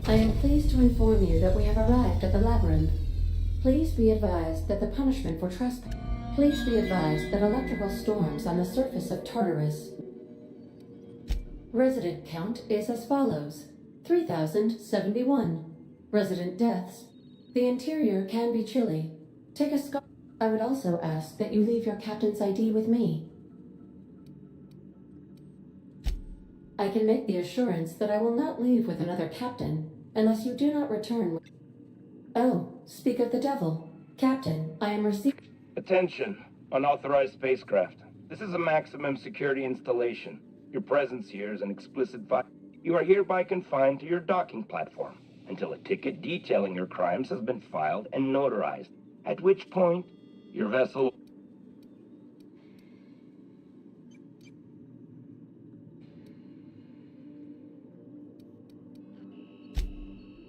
I am pleased to inform you that we have arrived at the labyrinth. Please be advised that the punishment for trespass... Please be advised that electrical storms on the surface of Tartarus... Resident count is as follows. 3,071. Resident deaths. The interior can be chilly. Take a scarf. I would also ask that you leave your captain's ID with me. I can make the assurance that I will not leave with another captain unless you do not return. Oh, speak of the devil. Captain, I am receiving... Attention, unauthorized spacecraft. This is a maximum security installation. Your presence here is an explicit You are hereby confined to your docking platform until a ticket detailing your crimes has been filed and notarized, at which point your vessel...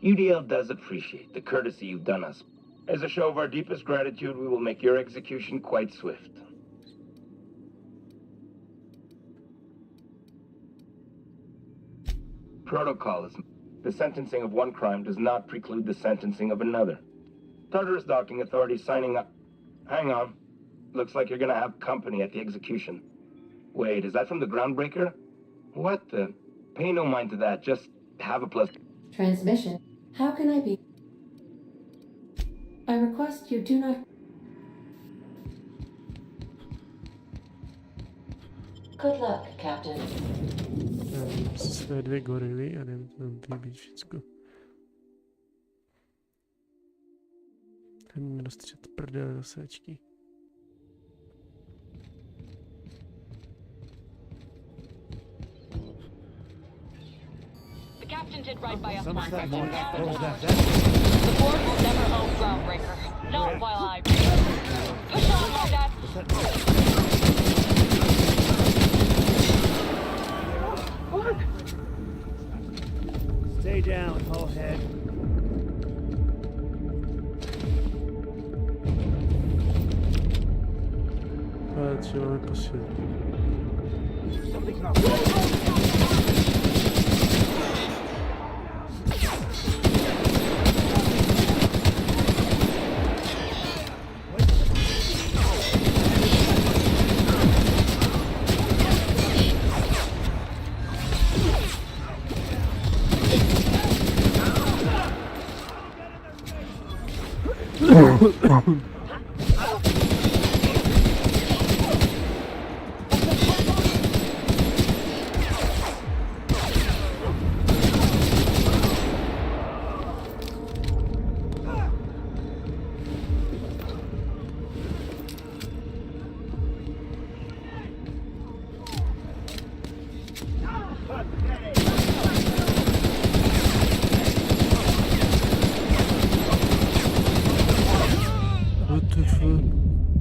UDL does appreciate the courtesy you've done us. As a show of our deepest gratitude, we will make your execution quite swift. Protocol is... The sentencing of one crime does not preclude the sentencing of another. Tartarus docking authorities signing up... Hang on. Looks like you're gonna have company at the execution. Wait, is that from the Groundbreaker? What the... Pay no mind to that, just have a plus... Transmission. How can I be... I request you do not... Good luck, Captain. Své dvě gorily a jdeme tam vybít všecko. Jdeme mi dostřet prdele do séčky. captain did right by us. The What was that? board will never own Groundbreaker. Not while I push on, Mardad. Stay down, Hullhead. Patrz, mamy pośrednio. Something's not right. What the fuck?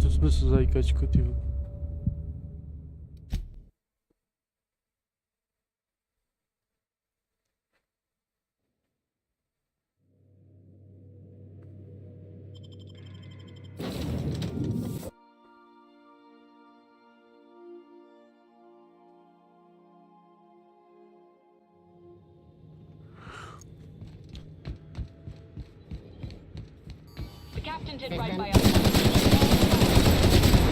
Co smysł zajkać kotiwu? The captain did right by us.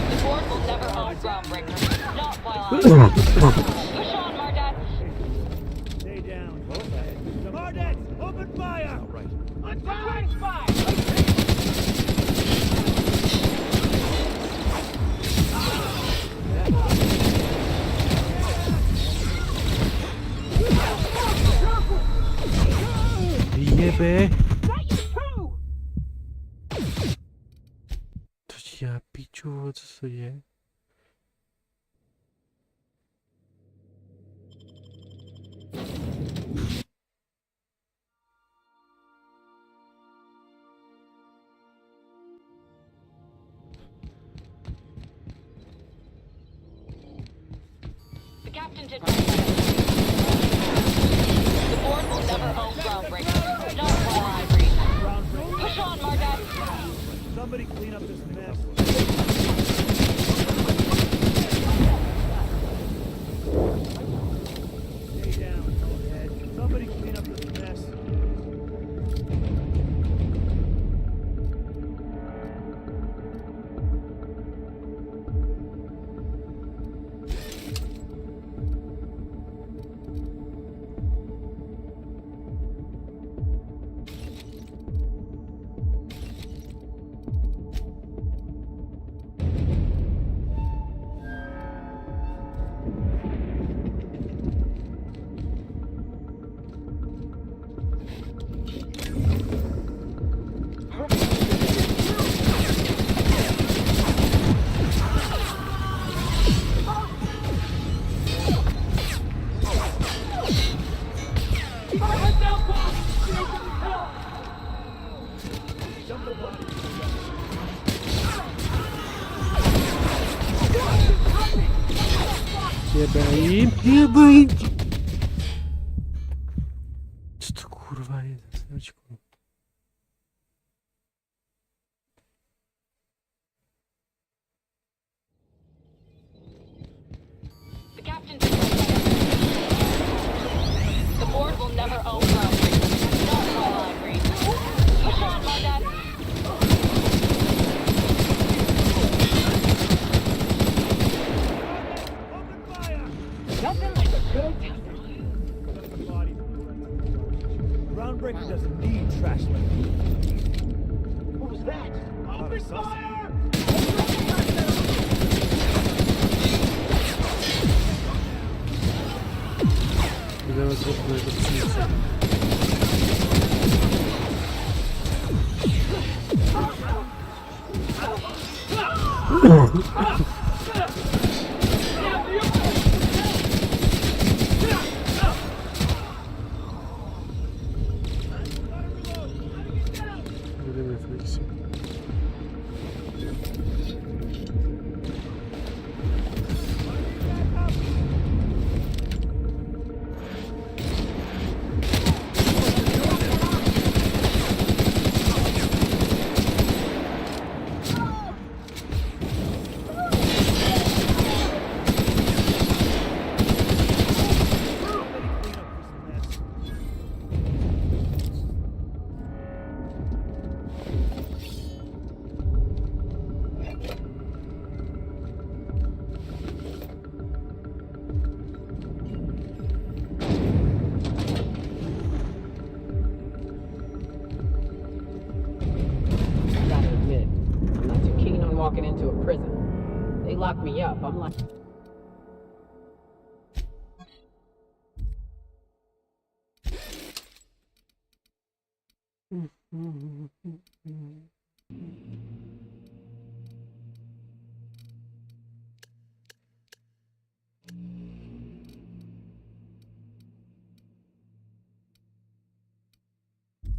The board will never own Groundbreaker. Not while I push on, Mardad. Stay down, Hullhead. Mardad, open fire! All right. Untitled spy! Jebe! To ja piciu, co to je? The captain did right by us. The board will never own Groundbreaker. Not while I breathe. Push on, Mardad. Somebody clean up this mess. Stay down, Hullhead. Somebody clean up this mess. Jebe im! Co to kurwa jest? Znaczku. The captain did right by us. The board will never own Groundbreaker. Not while I breathe. Push on, Mardad. Nothing like a good time. Groundbreaker doesn't need trash like What was that? Open fire! Idziemy z jednego pszenicy. Jezus. Gotta admit, I'm not too keen on walking into a prison. They lock me up, I'm like...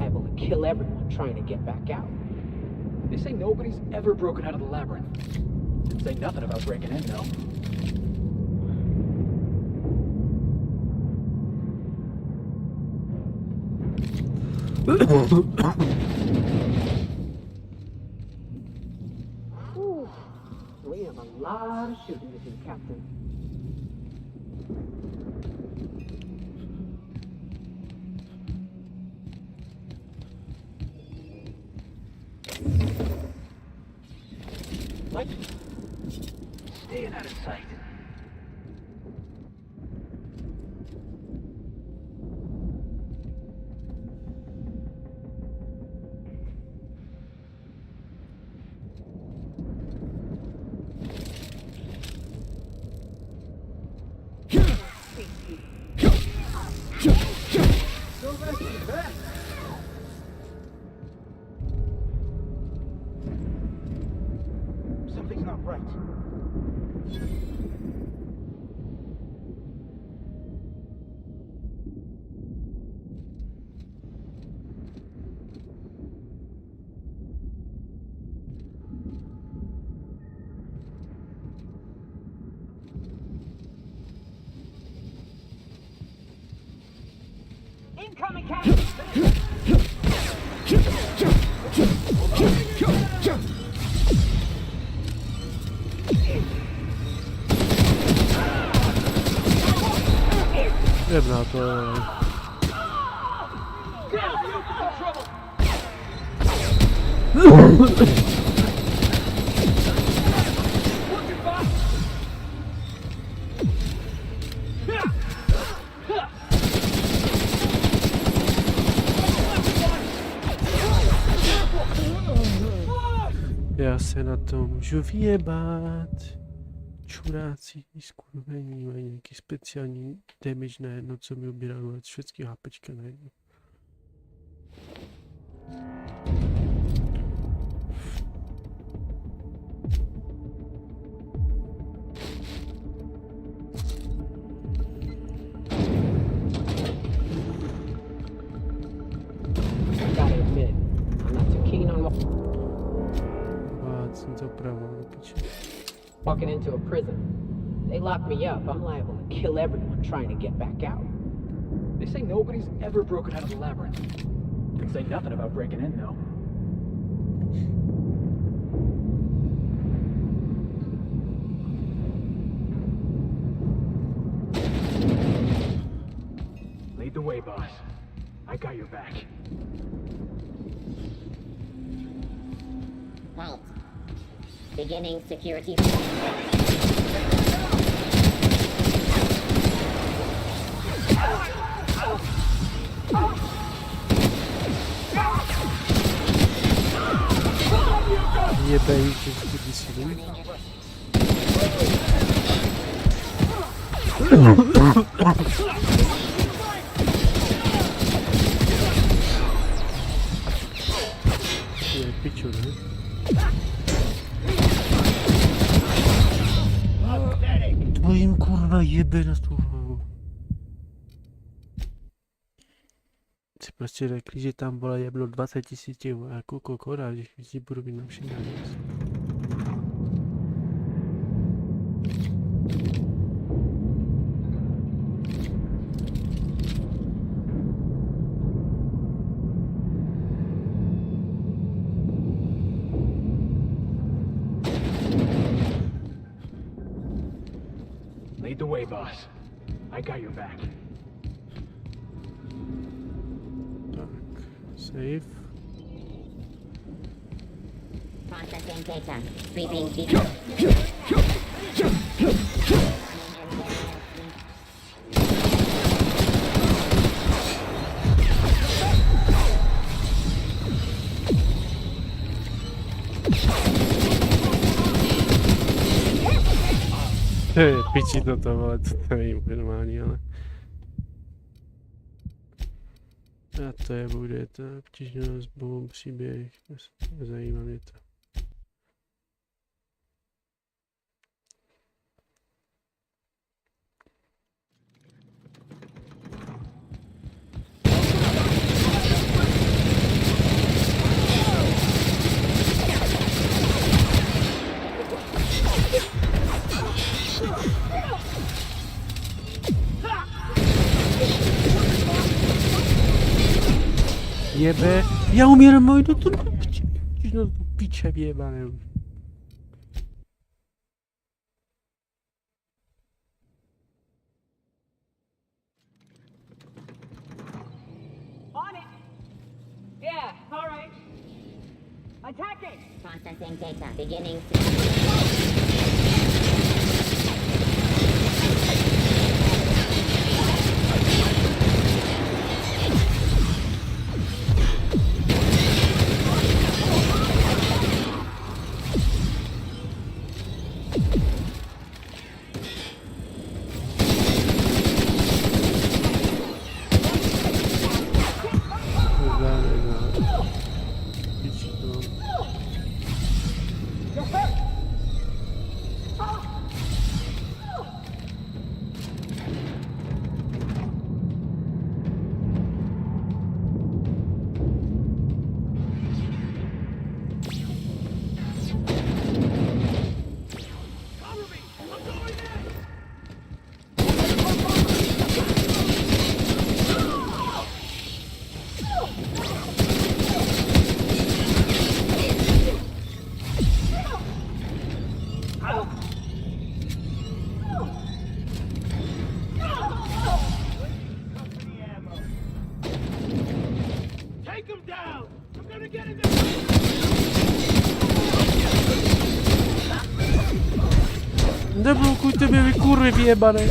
able to kill everyone trying to get back out. They say nobody's ever broken out of the labyrinth. Didn't say nothing about breaking in, though. Ooh, we have a lot of shooting to do, Captain. What? Staying out of sight. Something's not right. Incoming, Captain! Dobra, to... Ja se na to můžu vyjebat. Čuráci, skurvení, mají nějaký speciální damage na jedno, co mi ubírá všechny HPčka na jedno. Gotta admit, I'm not too keen on Jsem to opravdu do piče. walking into a prison. They lock me up, I'm liable to kill everyone trying to get back out. They say nobody's ever broken out of the labyrinth. Didn't say nothing about breaking in, though. Lead the way, boss. I got your back. Halt. Beginning security. Jebej cię w kurwisyny. Piciu, nie? Twoim kurwa jebę na słowo. si prostě řekli, že tam vole je bylo 20 000 těch vojáků kokora, že všichni budou mít na všem navíc. Lead the way, boss. I got your back. Tak, save. Processing data. Sweeping data. Piči toto, vole, to není úplně normální, ale... A to je, bude to obtížnost, boom, příběh, nezajímá mě to. Jebe, já umírám můj do piče vyjebané. On it! Yeah, alright. Attacking! Processing data. Beginning. Neblokujte mě, vy kurvy vyjebané.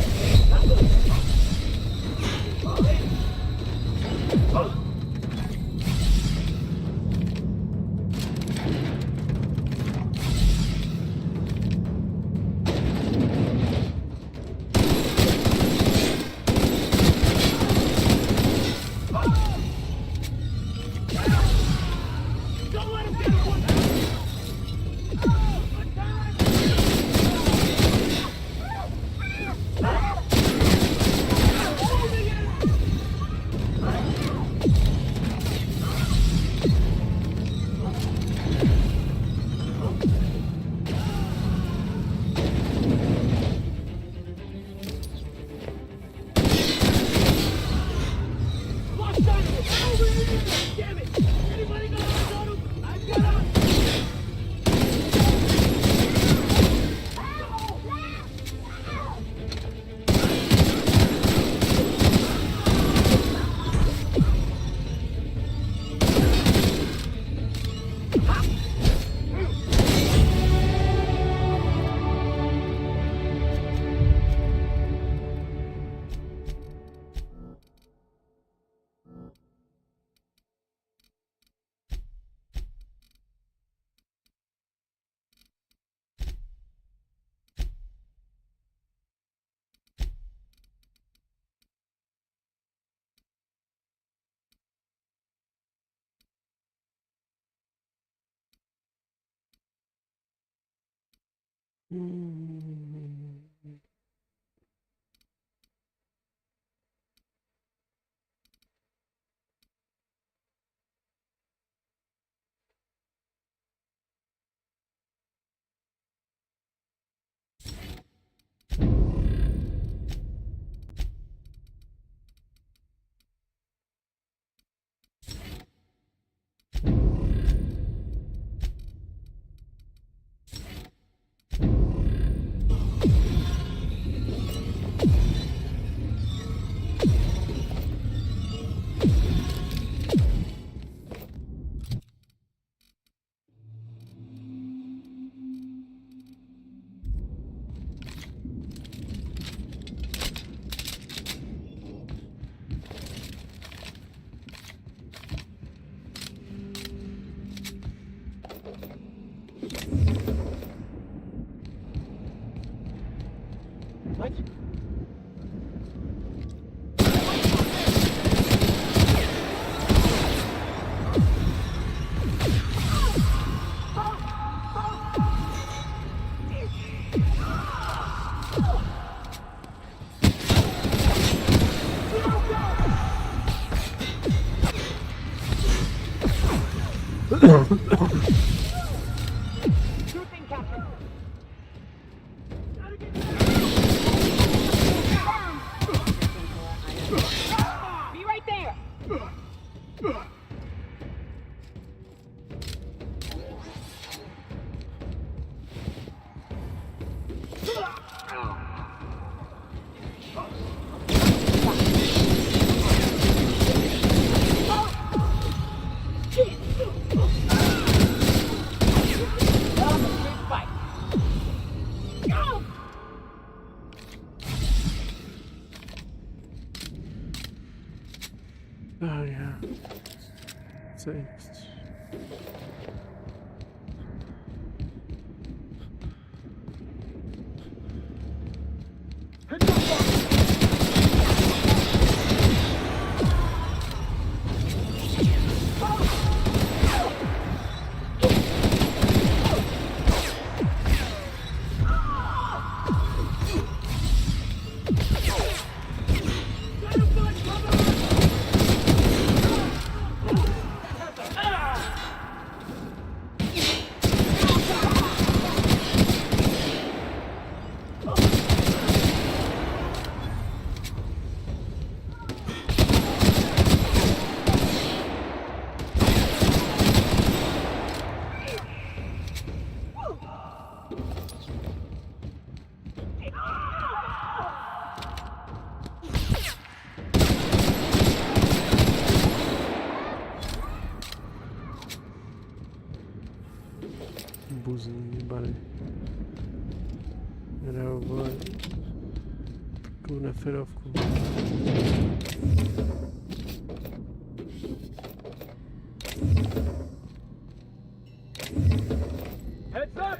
Be right there. Oh ja. Co jest? Buzy jebany. Reagowałem. Kurna ferowku. Heads up!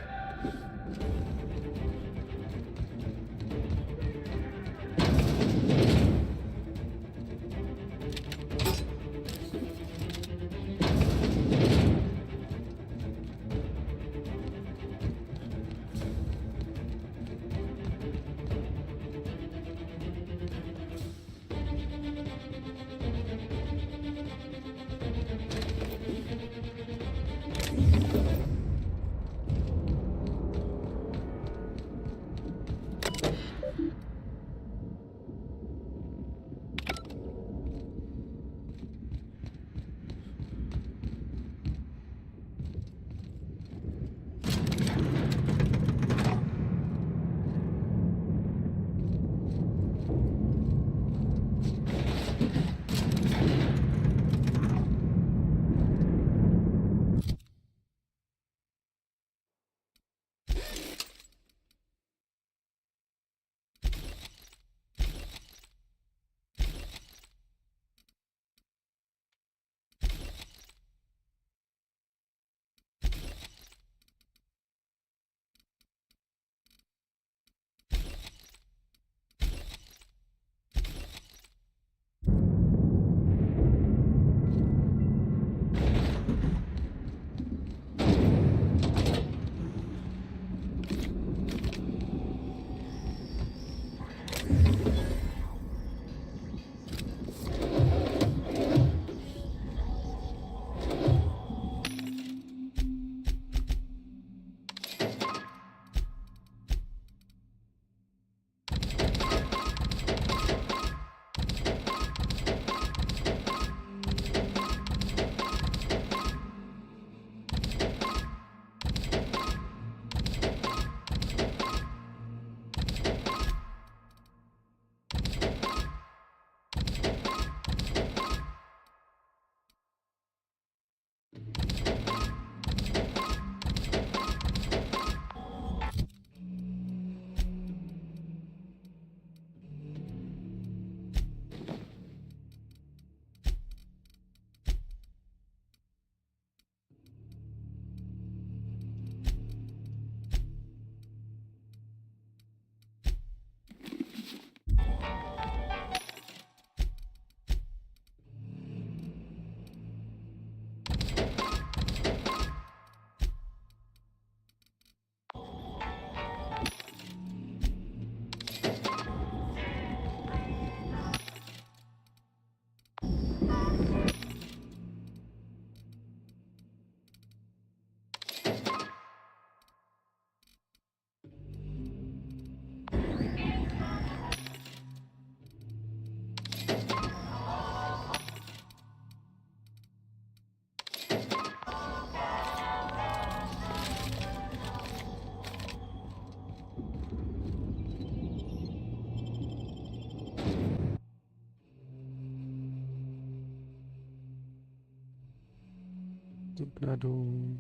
Stóp na dół.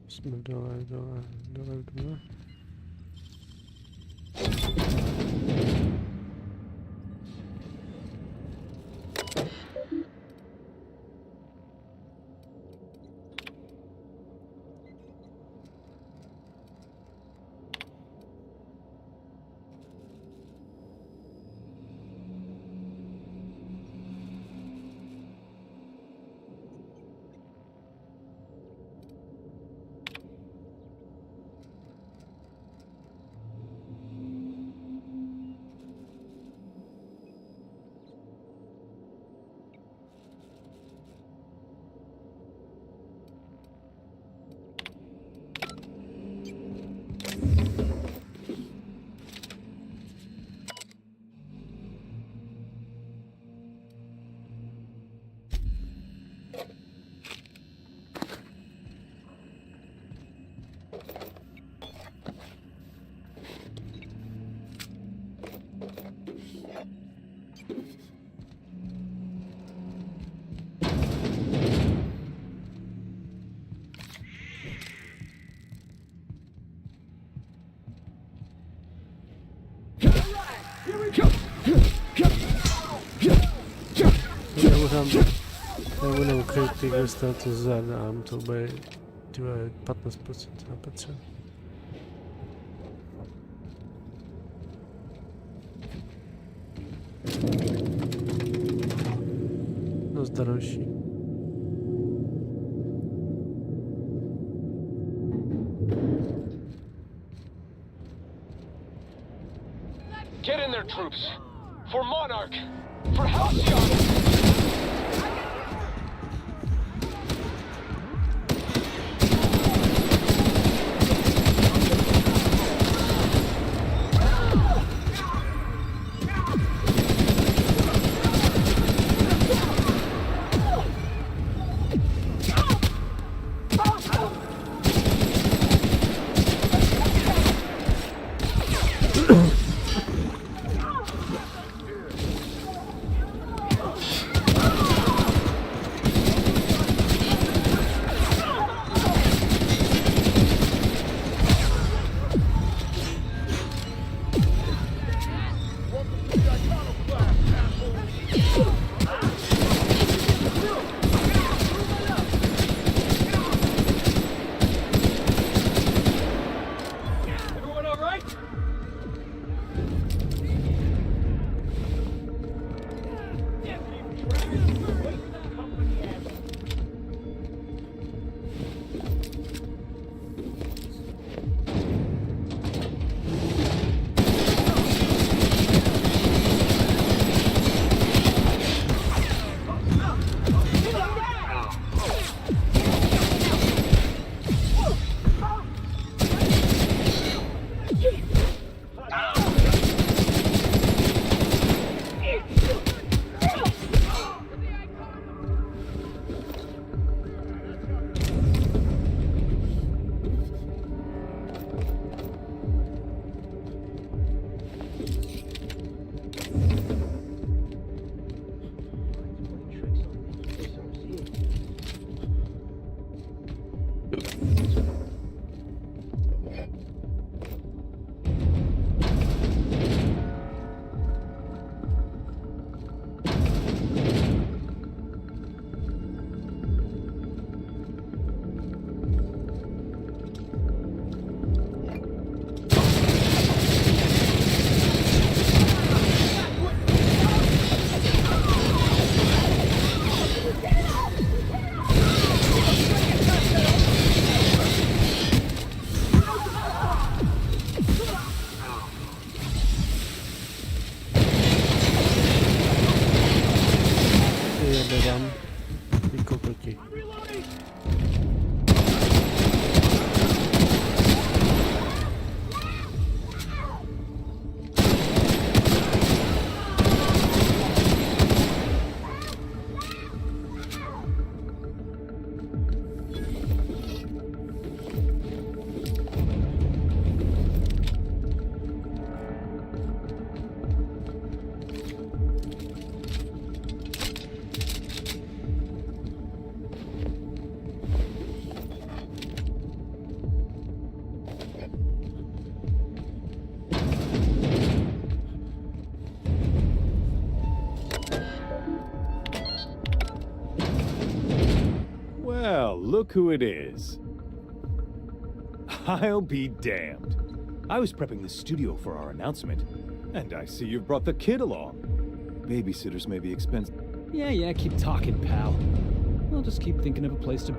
Jsme dole. Nebudem ukryt těch to zadám, to bude 15% HPC. No další. Get in there, troops! For Monarch! For Halcyon! Well, look who it is. I'll be damned. I was prepping the studio for our announcement, and I see you've brought the kid along. Babysitters may be expensive. Yeah, keep talking, pal. I'll just keep thinking of a place to...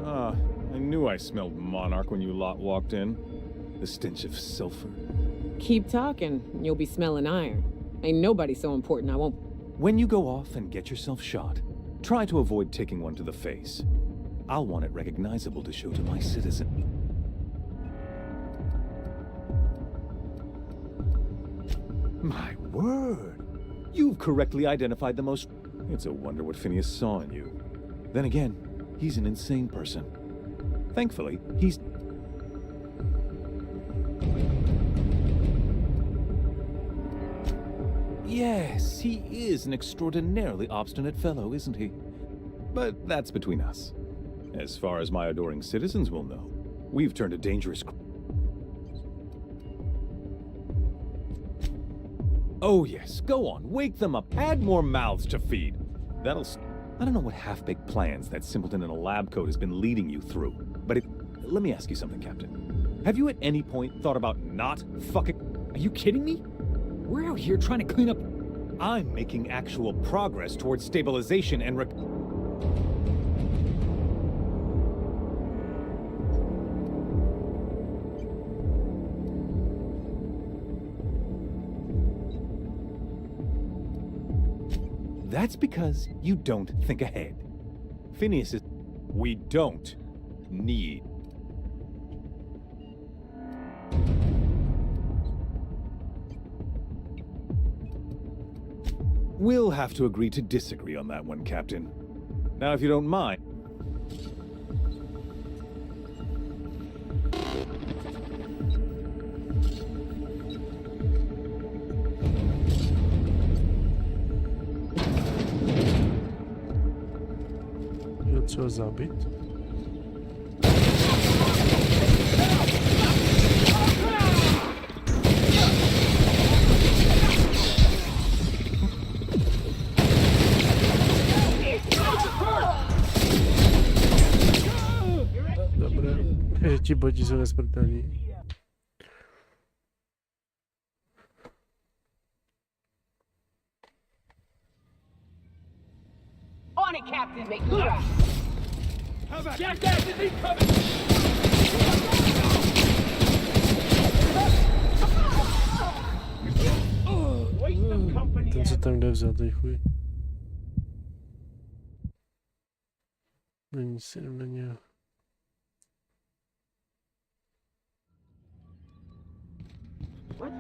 Ah, I knew I smelled Monarch when you lot walked in. The stench of sulfur. Keep talking, and you'll be smelling iron. Ain't nobody so important I won't... When you go off and get yourself shot, try to avoid taking one to the face. I'll want it recognizable to show to my citizen. My word! You've correctly identified the most... It's a wonder what Phineas saw in you. Then again, he's an insane person. Thankfully, he's... Yes, he is an extraordinarily obstinate fellow, isn't he? But that's between us. As far as my adoring citizens will know, we've turned a dangerous... Oh yes, go on, wake them up, add more mouths to feed. That'll... I don't know what half-baked plans that simpleton in a lab coat has been leading you through, but let me ask you something, Captain. Have you at any point thought about not fucking... Are you kidding me? We're out here trying to clean up... I'm making actual progress towards stabilization and That's because you don't think ahead. Phineas is... We don't need... We'll have to agree to disagree on that one, Captain. Now, if you don't mind... Co zabić? Dobra, ci bodzi są rozpętani. On it, Captain! Make me rush! Jackass is incoming! Ten co tam lewza, ten chuj. No nic, no nie. What?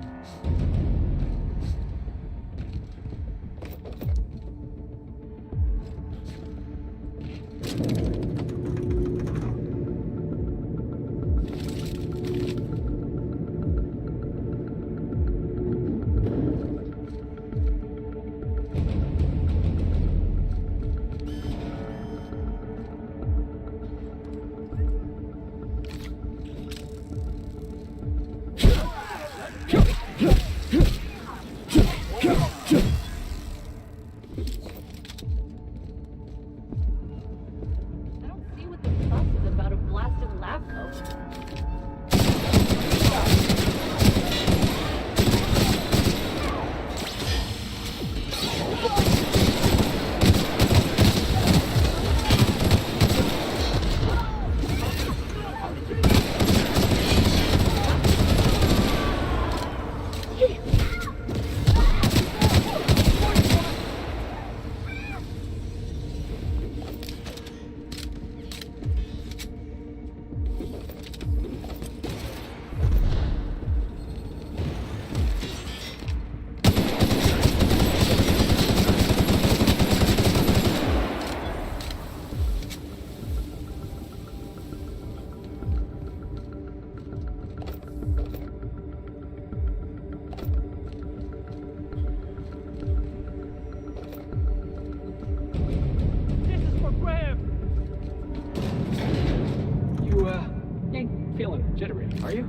Jittery, are you?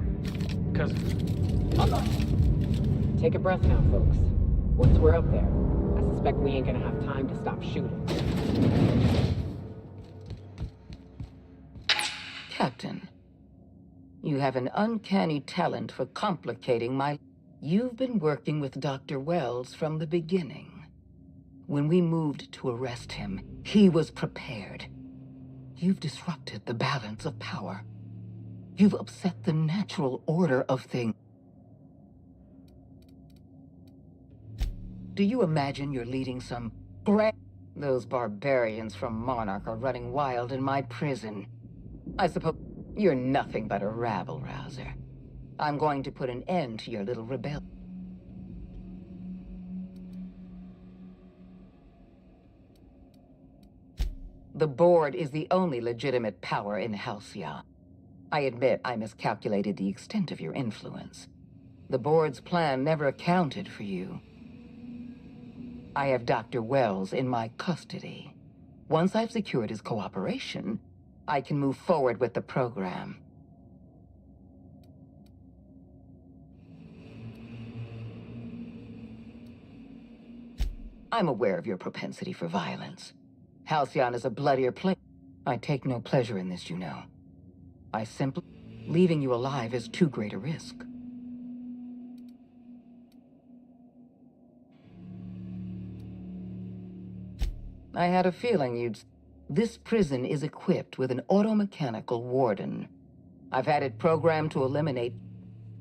Because Take a breath now, folks. Once we're up there, I suspect we ain't gonna have time to stop shooting. You have an uncanny talent for complicating my... You've been working with Dr. Wells from the beginning. When we moved to arrest him, he was prepared. You've disrupted the balance of power. You've upset the natural order of things. Do you imagine you're leading some grand... Those barbarians from Monarch are running wild in my prison. I suppose you're nothing but a rabble-rouser. I'm going to put an end to your little rebellion. The board is the only legitimate power in Halcyon. I admit I miscalculated the extent of your influence. The board's plan never accounted for you. I have Dr. Wells in my custody. Once I've secured his cooperation, I can move forward with the program. I'm aware of your propensity for violence. Halcyon is a bloodier place. I take no pleasure in this, you know. I simply... Leaving you alive is too great a risk. I had a feeling you'd... This prison is equipped with an automechanical warden. I've had it programmed to eliminate...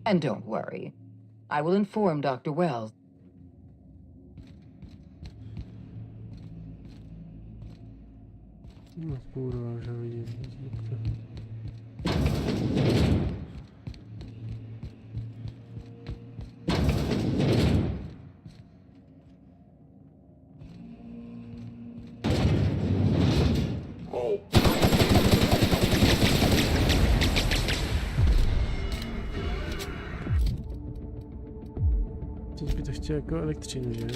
And don't worry. I will inform Dr. Wells. No kurwa, że widzieli. Coś by to chciał jako elektryny, nie?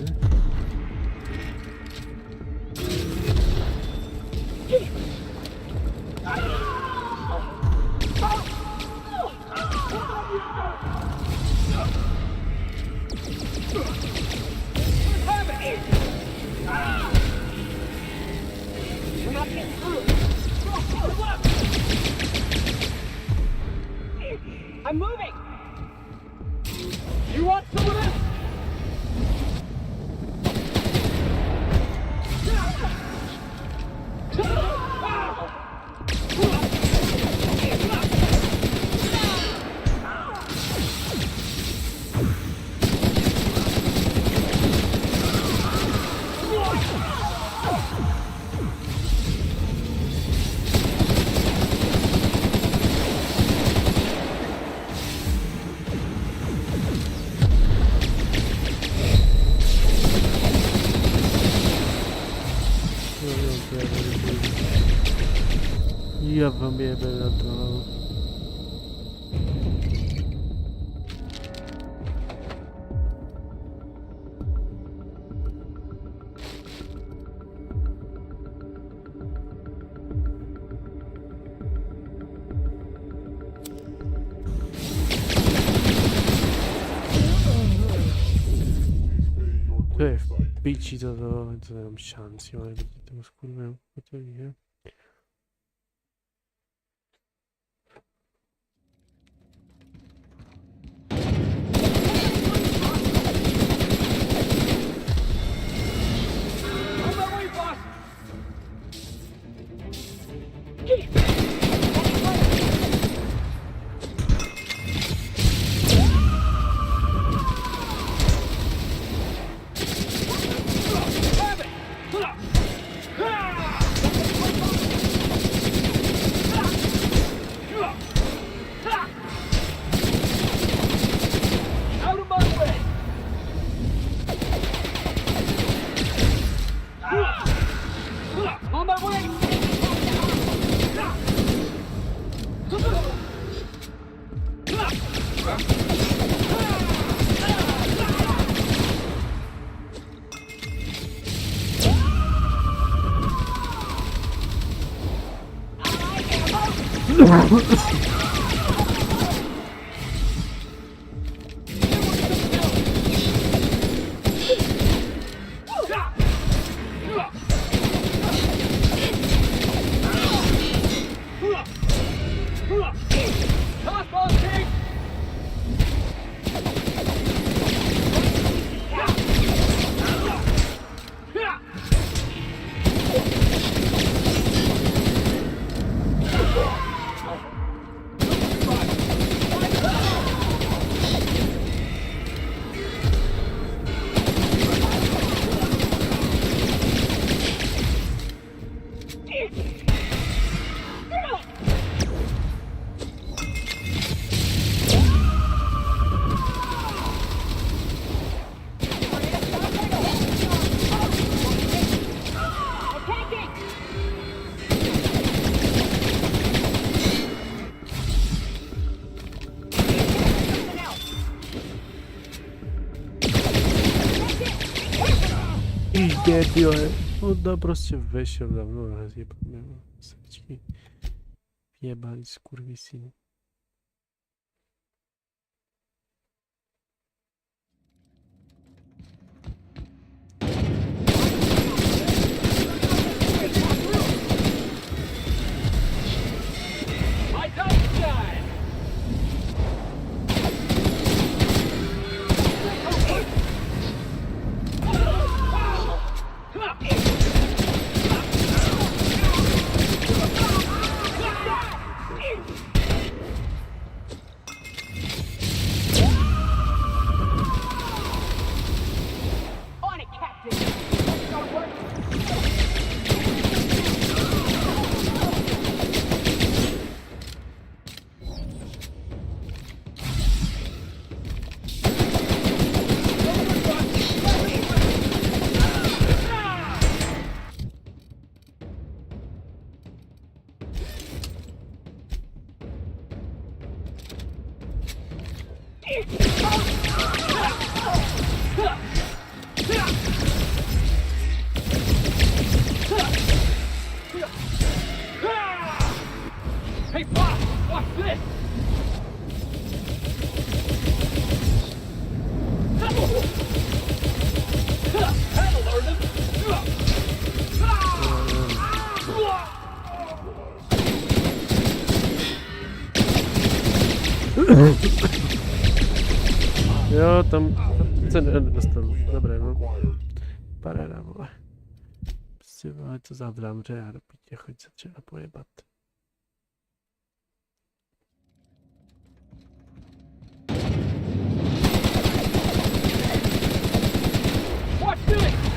I'm moving! You want some of this? Ja wam jebę na to. Bici to nie mam szans, ale do tego skurwę, to nie. On my way! Toss ball Debile. No prostě vešel za mnou a zjebal. Sečky. Jebali skurvisy. Hey, boss! Watch this! That'll learn him! Jo, tam se nedostanu. Dobré, no. Paráda, vole. Prostě, vole, to zavřámře a do pitě, choď se třeba pojebat. Watch this!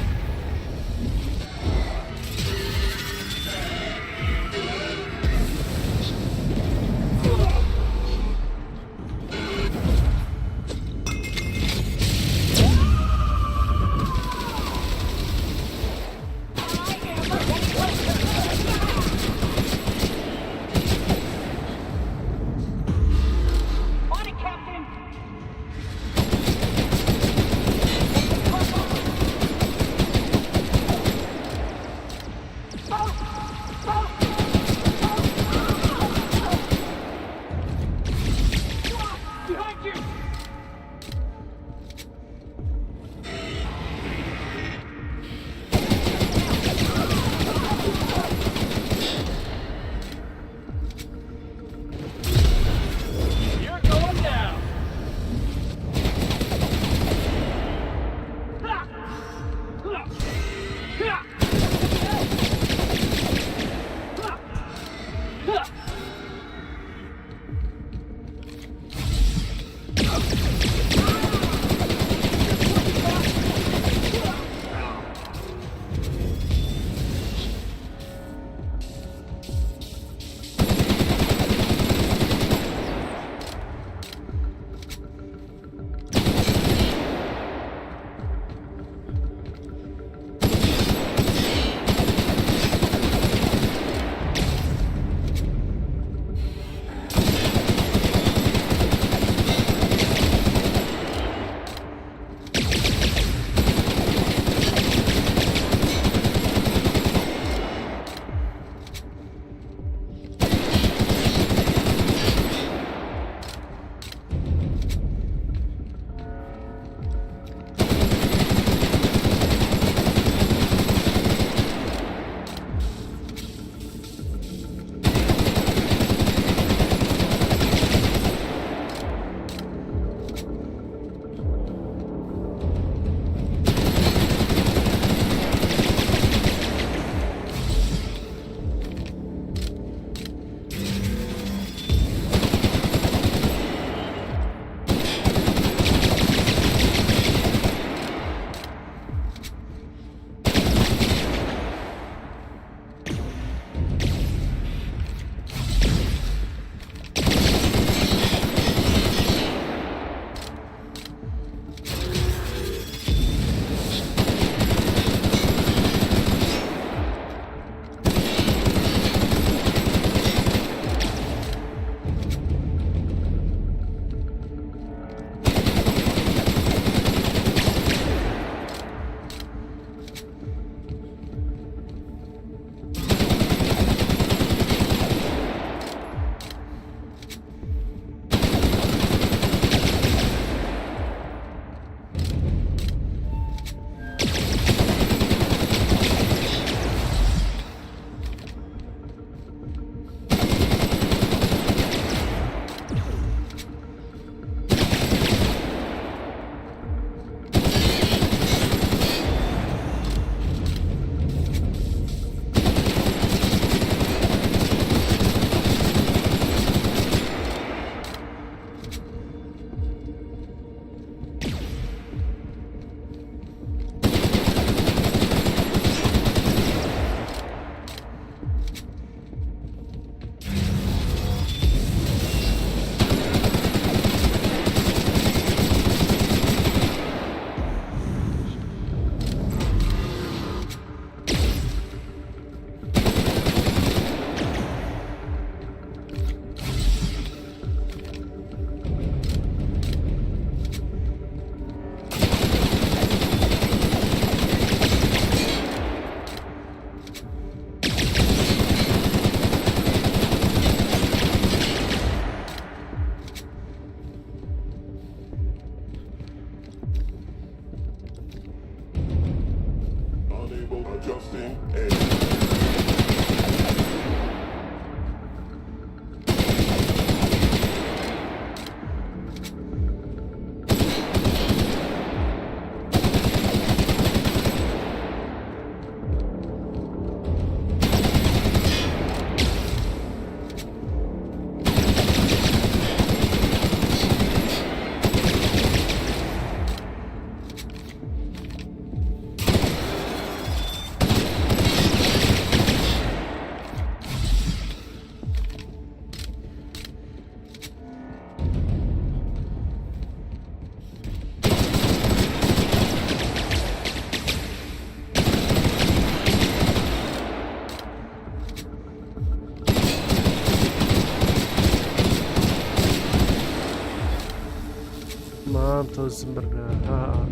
nám to zmrná. Haha.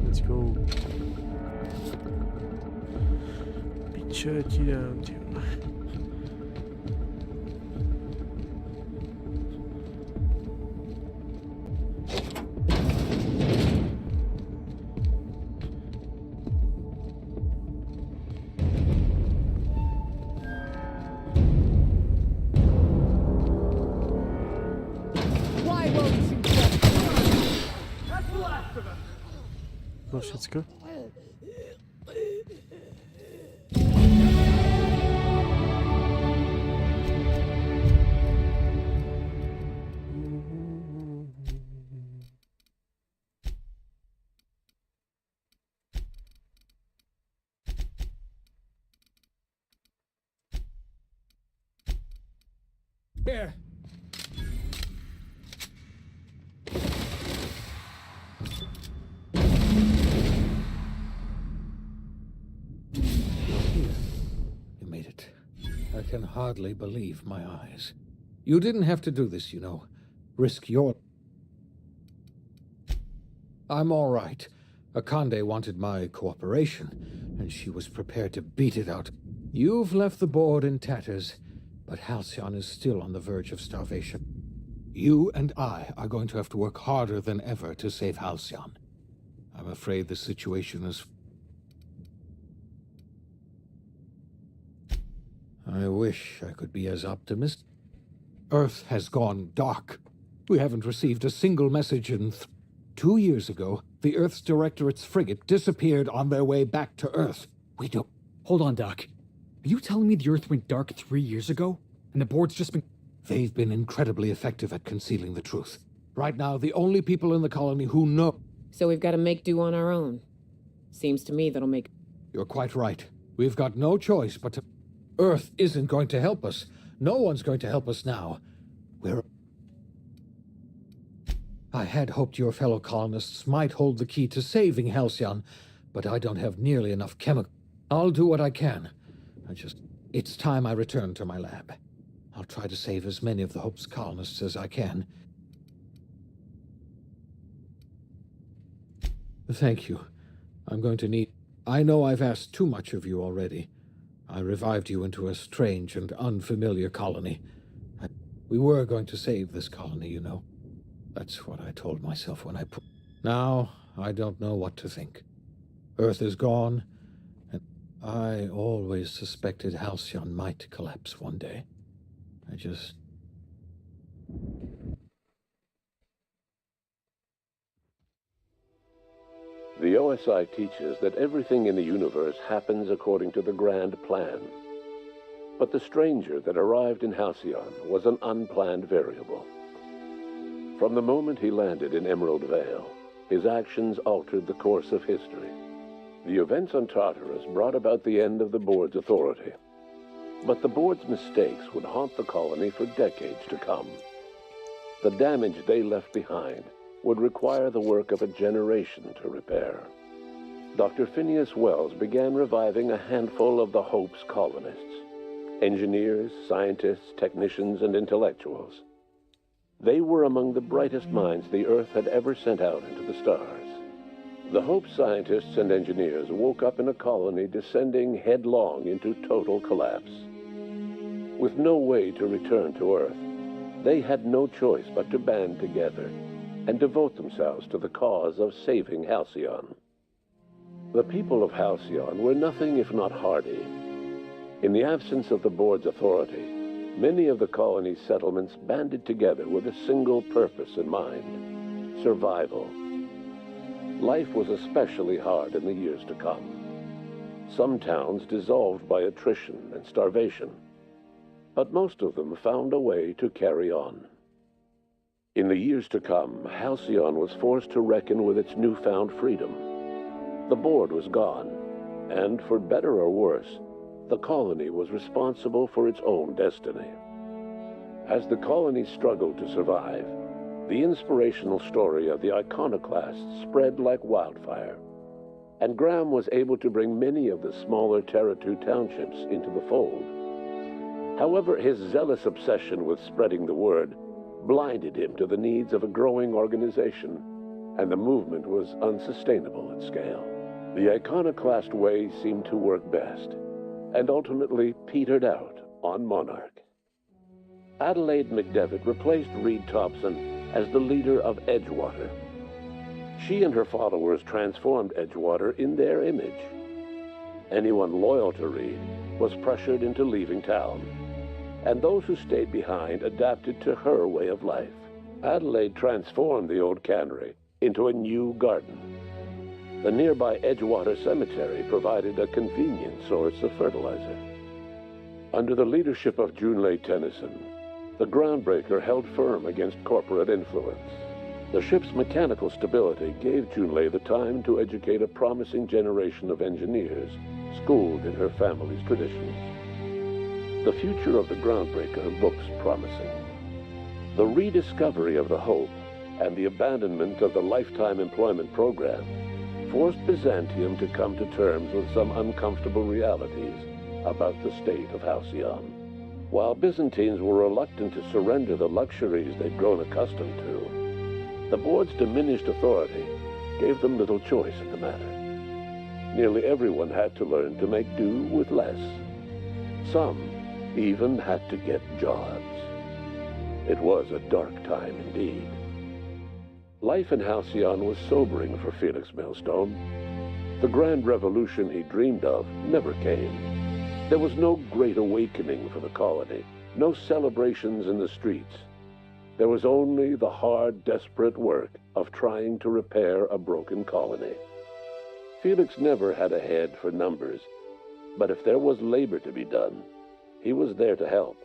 Let's go. Piče, ti dám, ty vole. No všecko. Here. You made it. I can hardly believe my eyes. You didn't have to do this, you know. Risk your... I'm all right. Akande wanted my cooperation, and she was prepared to beat it out. You've left the board in tatters, but Halcyon is still on the verge of starvation. You and I are going to have to work harder than ever to save Halcyon. I'm afraid the situation is... I wish I could be as optimistic. Earth has gone dark. We haven't received a single message in 2 years ago, the Earth's Directorate's frigate disappeared on their way back to Earth. We don't... Hold on, Doc. Are you telling me the Earth went dark 3 years ago? And the board's just been... They've been incredibly effective at concealing the truth. Right now, the only people in the colony who know... So we've got to make do on our own. Seems to me that'll make... You're quite right. We've got no choice but to... Earth isn't going to help us. No one's going to help us now. We're... I had hoped your fellow colonists might hold the key to saving Halcyon, but I don't have nearly enough chemical... I'll do what I can. It's time I return to my lab. I'll try to save as many of the Hope's colonists as I can. Thank you. I'm going to need... I know I've asked too much of you already. I revived you into a strange and unfamiliar colony. We were going to save this colony, you know. That's what I told myself when I put... Now, I don't know what to think. Earth is gone, and I always suspected Halcyon might collapse one day. The OSI teaches that everything in the universe happens according to the grand plan. But the stranger that arrived in Halcyon was an unplanned variable. From the moment he landed in Emerald Vale, his actions altered the course of history. The events on Tartarus brought about the end of the board's authority. But the board's mistakes would haunt the colony for decades to come. The damage they left behind would require the work of a generation to repair. Dr. Phineas Wells began reviving a handful of the Hope's colonists. Engineers, scientists, technicians, and intellectuals. They were among the brightest minds the Earth had ever sent out into the stars. The Hope scientists and engineers woke up in a colony descending headlong into total collapse. With no way to return to Earth, they had no choice but to band together and devote themselves to the cause of saving Halcyon. The people of Halcyon were nothing if not hardy. In the absence of the board's authority, many of the colony's settlements banded together with a single purpose in mind: survival. Life was especially hard in the years to come. Some towns dissolved by attrition and starvation, but most of them found a way to carry on. In the years to come, Halcyon was forced to reckon with its newfound freedom. The board was gone, and for better or worse, the colony was responsible for its own destiny. As the colony struggled to survive, the inspirational story of the iconoclasts spread like wildfire, and Graham was able to bring many of the smaller Terra-2 townships into the fold. However, his zealous obsession with spreading the word blinded him to the needs of a growing organization and the movement was unsustainable at scale. The iconoclast way seemed to work best, and ultimately petered out on Monarch. Adelaide McDevitt replaced Reed Thompson as the leader of Edgewater. She and her followers transformed Edgewater in their image. Anyone loyal to Reed was pressured into leaving town, and those who stayed behind adapted to her way of life. Adelaide transformed the old cannery into a new garden. The nearby Edgewater Cemetery provided a convenient source of fertilizer. Under the leadership of Junlei Tennyson, the groundbreaker held firm against corporate influence. The ship's mechanical stability gave Junlei the time to educate a promising generation of engineers, schooled in her family's traditions. The future of the groundbreaker looks promising. The rediscovery of the Hope and the abandonment of the lifetime employment program forced Byzantium to come to terms with some uncomfortable realities about the state of Halcyon. While Byzantines were reluctant to surrender the luxuries they'd grown accustomed to, the board's diminished authority gave them little choice in the matter. Nearly everyone had to learn to make do with less. Some even had to get jobs. It was a dark time indeed. Life in Halcyon was sobering for Felix Millstone. The grand revolution he dreamed of never came. There was no great awakening for the colony, no celebrations in the streets. There was only the hard, desperate work of trying to repair a broken colony. Felix never had a head for numbers, but if there was labor to be done, he was there to help.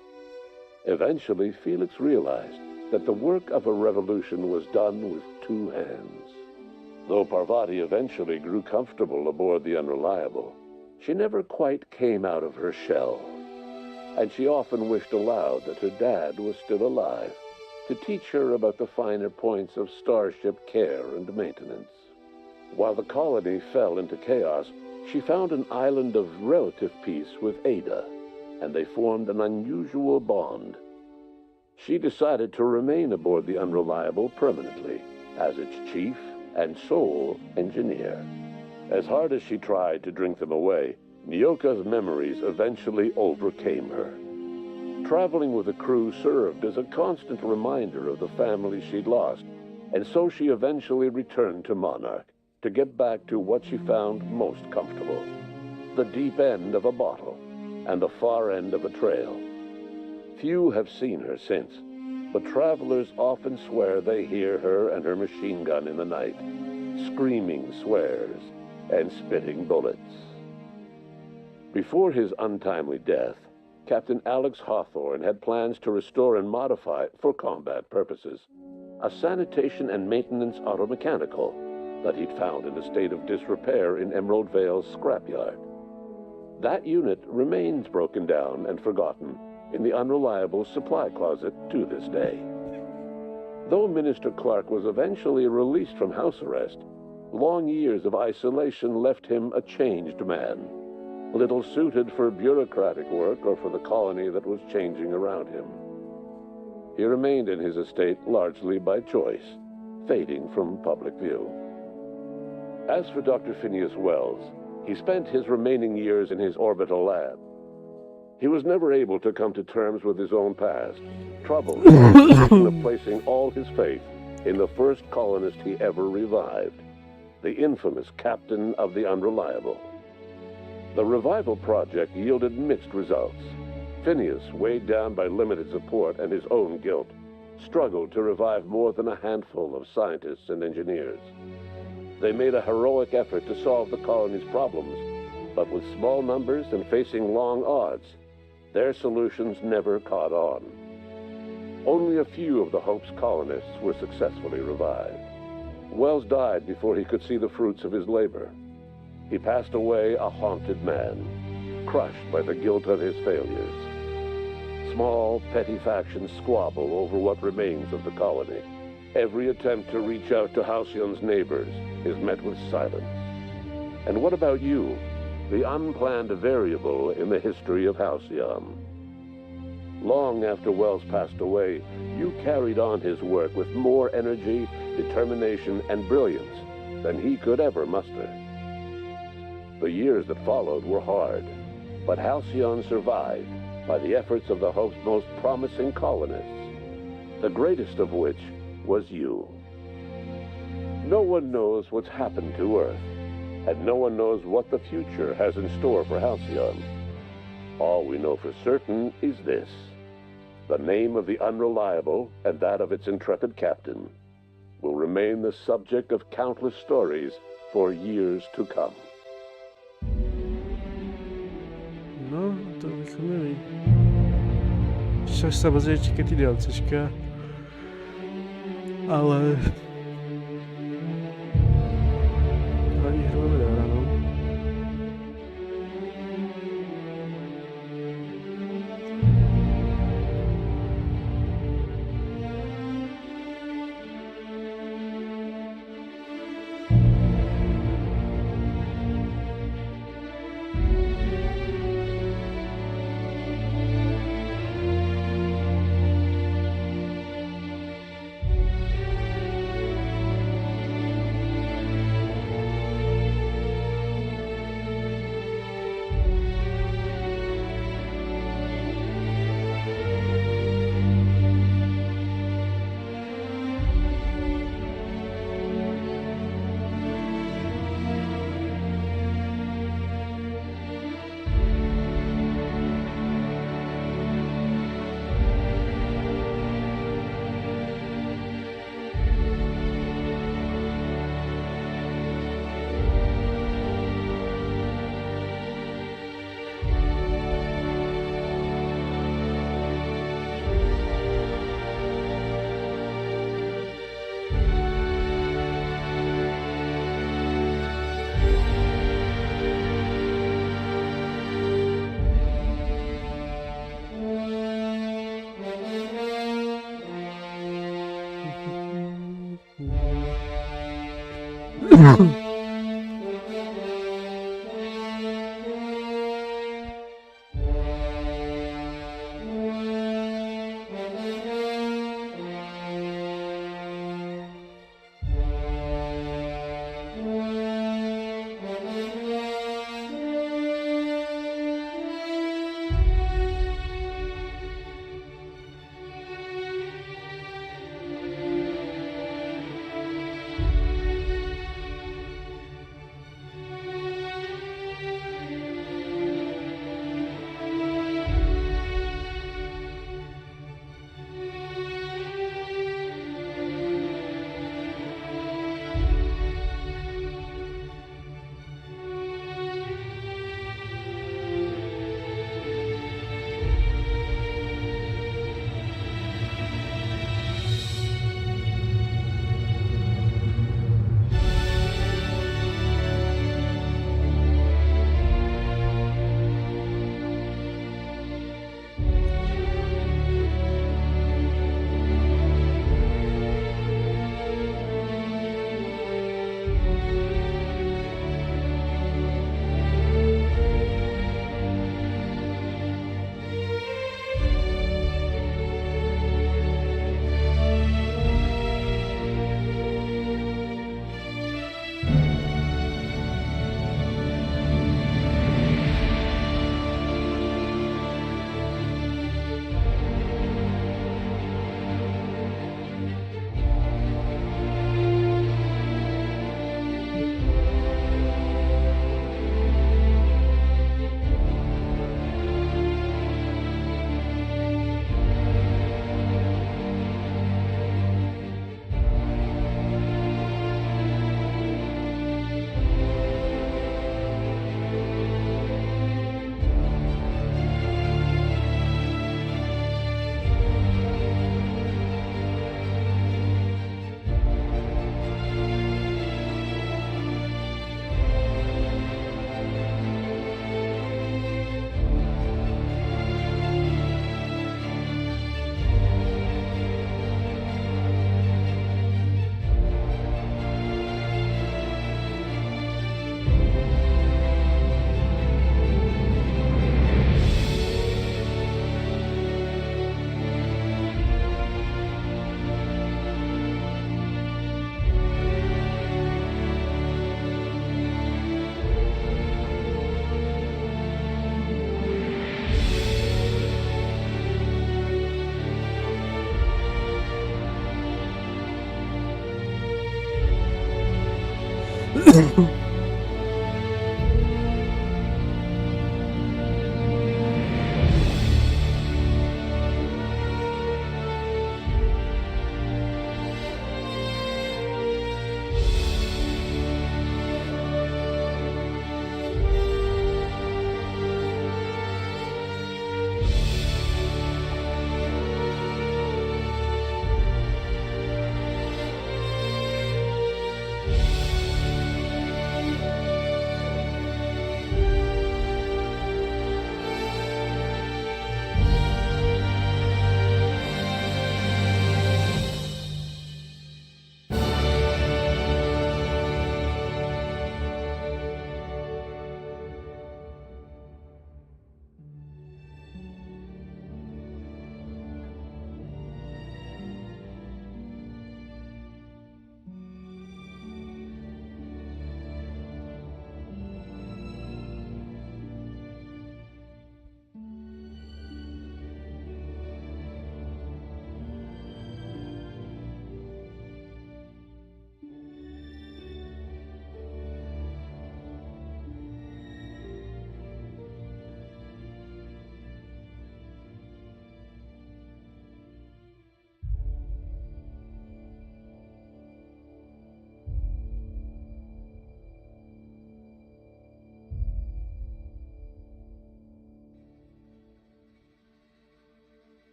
Eventually, Felix realized that the work of a revolution was done with two hands. Though Parvati eventually grew comfortable aboard the Unreliable, she never quite came out of her shell, and she often wished aloud that her dad was still alive to teach her about the finer points of starship care and maintenance. While the colony fell into chaos, she found an island of relative peace with Ada, and they formed an unusual bond. She decided to remain aboard the Unreliable permanently as its chief and sole engineer. As hard as she tried to drink them away, Nyoka's memories eventually overcame her. Traveling with the crew served as a constant reminder of the family she'd lost, and so she eventually returned to Monarch to get back to what she found most comfortable: the deep end of a bottle and the far end of a trail. Few have seen her since, but travelers often swear they hear her and her machine gun in the night, screaming swears and spitting bullets. Before his untimely death, Captain Alex Hawthorne had plans to restore and modify, for combat purposes, a sanitation and maintenance automechanical that he'd found in a state of disrepair in Emerald Vale's scrapyard. That unit remains broken down and forgotten in the Unreliable supply closet to this day. Though Minister Clark was eventually released from house arrest, long years of isolation left him a changed man, little suited for bureaucratic work or for the colony that was changing around him. He remained in his estate largely by choice, fading from public view. As for Dr. Phineas Wells, he spent his remaining years in his orbital lab. He was never able to come to terms with his own past, troubled by the notion of placing all his faith in the first colonist he ever revived, the infamous captain of the Unreliable. The revival project yielded mixed results. Phineas, weighed down by limited support and his own guilt, struggled to revive more than a handful of scientists and engineers. They made a heroic effort to solve the colony's problems, but with small numbers and facing long odds, their solutions never caught on. Only a few of the Hope's colonists were successfully revived. Wells died before he could see the fruits of his labor. He passed away a haunted man, crushed by the guilt of his failures. Small, petty factions squabble over what remains of the colony. Every attempt to reach out to Halcyon's neighbors is met with silence. And what about you, the unplanned variable in the history of Halcyon? Long after Wells passed away, you carried on his work with more energy determination, and brilliance than he could ever muster. The years that followed were hard, but Halcyon survived by the efforts of the Hope's most promising colonists, the greatest of which was you. No one knows what's happened to Earth, and no one knows what the future has in store for Halcyon. All we know for certain is this: the name of the Unreliable and that of its intrepid captain will remain the subject of countless stories for years to come. No, to bychom měli. Však samozřejmě čekat ty DLCčka. Ale... hlavní hru máme dohranou.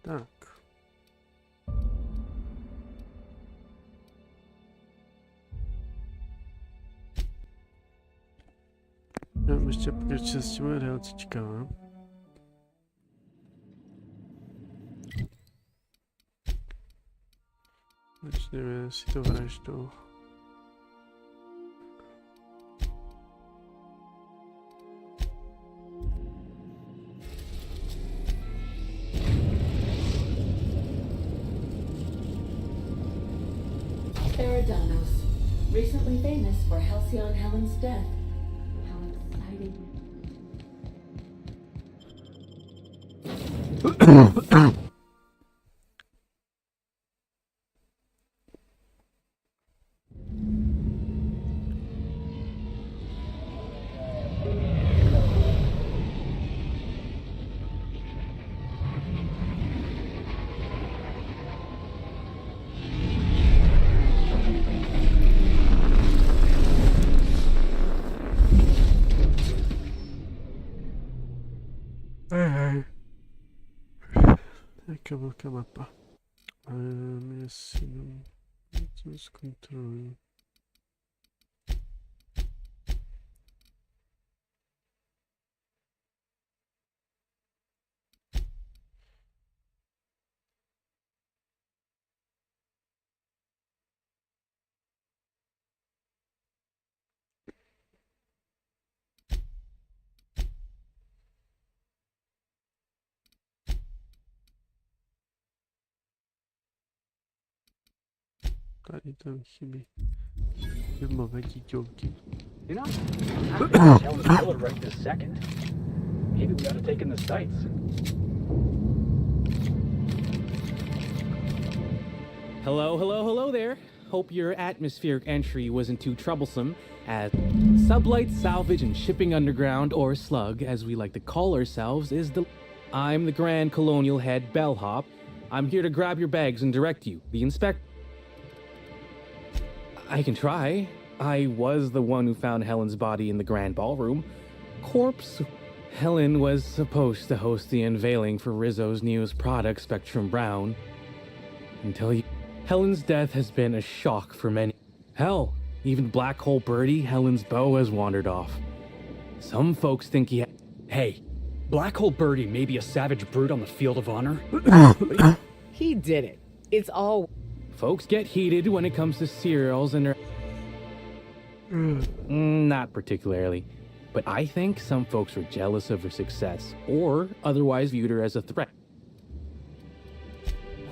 Tak. Ja ještě pokračovat s těmi reálcičkama. Začneme si to vraždou. Eridanos, recently famous for Halcyon Helen's death. How exciting. Jaká velká mapa. Jestli něco zkontroluji. Tady tam chybí filmové dítělky. You know, I'm not telling the killer right this second. Maybe we ought to take in the sights. Hello there. Hope your atmospheric entry wasn't too troublesome, as Sublight Salvage and Shipping Underground, or Slug, as we like to call ourselves, is the... I'm the Grand Colonial Head Bellhop. I'm here to grab your bags and direct you. The inspect... I can try. I was the one who found Helen's body in the Grand Ballroom. Corpse... Helen was supposed to host the unveiling for Rizzo's newest product, Spectrum Brown. Until you... Helen's death has been a shock for many. Hell, even Black Hole Birdie, Helen's beau, has wandered off. Some folks think he... Hey, Black Hole Birdie may be a savage brute on the field of honor. He did it. It's all... Folks get heated when it comes to cereals and their... Not particularly. But I think some folks were jealous of her success, or otherwise viewed her as a threat.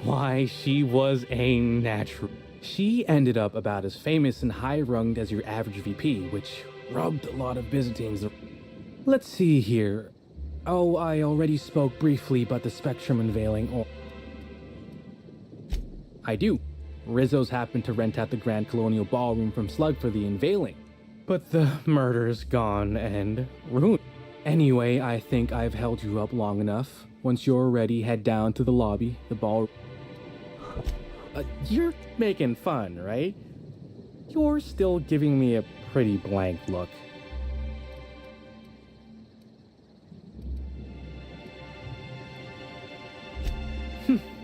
Why, she was a natural. She ended up about as famous and high-runged as your average VP, which rubbed a lot of Byzantines. Let's see here. Oh, I already spoke briefly about the Spectrum unveiling. I do. Rizzo's happened to rent out the Grand Colonial Ballroom from Slug for the unveiling. But the murder's gone and ruined. Anyway, I think I've held you up long enough. Once you're ready, head down to the lobby, the ball... you're making fun, right? You're still giving me a pretty blank look.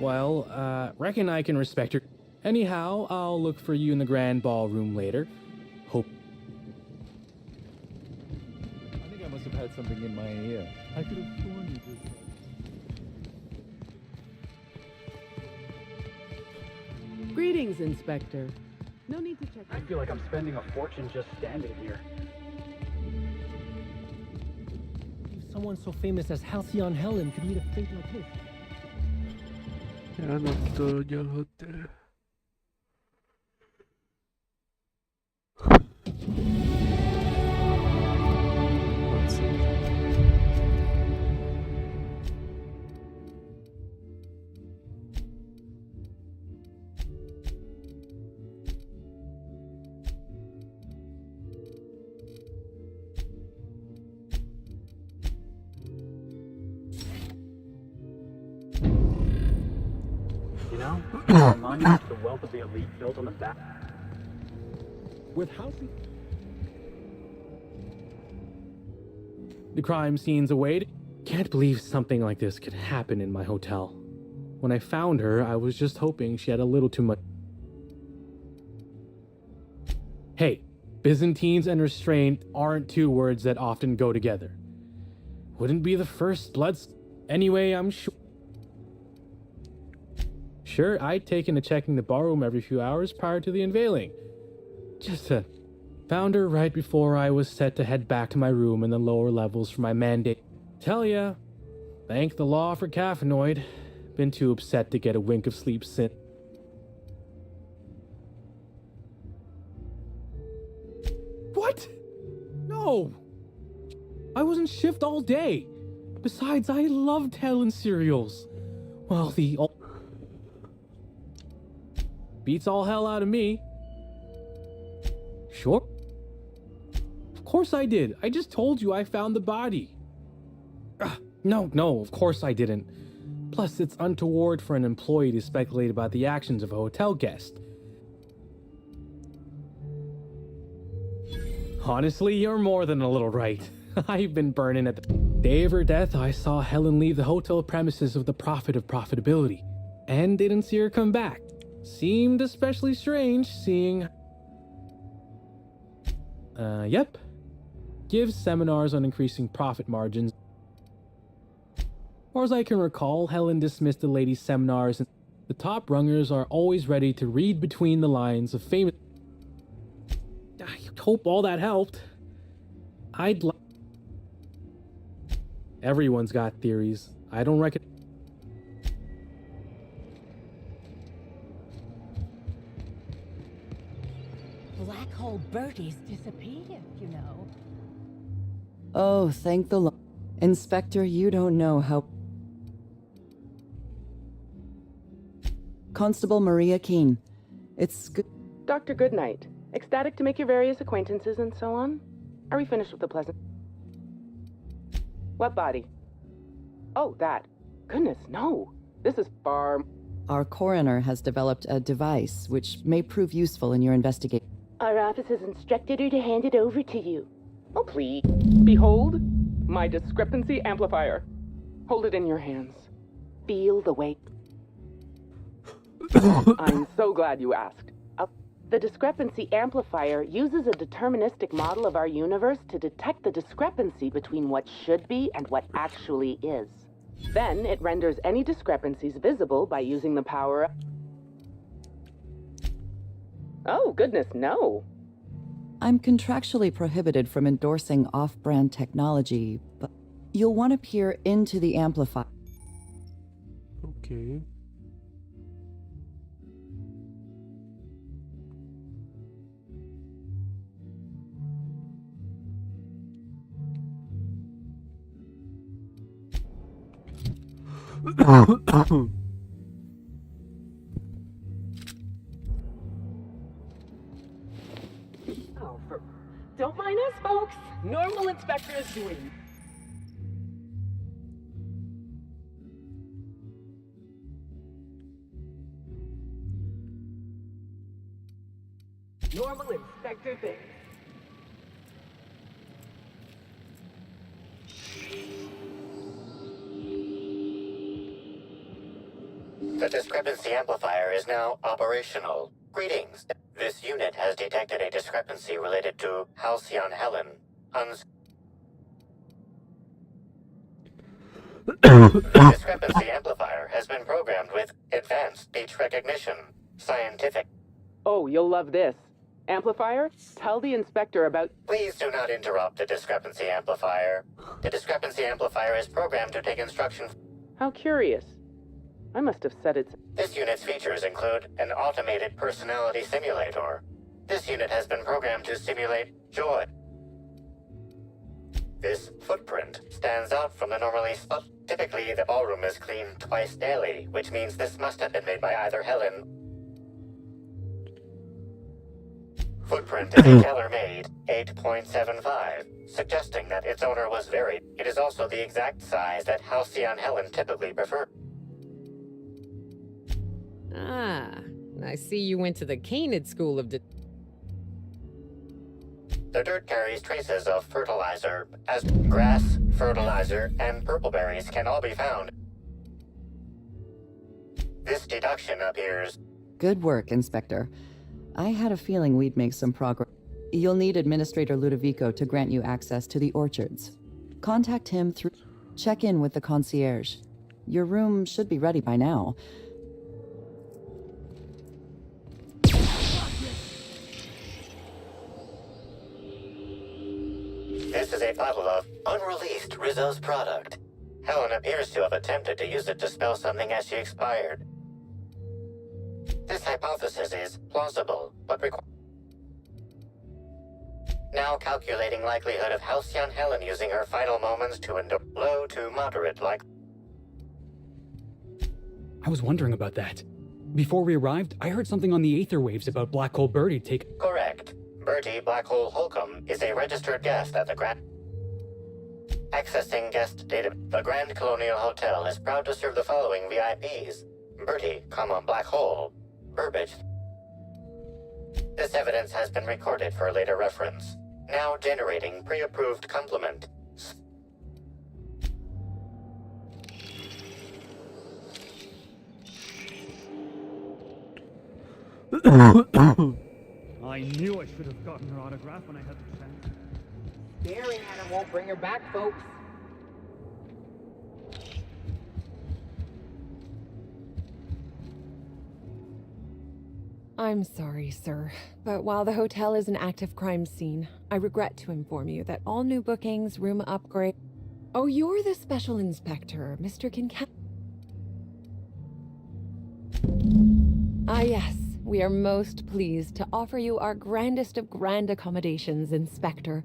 Well, reckon I can respect your... Anyhow, I'll look for you in the Grand Ballroom later. Hope... I think I must have had something in my ear. I could have sworn you did. Greetings, Inspector. No need to check... I feel like I'm spending a fortune just standing here. If someone so famous as Halcyon Helen could meet a fate like this. Já na to děláte. The monument to the wealth of the elite built on the back. With housing? The crime scene's away. Can't believe something like this could happen in my hotel. When I found her, I was just hoping she had a little too much... Hey, Byzantines and restraint aren't two words that often go together. Wouldn't be the first bloods... Anyway, I'm sure... Sure, I'd taken to checking the ballroom every few hours prior to the unveiling. Found her right before I was set to head back to my room in the lower levels for my mandate. Tell ya, thank the law for caffeinoid. Been too upset to get a wink of sleep since. What? No! I was in shift all day. Besides, I loved Helen cereals. Well, beats all hell out of me. Sure. Of course I did. I just told you I found the body. No, of course I didn't. Plus, it's untoward for an employee to speculate about the actions of a hotel guest. Honestly, you're more than a little right. I've been burning at the day of her death. I saw Helen leave the hotel premises with the profit of profitability, and didn't see her come back. Seemed especially strange seeing... Yep. Gives seminars on increasing profit margins. Or as I can recall, Helen dismissed the ladies' seminars, and the top rungers are always ready to read between the lines of famous... I hope all that helped. I'd like... Everyone's got theories. I don't reckon... Black Hole Birdie's disappeared, you know. Oh, thank the Lord. Inspector, you don't know how... Constable Maria Keene. It's good... Dr. Goodnight. Ecstatic to make your various acquaintances and so on. Are we finished with the pleasant? What body? Oh, that. Goodness, no. This is far... Our coroner has developed a device which may prove useful in your investigation. Our office has instructed her to hand it over to you. Oh, please. Behold, my discrepancy amplifier. Hold it in your hands. Feel the weight. I'm so glad you asked. The discrepancy amplifier uses a deterministic model of our universe to detect the discrepancy between what should be and what actually is. Then it renders any discrepancies visible by using the power of... Oh, goodness, no. I'm contractually prohibited from endorsing off-brand technology, but you'll want to peer into the amplifier. Okay. Don't mind us, folks. Normal inspector is doing. Normal inspector things. The discrepancy amplifier is now operational. Greetings. This unit has detected a discrepancy related to Halcyon Helen. The discrepancy amplifier has been programmed with advanced speech recognition. Scientific. Oh, you'll love this. Amplifier, tell the inspector about... Please do not interrupt the discrepancy amplifier. The discrepancy amplifier is programmed to take instructions. How curious. I must have said it's... This unit's features include an automated personality simulator. This unit has been programmed to simulate joy. This footprint stands out from the normally spot. Typically, the ballroom is cleaned twice daily, which means this must have been made by either Helen. Footprint is a tailor-made 8.75, suggesting that its owner was very... It is also the exact size that Halcyon Helen typically preferred. Ah, I see you went to the Canid School of... The dirt carries traces of fertilizer, as grass, fertilizer, and purple berries can all be found. This deduction appears... Good work, Inspector. I had a feeling we'd make some progress. You'll need Administrator Ludovico to grant you access to the orchards. Contact him through... Check in with the concierge. Your room should be ready by now. This is a bottle of unreleased Rizzo's product. Helen appears to have attempted to use it to spell something as she expired. This hypothesis is plausible, but now calculating likelihood of Halcyon Helen using her final moments to endure low to moderate like... I was wondering about that. Before we arrived, I heard something on the aether waves about Black Hole Birdie take... Correct. Bertie Black Hole Holcomb is a registered guest at the Grand... Accessing guest data. The Grand Colonial Hotel is proud to serve the following VIPs. Bertie, Black Hole. Burbage. This evidence has been recorded for later reference. Now generating pre-approved complement. I knew I should have gotten her autograph when I had the chance. Staring at her won't bring her back, folks. I'm sorry, sir, but while the hotel is an active crime scene, I regret to inform you that all new bookings, room upgrade... Oh, you're the special inspector, Mr. Kincaid. Ah, yes. We are most pleased to offer you our grandest of grand accommodations, Inspector.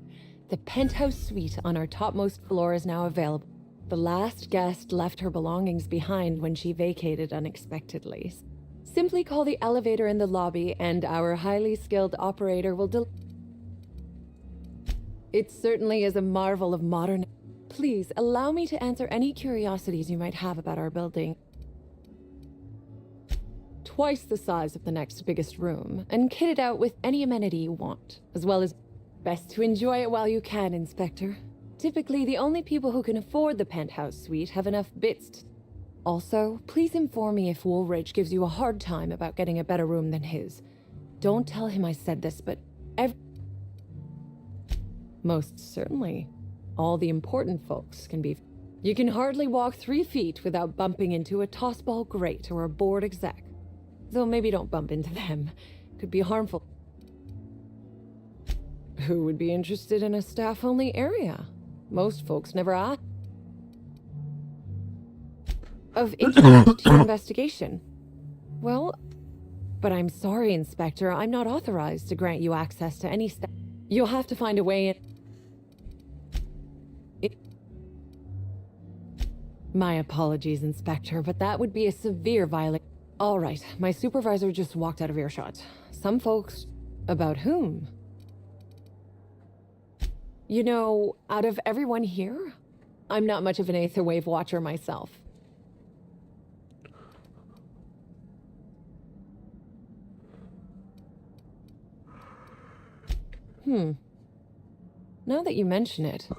The penthouse suite on our topmost floor is now available. The last guest left her belongings behind when she vacated unexpectedly. Simply call the elevator in the lobby and our highly skilled operator will It certainly is a marvel of modern... Please, allow me to answer any curiosities you might have about our building. Twice the size of the next biggest room, and kitted out with any amenity you want, as well as... Best to enjoy it while you can, Inspector. Typically, the only people who can afford the penthouse suite have enough bits to... Also, please inform me if Woolridge gives you a hard time about getting a better room than his. Don't tell him I said this, but Most certainly. All the important folks can be... You can hardly walk 3 feet without bumping into a tossball grate or a bored exec. Though maybe don't bump into them. Could be harmful. Who would be interested in a staff-only area? Most folks never ask. Of interest to your investigation. Well, but I'm sorry, Inspector. I'm not authorized to grant you access to any staff. You'll have to find a way in... My apologies, Inspector, but that would be a severe violation. All right, my supervisor just walked out of earshot. Some folks... About whom? You know, out of everyone here, I'm not much of an Aether Wave watcher myself. Now that you mention it,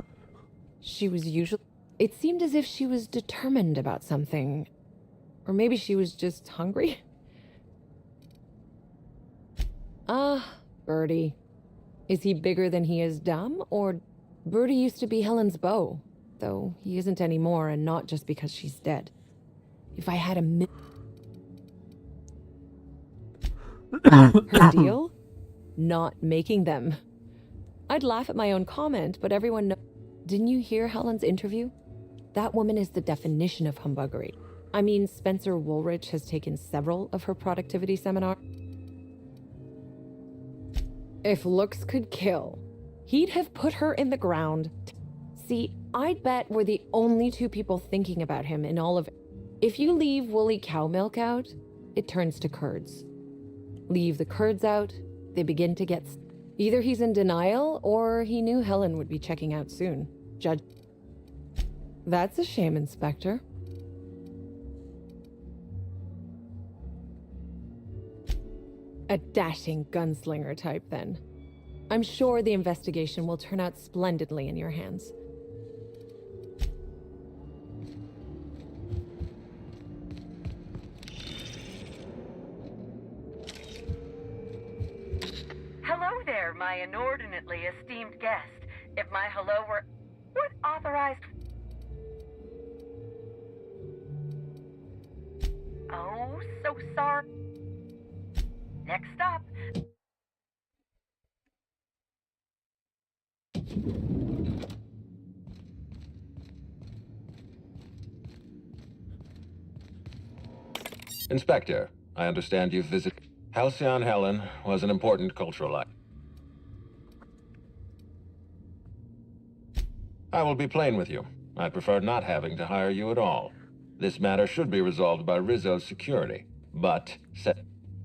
she was usually... It seemed as if she was determined about something. Or maybe she was just hungry? Birdie. Is he bigger than he is dumb, or... Birdie used to be Helen's beau, though he isn't anymore, and not just because she's dead. If I had a Her deal? Not making them. I'd laugh at my own comment, but everyone knows... Didn't you hear Helen's interview? That woman is the definition of humbuggery. I mean, Spencer Woolridge has taken several of her productivity seminars. If looks could kill, he'd have put her in the ground. See, I'd bet we're the only 2 people thinking about him in all of it. If you leave woolly cow milk out, it turns to curds. Leave the curds out, they begin to get... Either he's in denial, or he knew Helen would be checking out soon. Judge... That's a shame, Inspector. A dashing gunslinger type, then. I'm sure the investigation will turn out splendidly in your hands. Hello there, my inordinately esteemed guest. If my hello were... What authorized... Oh, so sorry. Next stop. Inspector, I understand you've visited... Halcyon Helen was an important cultural item. I will be plain with you. I'd prefer not having to hire you at all. This matter should be resolved by Rizzo's security, but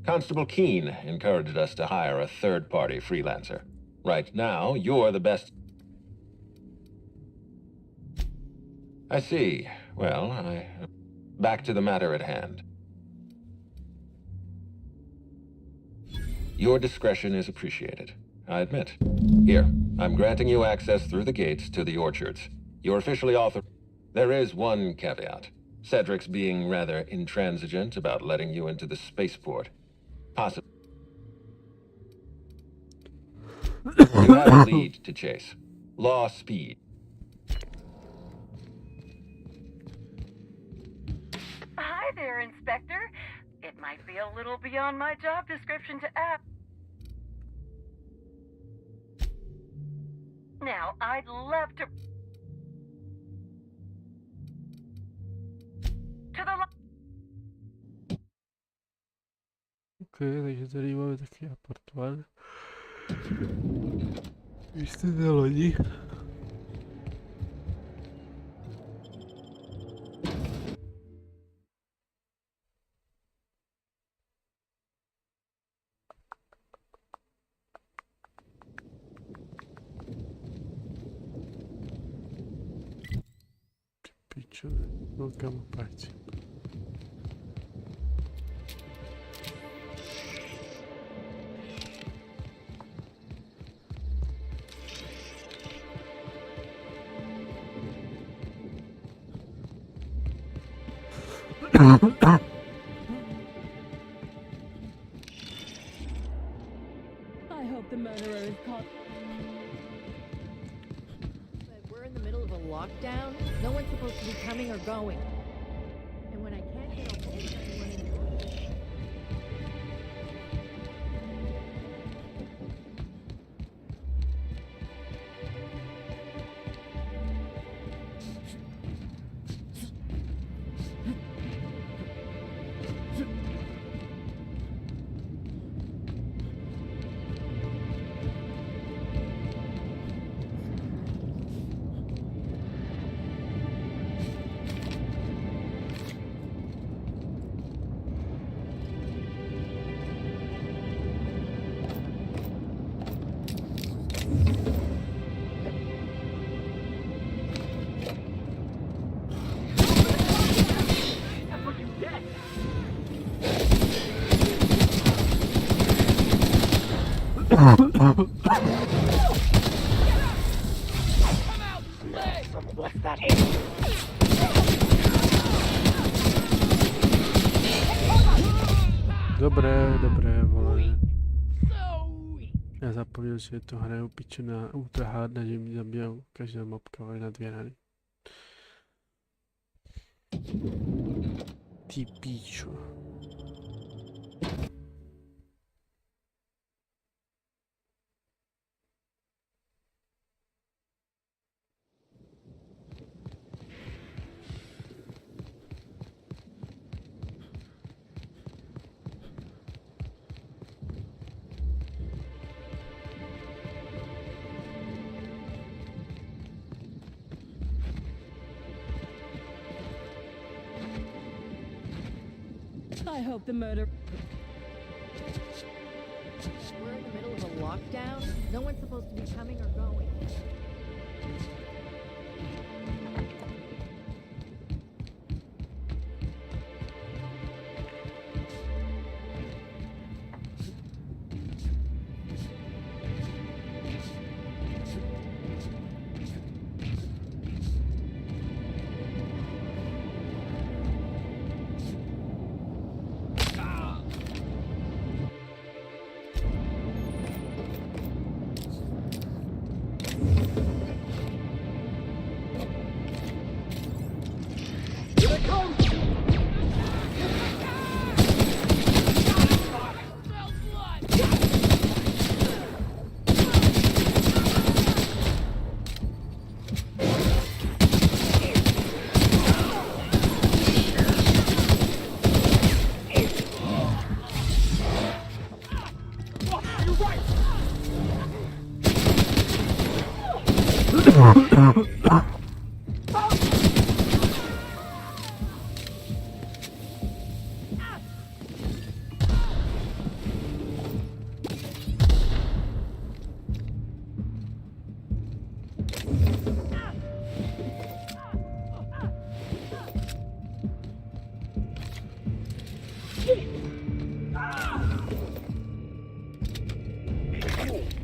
Constable Keene encouraged us to hire a third-party freelancer. Right now, you're the best... I see. Well, back to the matter at hand. Your discretion is appreciated, I admit. Here, I'm granting you access through the gates to the orchards. You're officially authorized. There is one caveat. Cedric's being rather intransigent about letting you into the spaceport. Possibly. You have a lead to chase. Law speed. Hi there, Inspector. It might be a little beyond my job description to ask. Now, I'd love to... To the... Ok, takže tady máme taky apartmán. Vy jste na lodi. Deixa eu ver. Colocamos parte. I hope the murderer is caught. But we're in the middle of a lockdown. No one's supposed to be coming or going. And when I can't get a hold of anyone in the office. What's that hit? Dobré, vole. Já zapomněl, že to hraju piče na ultra hard, že mi zabijou každá mobka na 2 rany. Ty píčo. I hope the murder. We're in the middle of a lockdown. No one's supposed to be coming or going.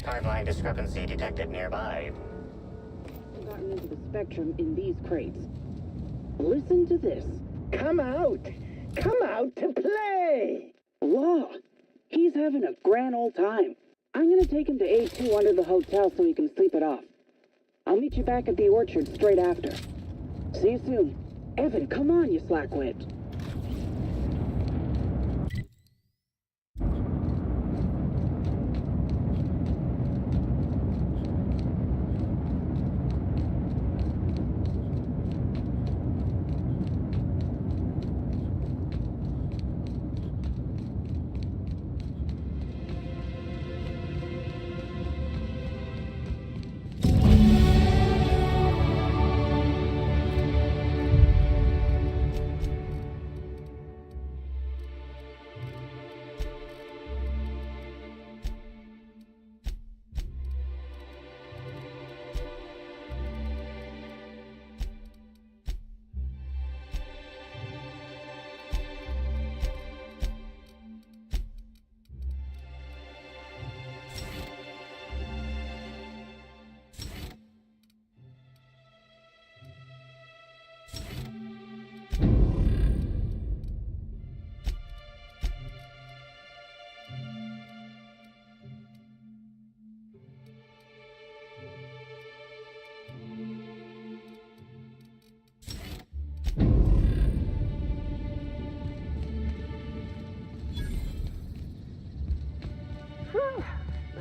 Timeline discrepancy detected nearby. Gotten into the spectrum in these crates. Listen to this. Come out! Come out to play! Law, he's having a grand old time. I'm gonna take him to A2 under the hotel so he can sleep it off. I'll meet you back at the orchard straight after. See you soon. Evan, come on, you slackwit.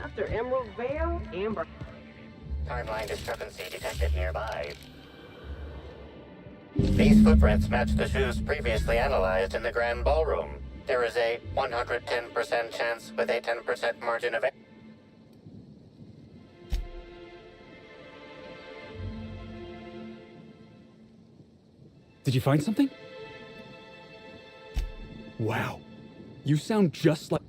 After Emerald Vale, Amber. Timeline discrepancy detected nearby. These footprints match the shoes previously analyzed in the Grand Ballroom. There is a 110% chance with a 10% margin of error. Did you find something? Wow. You sound just like...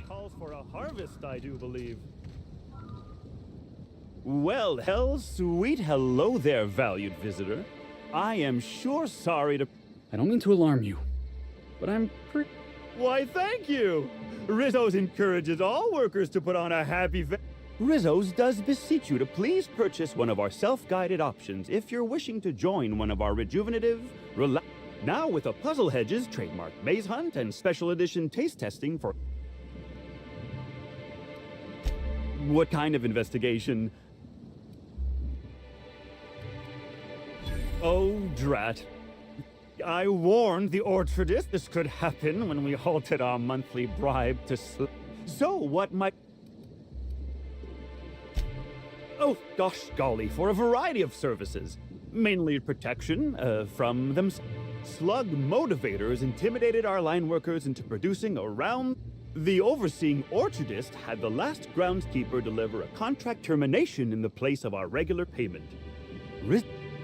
Calls for a harvest, I do believe. Well, sweet hello there, valued visitor. I am sure sorry to... I don't mean to alarm you, but I'm pretty... Why, thank you! Rizzo's encourages all workers to put on a happy face. Rizzo's does beseech you to please purchase one of our self-guided options if you're wishing to join one of our rejuvenative, now with a Puzzle Hedges trademark maze hunt and special edition taste testing for... What kind of investigation? Oh, drat. I warned the orchardist this could happen when we halted our monthly bribe to So what might... Oh, gosh golly, for a variety of services. Mainly protection, from them. Slug motivators intimidated our line workers into producing around... The overseeing orchardist had the last groundskeeper deliver a contract termination in the place of our regular payment.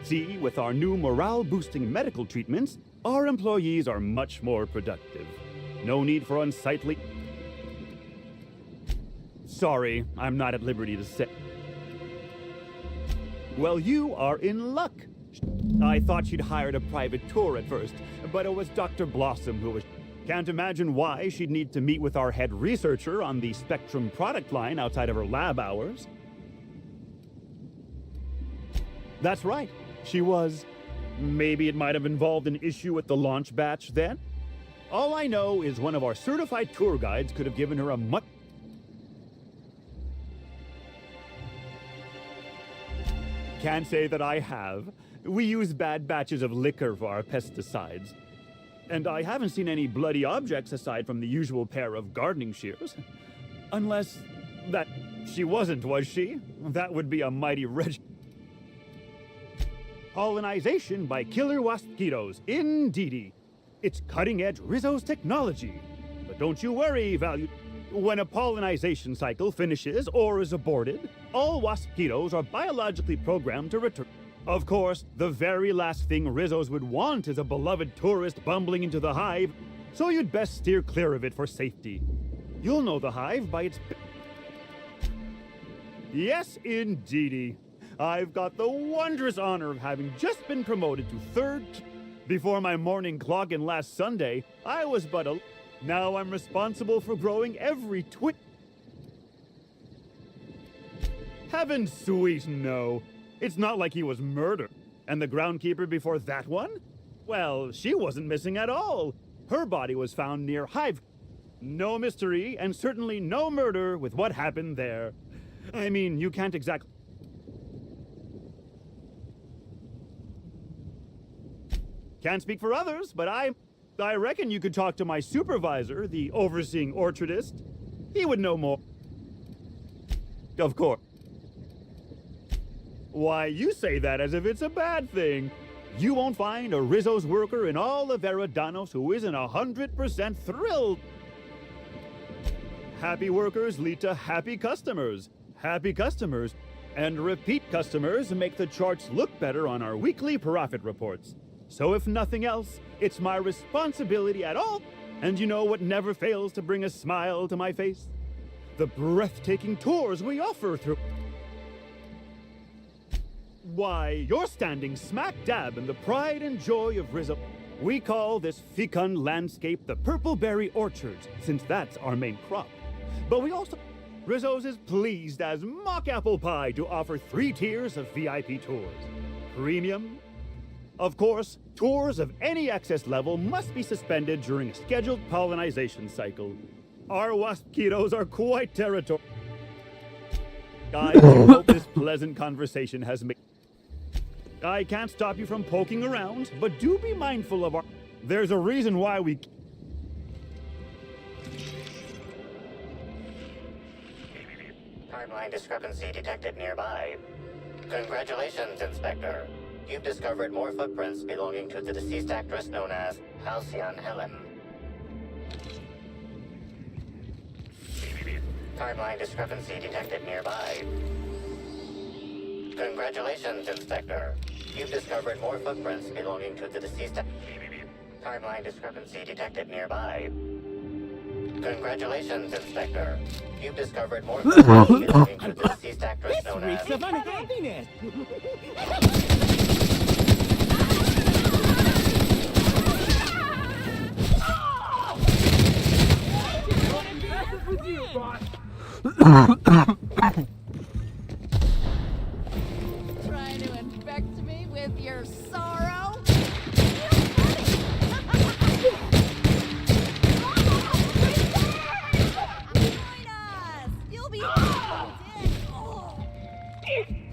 See, with our new morale-boosting medical treatments, our employees are much more productive. No need for unsightly... Sorry, I'm not at liberty to say. Well, you are in luck. I thought she'd hired a private tour at first, but it was Dr. Blossom who was... Can't imagine why she'd need to meet with our head researcher on the Spectrum product line outside of her lab hours. That's right, she was. Maybe it might have involved an issue with the launch batch then? All I know is one of our certified tour guides could have given her a much... Can't say that I have. We use bad batches of liquor for our pesticides. And I haven't seen any bloody objects aside from the usual pair of gardening shears. Unless that she wasn't, was she? That would be a mighty Pollinization by killer mosquitoes, indeedy. It's cutting-edge Rizzo's technology. But don't you worry, valued... When a pollinization cycle finishes or is aborted, all mosquitoes are biologically programmed to return. Of course, the very last thing Rizzo's would want is a beloved tourist bumbling into the hive, so you'd best steer clear of it for safety. You'll know the hive by its... Yes, indeedy. I've got the wondrous honor of having just been promoted to third... Before my morning clogging last Sunday, I was but a... Now I'm responsible for growing every Heaven sweet, no. It's not like he was murdered. And the groundkeeper before that one? Well, she wasn't missing at all. Her body was found near Hive. No mystery, and certainly no murder with what happened there. I mean, you can't exactly... Can't speak for others, but I reckon you could talk to my supervisor, the overseeing orchardist. He would know more. Of course. Why, you say that as if it's a bad thing. You won't find a Rizzo's worker in all of Eridanos who isn't 100% thrilled. Happy workers lead to happy customers. Happy customers and repeat customers make the charts look better on our weekly profit reports. So if nothing else, it's my responsibility at all. And you know what never fails to bring a smile to my face? The breathtaking tours we offer through... Why, you're standing smack dab in the pride and joy of Rizzo. We call this fecund landscape the Purpleberry Orchards, since that's our main crop. But we also... Rizzo's is pleased as mock apple pie to offer 3 tiers of VIP tours. Premium, Of course, tours of any access level must be suspended during a scheduled pollinization cycle. Our wasp kiddos are quite territorial. Guys, I hope this pleasant conversation has made... I can't stop you from poking around, but do be mindful of our... There's a reason why we... Timeline discrepancy detected nearby. Congratulations, Inspector. You've discovered more footprints belonging to the deceased actress known as Halcyon Helen. Timeline discrepancy detected nearby. Congratulations, Inspector. You've discovered more footprints belonging to the deceased... Timeline discrepancy detected nearby. Congratulations, Inspector. You've discovered more footprints belonging to the deceased actress known as... Reeks of unhappiness! With you, boss. Trying to infect me with your sorrow? Join us! You'll be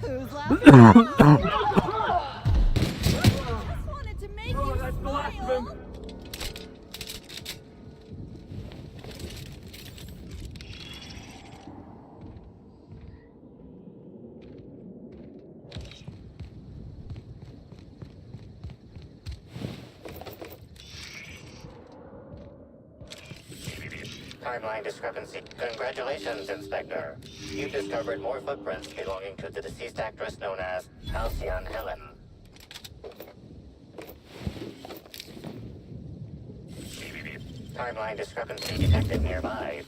Who's laughing? Just wanted to make you smile. Timeline discrepancy. Congratulations, Inspector. You've discovered more footprints belonging to the deceased actress known as Halcyon Helen. Timeline discrepancy detected nearby.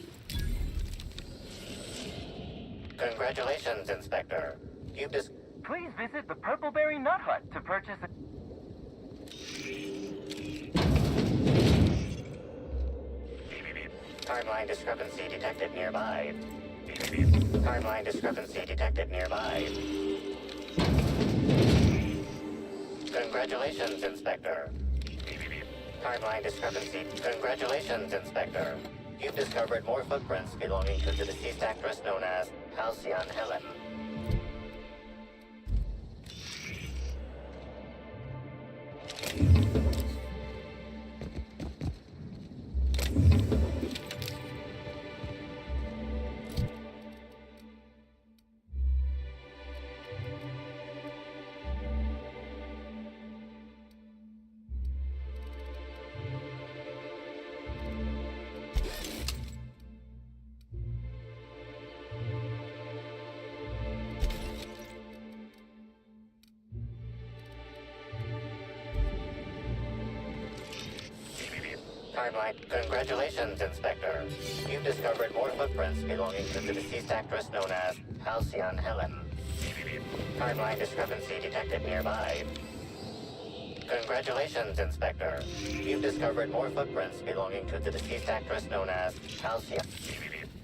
Congratulations, Inspector. You've Please visit the Purpleberry Nut Hut to purchase a... Timeline discrepancy detected nearby. Timeline discrepancy detected nearby. Congratulations, Inspector. Timeline discrepancy. Congratulations, Inspector. You've discovered more footprints belonging to the deceased actress known as Halcyon Helen. Timeline. Congratulations, Inspector. You've discovered more footprints belonging to the deceased actress known as Halcyon Helen. Timeline discrepancy detected nearby. Congratulations, Inspector. You've discovered more footprints belonging to the deceased actress known as Halcyon.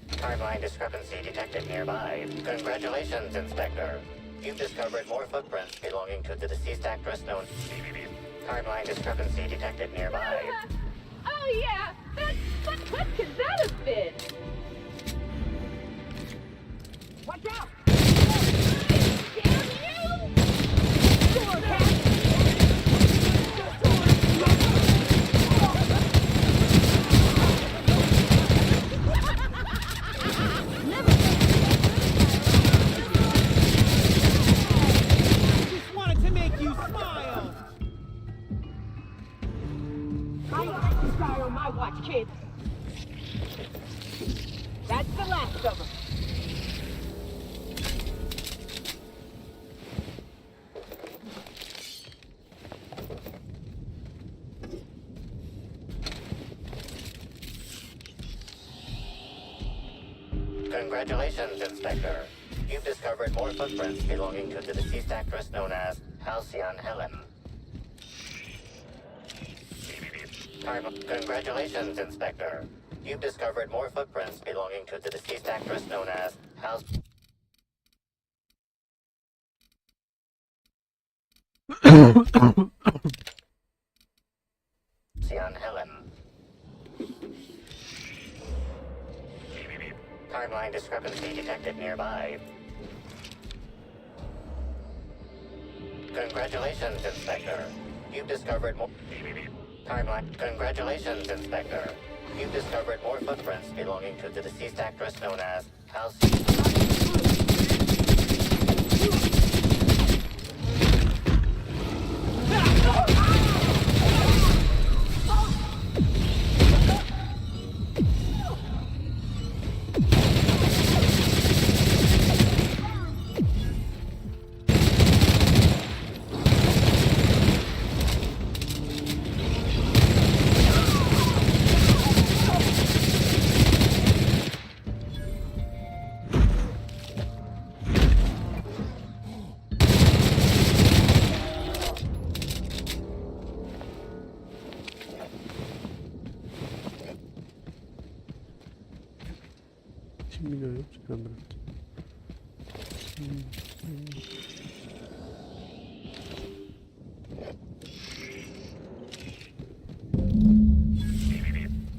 Timeline discrepancy detected nearby. Congratulations, Inspector. You've discovered more footprints belonging to the deceased actress known... Timeline discrepancy detected nearby. Oh yeah, what could that have been? Watch out! Damn you! Door cat! Just wanted to make you smile! I ain't let you die on my watch, kid. That's the last of them. Congratulations, Inspector. You've discovered more footprints belonging to the deceased actress known as Halcyon Helen. Congratulations, Inspector. You've discovered more footprints belonging to the deceased actress known as Halcyon... Halcyon Helen. Timeline discrepancy detected nearby. Congratulations, Inspector. You've discovered more... Timeline. Congratulations, Inspector. You've discovered more footprints belonging to the deceased actress known as Halcyon. Milhões de câmeras.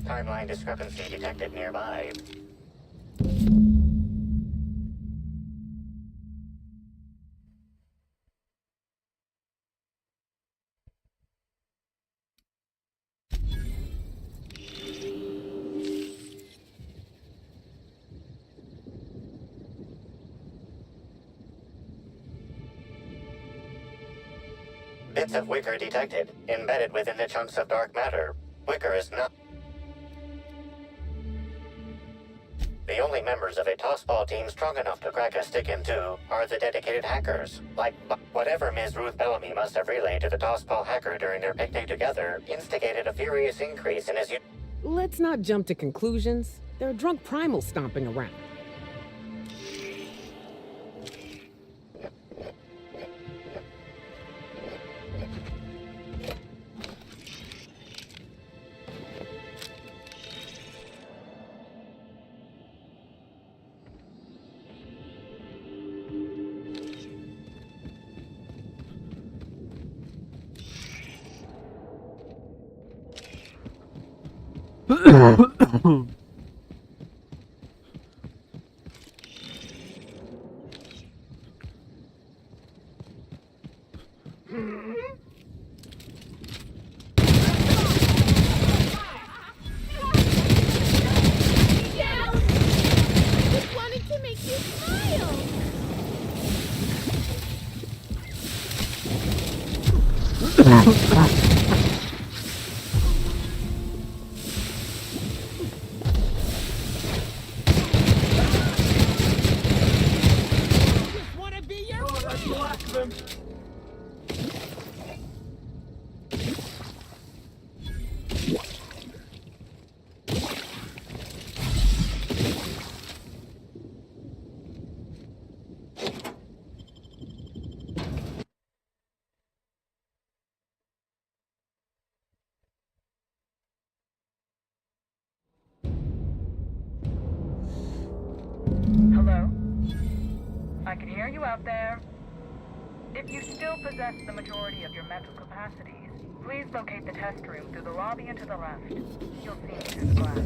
Timeline discrepancy detected nearby. Bits of wicker detected, embedded within the chunks of dark matter. Wicker is not... The only members of a tossball team strong enough to crack a stick in two are the dedicated hackers. Like, whatever Ms. Ruth Bellamy must have relayed to the tossball hacker during their picnic together instigated a furious increase in his... Let's not jump to conclusions. There are drunk primals stomping around. Hello? I can hear you out there. If you still possess the majority of your mental capacities, please locate the test room through the lobby and to the left. You'll see me through the glass.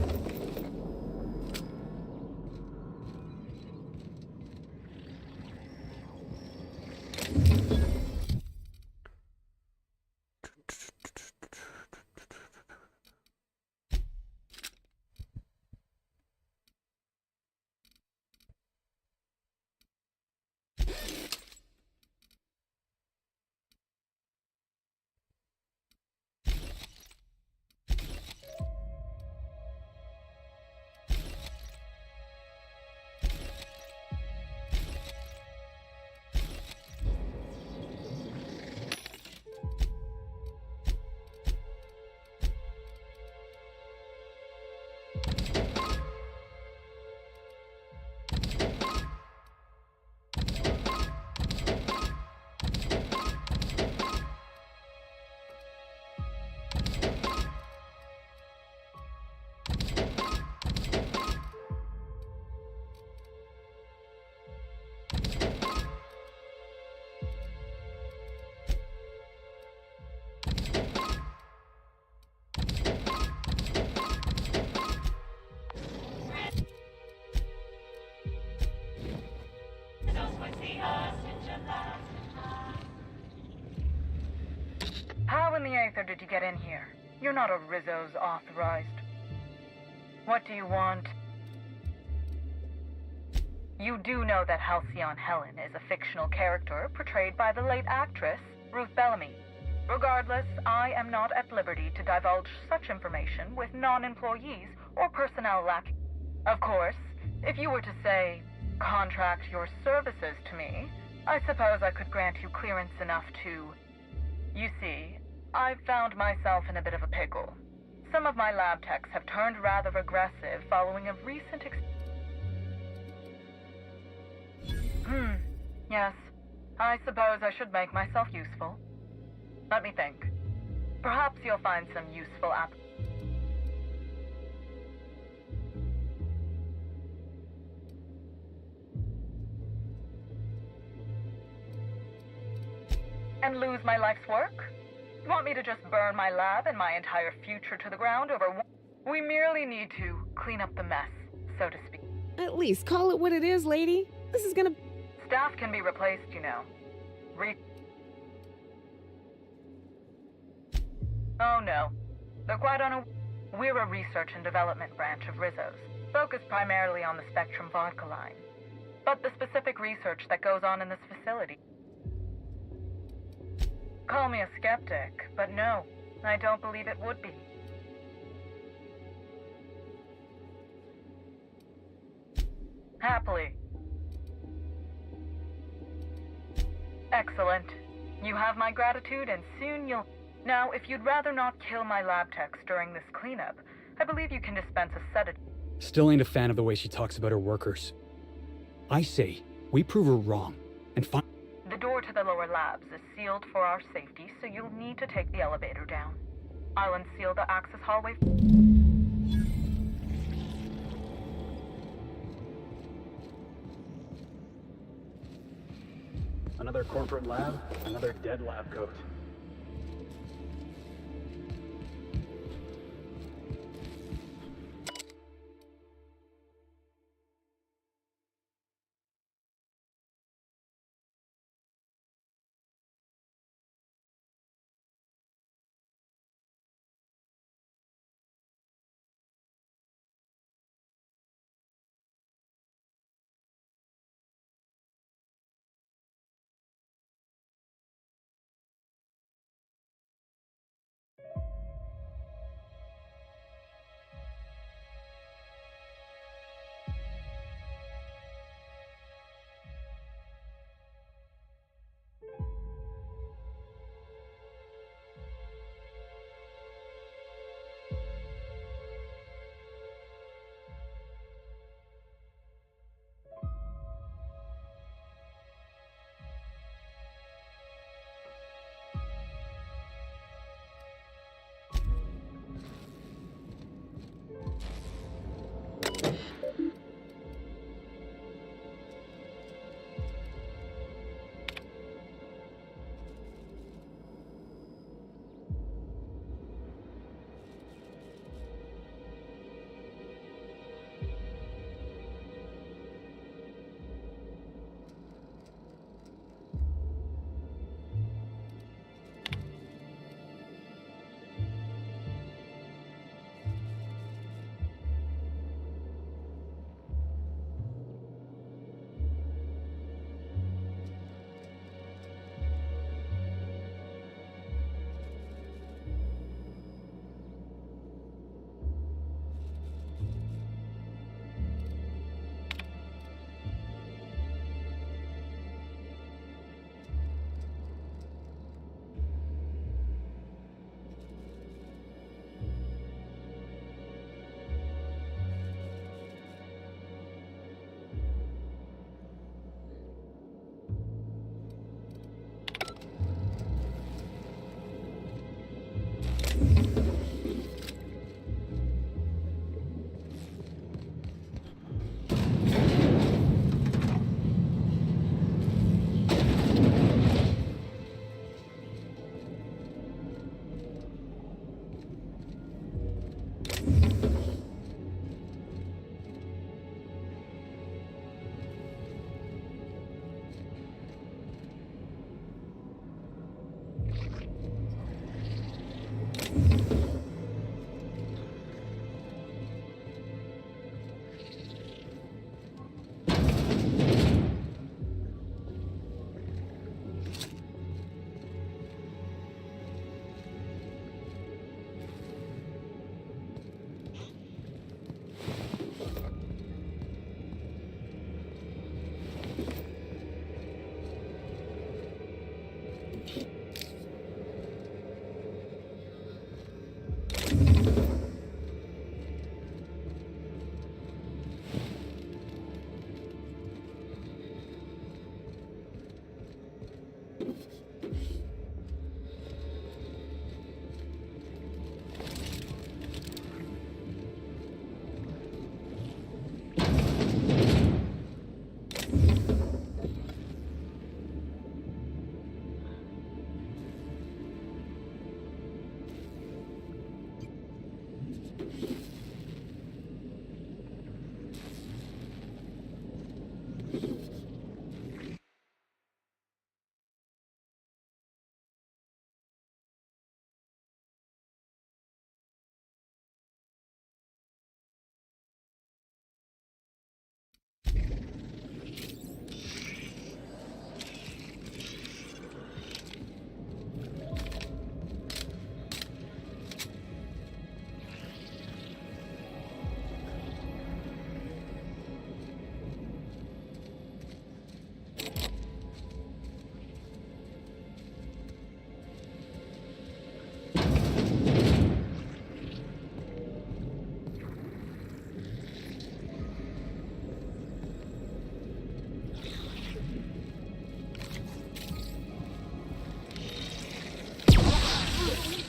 in the Aether did you get in here? You're not a Rizzo's authorized. What do you want? You do know that Halcyon Helen is a fictional character portrayed by the late actress Ruth Bellamy. Regardless, I am not at liberty to divulge such information with non-employees or personnel lacking. Of course, if you were to say, contract your services to me, I suppose I could grant you clearance enough to... You see, I've found myself in a bit of a pickle. Some of my lab techs have turned rather aggressive following a recent Yes. I suppose I should make myself useful. Let me think. Perhaps you'll find some useful and lose my life's work? You want me to just burn my lab and my entire future to the ground over one? We merely need to clean up the mess, so to speak. At least call it what it is, lady. This is gonna... Staff can be replaced, you know. Oh no. They're quite We're a research and development branch of Rizzo's, focused primarily on the Spectrum vodka line. But the specific research that goes on in this facility... Call me a skeptic, but no, I don't believe it would be. Happily. Excellent. You have my gratitude, and soon you'll... Now, if you'd rather not kill my lab techs during this cleanup, I believe you can dispense a sedative. Still ain't a fan of the way she talks about her workers. I say, we prove her wrong, and find... The door to the lower labs is sealed for our safety, so you'll need to take the elevator down. I'll unseal the access hallway. Another corporate lab, another dead lab coat.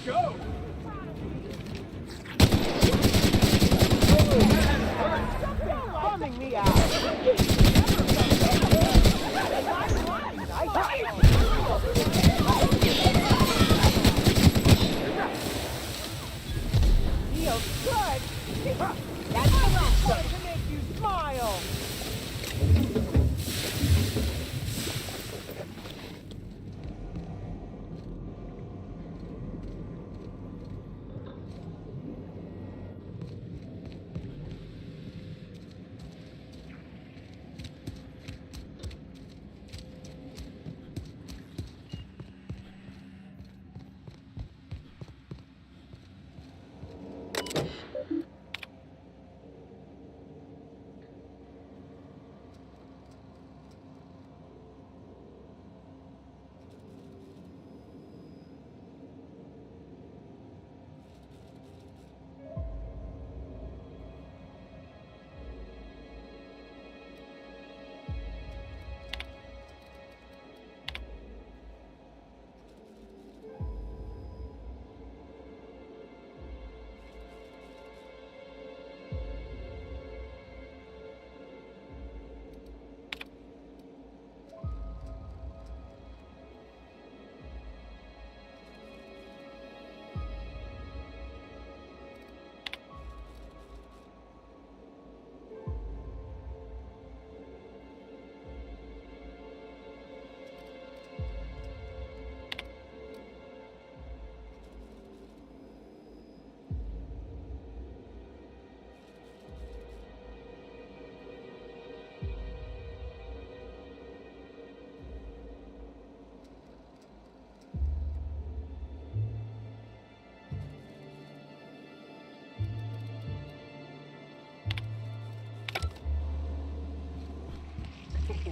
go! Bumming me out. Feels good. That's the last one to make you smile.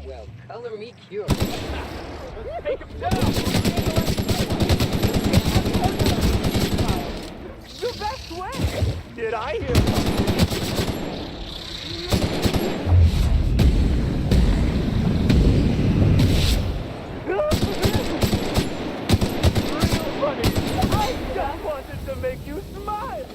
Well, color me curious. Take him down! The best way. Did I hear? Real funny. I just wanted to make you smile.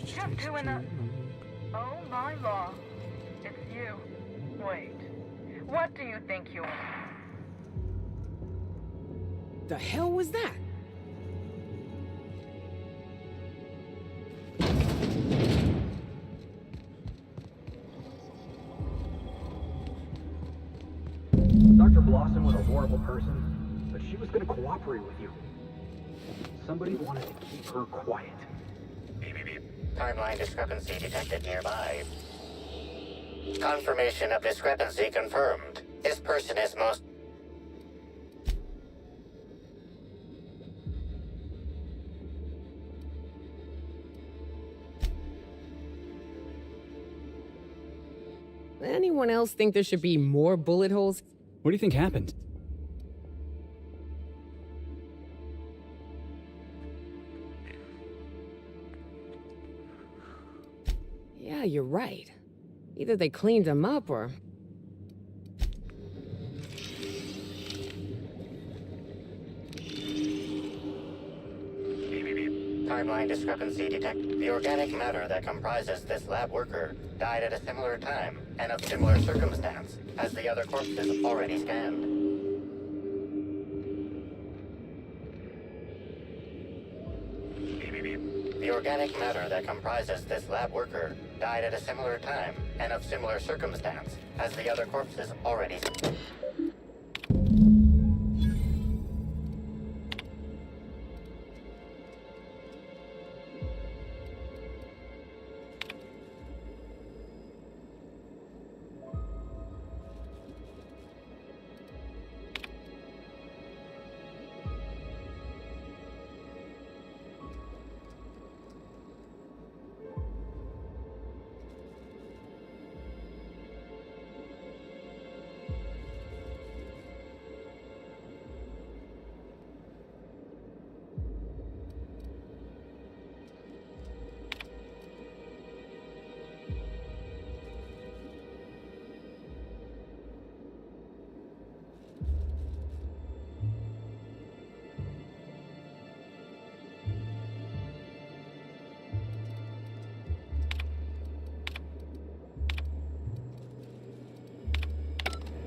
Just doing a... Oh my law. It's you. Wait. What do you think you are? The hell was that? Dr. Blossom was a horrible person, but she was going to cooperate with you. Somebody wanted to keep her quiet. Timeline discrepancy detected nearby. Confirmation of discrepancy confirmed. This person is most... Anyone else think there should be more bullet holes? What do you think happened? Yeah, you're right. Either they cleaned them up or... Timeline discrepancy detected. The organic matter that comprises this lab worker died at a similar time and of similar circumstance as the other corpses already scanned. The organic matter that comprises this lab worker died at a similar time and of similar circumstance as the other corpses already scanned.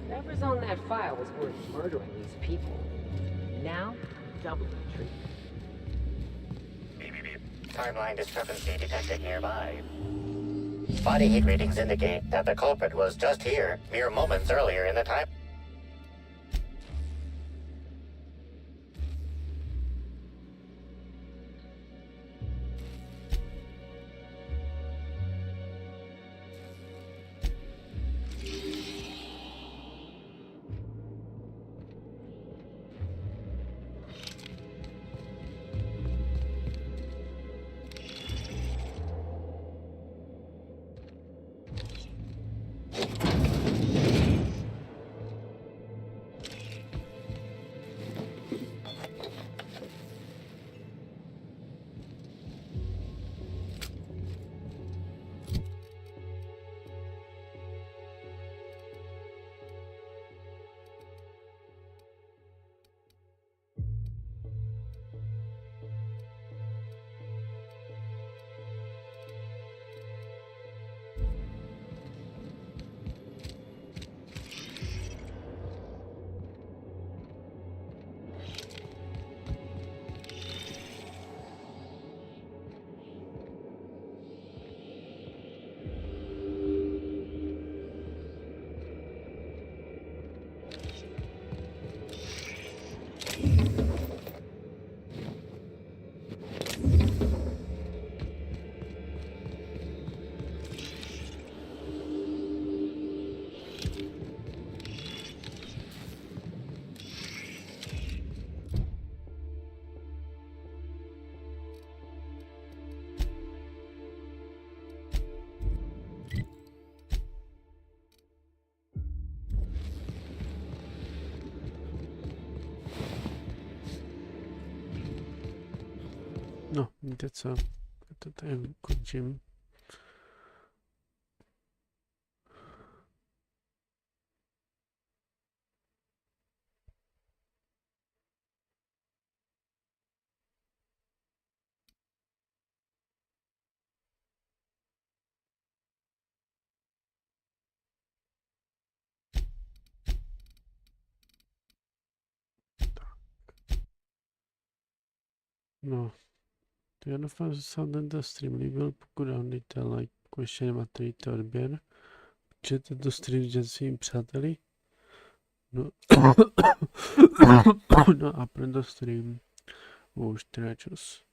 Whatever's on that file was worth murdering these people. Now, double the treatment. Timeline discrepancy detected nearby. Body heat readings indicate that the culprit was just here, mere moments earlier in the time. Víte co? To tady končím. No, to já doufám, že se vám tento stream líbil, pokud vám dejte like, ještě nemáte dejte odběr, určitě tento stream dělat svým přáteli, no, no a pro tento stream už teda čus.